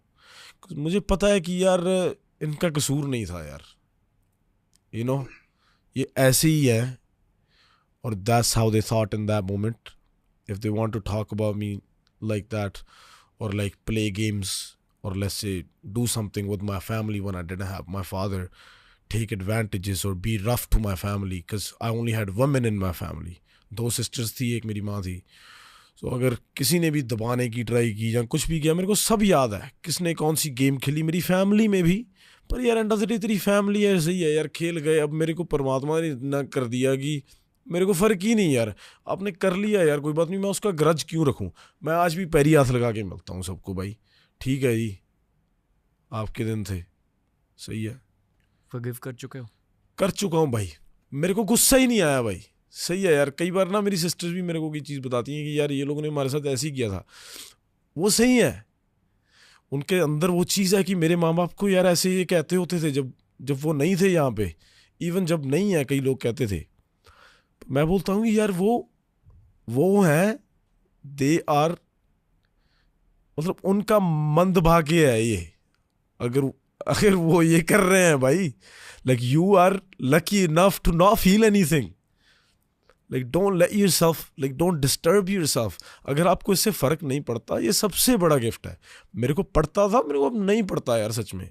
B: मुझे पता है कि यार इनका कसूर नहीं था यार, you know, ये ऐसे ही है. और that's how they thought in that moment. If they want to talk about me like that, or like play games, or let's say do something with my family when I didn't have my father, take advantages or be rough to my family, because I only had women in my family. 2 sisters थी, एक मेरी माँ थी. So अगर किसी ने भी दबाने की ट्राई की या कुछ भी किया, मेरे को सब याद है, किसने कौन सी गेम खेली मेरी फैमिली में भी. पर यार एंड ऑफ द डे तेरी फैमिली है, सही है यार, खेल गए. अब मेरे को परमात्मा ने इतना कर दिया कि मेरे को फ़र्क ही नहीं यार, आपने कर लिया यार, कोई बात नहीं, मैं उसका ग्रज क्यों रखूं. मैं आज भी पैरी हाथ लगा के मिलता हूं सबको भाई. ठीक है जी, आपके दिन थे, सही है.
A: Forgive कर चुके हो?
B: कर चुका हूं भाई, मेरे को गुस्सा ही नहीं आया भाई. सही है यार. कई बार ना मेरी सिस्टर्स भी मेरे को कोई चीज़ बताती हैं कि यार ये लोगों ने हमारे साथ ऐसे ही किया था. वो सही है, उनके अंदर वो चीज़ है कि मेरे माँ बाप को यार ऐसे ये कहते होते थे जब वो नहीं थे यहाँ पे. इवन जब नहीं है, कई लोग कहते थे. मैं बोलता हूँ कि यार वो हैं, दे आर, मतलब उनका मंद भाग्य है ये. अगर अगर वो ये कर रहे हैं भाई, like you are lucky enough to not feel anything. Like don't let yourself, like don't disturb yourself. अगर आपको इससे फर्क नहीं पड़ता, ये सबसे बड़ा गिफ्ट है. मेरे को पड़ता था, मेरे को अब नहीं पड़ता यार. सच में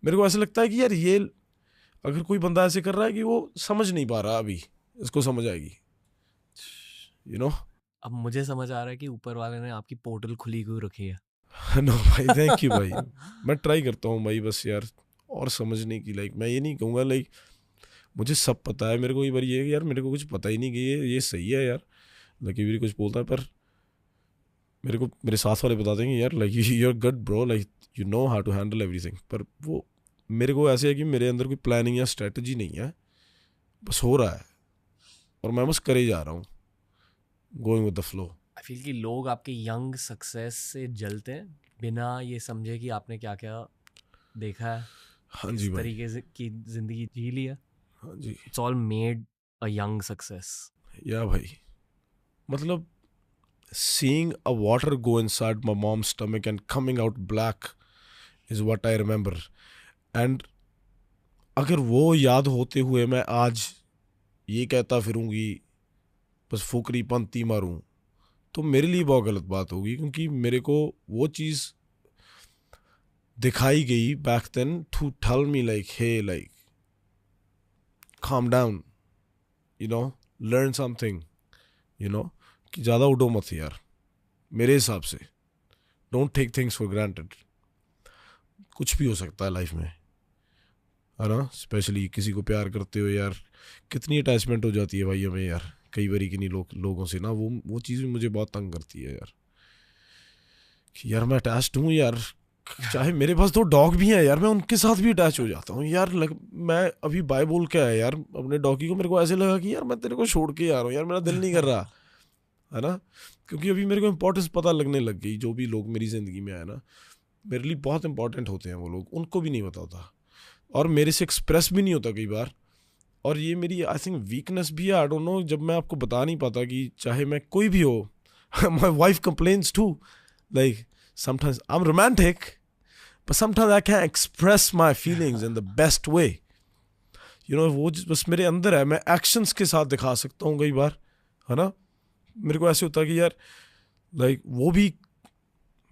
B: मेरे को ऐसा लगता है कि यार ये अगर कोई बंदा ऐसे कर रहा है कि वो समझ नहीं पा रहा, अभी इसको समझ आएगी, you know.
A: अब मुझे समझ आ रहा है कि ऊपर वाले ने आपकी पोर्टल खुली क्यों रखी है.
B: नो भाई, थैंक यू भाई. मैं ट्राई करता हूँ भाई बस यार और समझने की. लाइक मैं ये नहीं कहूँगा लाइक मुझे सब पता है. मेरे को एक बार ये यार मेरे को कुछ पता ही नहीं कि ये सही है यार. लकी भी कुछ बोलता है पर मेरे को मेरे साथ वाले बता देंगे यार like you are good bro, like you know how to handle everything. पर वो मेरे को ऐसे है कि मेरे अंदर कोई प्लानिंग या स्ट्रेटजी नहीं है, बस हो रहा है और मैं बस करे जा रहा हूँ, going with the flow.
A: I feel कि लोग आपके यंग सक्सेस से जलते हैं बिना ये समझे कि आपने क्या क्या देखा है.
B: हाँ जी भाई,
A: तरीके से की जिंदगी जी ली है.
B: हाँ जी.
A: It's all made a young success.
B: Yeah भाई मतलब seeing a water go inside my mom's stomach and coming out black is what I remember. And अगर वो याद होते हुए मैं आज ये कहता फिरूंगी बस फुकरी पंती मारूं, तो मेरे लिए बहुत गलत बात होगी. क्योंकि मेरे को वो चीज़ दिखाई गई back then to tell me like hey like calm down, you know, learn something, you know, कि ज़्यादा उड़ो मत यार. मेरे हिसाब से don't take things for granted. कुछ भी हो सकता है लाइफ में, है ना. स्पेशली किसी को प्यार करते हो यार, कितनी अटैचमेंट हो जाती है भाई हमें यार कई बारी किन्हीं लोगों से ना. वो चीज़ भी मुझे बहुत तंग करती है यार कि यार मैं अटैच्ड हूँ यार. चाहे मेरे पास 2 डॉग भी हैं यार, मैं उनके साथ भी अटैच हो जाता हूँ यार. मैं अभी बाय बोल के आया यार अपने डॉगी को. मेरे को ऐसे लगा कि यार मैं तेरे को छोड़ के आ रहा हूँ यार, मेरा दिल नहीं कर रहा, है ना. क्योंकि अभी मेरे को इम्पोर्टेंस पता लगने लग गई. जो भी लोग मेरी ज़िंदगी में आए ना, मेरे लिए बहुत इंपॉर्टेंट होते हैं वो लोग. उनको भी नहीं पता होता और मेरे से एक्सप्रेस भी नहीं होता कई बार. और ये मेरी आई थिंक वीकनेस भी है. आई डोंट नो, जब मैं आपको बता नहीं पाता कि चाहे मैं कोई भी हो. My wife complains too, like sometimes I am romantic but sometimes I can't express my feelings in the best way, you know. वो बस मेरे अंदर है, मैं एक्शंस के साथ दिखा सकता हूँ कई बार, है ना. मेरे को ऐसे होता है कि यार लाइक वो भी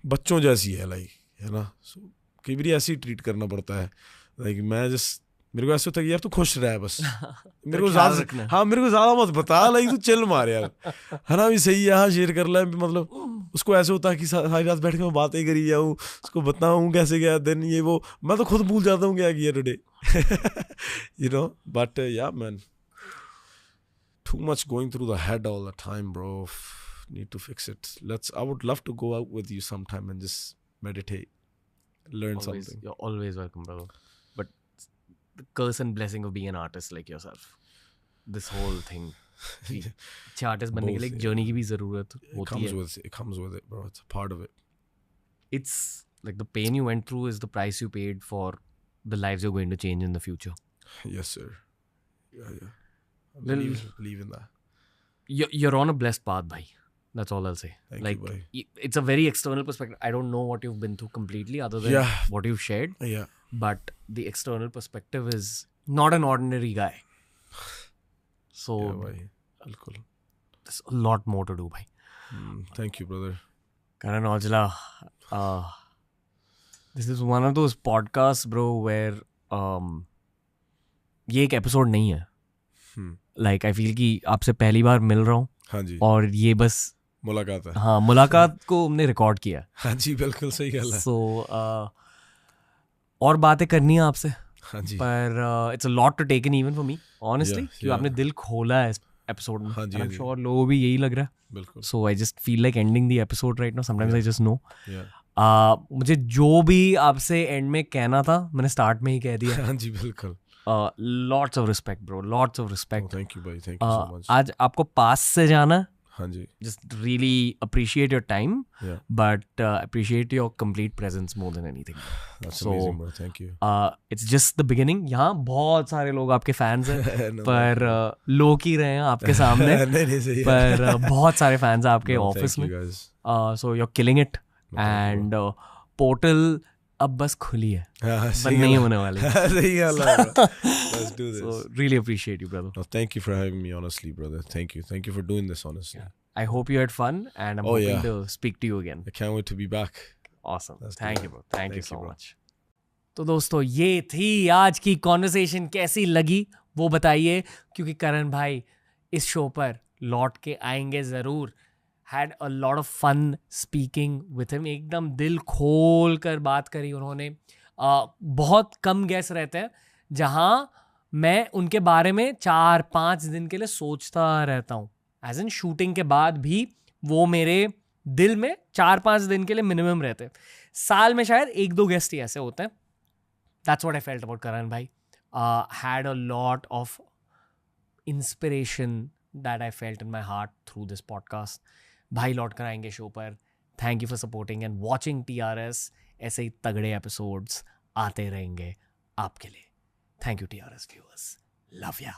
B: बच्चों जैसी है लाइक, है ना. कई बार ऐसे ही ट्रीट करना पड़ता है. लाइक मैं मेरे को ऐसे होता है कि यार तू खुश रह बस. मेरे को ज़्यादा, हाँ मेरे को ज़्यादा मत बता लाइक तू चिल मार यार, है ना. भी सही है, हाँ शेयर कर ले. मतलब उसको ऐसे होता है कि सारी रात बैठ के मैं बातें करी जाऊँ, उसको बताऊँ कैसे गया दिन, ये वो. मैं तो खुद भूल जाता हूँ क्या किया today, you know. But yeah man, too much going through the head all the time bro. Need to fix it. I would love to go out with you sometime and just meditate, learn something.
A: You're always welcome brother. But the curse and blessing of being an artist like yourself, this whole thing, अच्छे आर्टिस्ट बनने के लिए एक जर्नी की भी जरूरत होती है.
B: It comes with it bro. It's a part of it.
A: It's like the pain you went through is the price you paid for the lives you're going to change in the future.
B: Yes sir. Yeah. I believe in that.
A: You're on a blessed path bhai. That's all I'll say.
B: Thank
A: like
B: you, bhai.
A: It's a very external perspective. I don't know what you've been through completely other than what you've shared.
B: Yeah.
A: But the external perspective is not an ordinary guy. So there's a lot more to do bhai.
B: Thank you brother.
A: Karan Aujla, this is one of those podcasts bro where ये एक एपिसोड नहीं है. Like I feel कि आपसे पहली बार मिल रहा हूँ.
B: हाँ जी.
A: और ये बस
B: मुलाकात है.
A: हाँ मुलाकात को हमने रिकॉर्ड किया.
B: हाँ जी बिल्कुल सही गल है.
A: So और बातें करनी है आपसे.
B: हाँ जी.
A: पर it's a lot to take in even for me honestly. क्योंकि आपने दिल खोला है इस एपिसोड में.
B: हाँ जी.
A: I'm sure लोगों को भी यही लग रहा है.
B: बिल्कुल.
A: So I just feel like ending the episode right now. Sometimes I just know.
B: Yeah.
A: मुझे जो भी आपसे एंड में कहना था मैंने स्टार्ट में ही कह दिया.
B: हाँ जी बिल्कुल.
A: Lots of respect bro. Lots of respect.
B: Oh, thank you bhai. Thank you so much.
A: आज आपको पास से जाना है.
B: हाँ जी.
A: Just really appreciate your time.
B: Yeah.
A: But appreciate your complete presence more than anything.
B: That's amazing bro. Thank you.
A: It's just the beginning. यहाँ बहुत सारे लोग आपके फैंस हैं. पर लोग ही रहे हैं आपके सामने.
B: नहीं सही है.
A: पर बहुत सारे फैंस हैं आपके ऑफिस में.
B: Thank you guys.
A: So you're killing it. And Portal अब बस खुली है,
B: हाँ,
A: बंद
B: सही
A: नहीं
B: गल
A: होने वाली।
B: सही गल है bro. Let's do this.
A: So really appreciate you, brother.
B: No, thank you for having me, honestly, brother. Thank you for doing this, honestly.
A: I hope you had fun, and I'm
B: Oh,
A: hoping
B: yeah.
A: to speak to you again.
B: I can't wait to be back.
A: Awesome.
B: Let's do
A: Thank
B: it.
A: you, bro. Thank you
B: Thank
A: so
B: you, bro.
A: much. तो दोस्तों ये थी आज की कॉन्वर्सेशन, कैसी लगी वो बताइए, क्योंकि करण भाई इस शो पर लौट के आएंगे ज़रूर. Had a lot of fun speaking with him, एकदम दिल खोल कर बात करी उन्होंने. बहुत कम गेस्ट रहते हैं जहाँ मैं उनके बारे में 4-5 दिन के लिए सोचता रहता हूँ. एज इन शूटिंग के बाद भी वो मेरे दिल में 4-5 दिन के लिए मिनिमम रहते हैं. साल में शायद 1-2 गेस्ट ही ऐसे होते हैं. That's what I felt about Karan भाई. Had a lot of inspiration that I felt in my heart through this podcast. भाई लौट कर आएंगे शो पर. Thank you for supporting and watching TRS. ऐसे ही तगड़े एपिसोड्स आते रहेंगे आपके लिए. Thank you TRS viewers. Love या.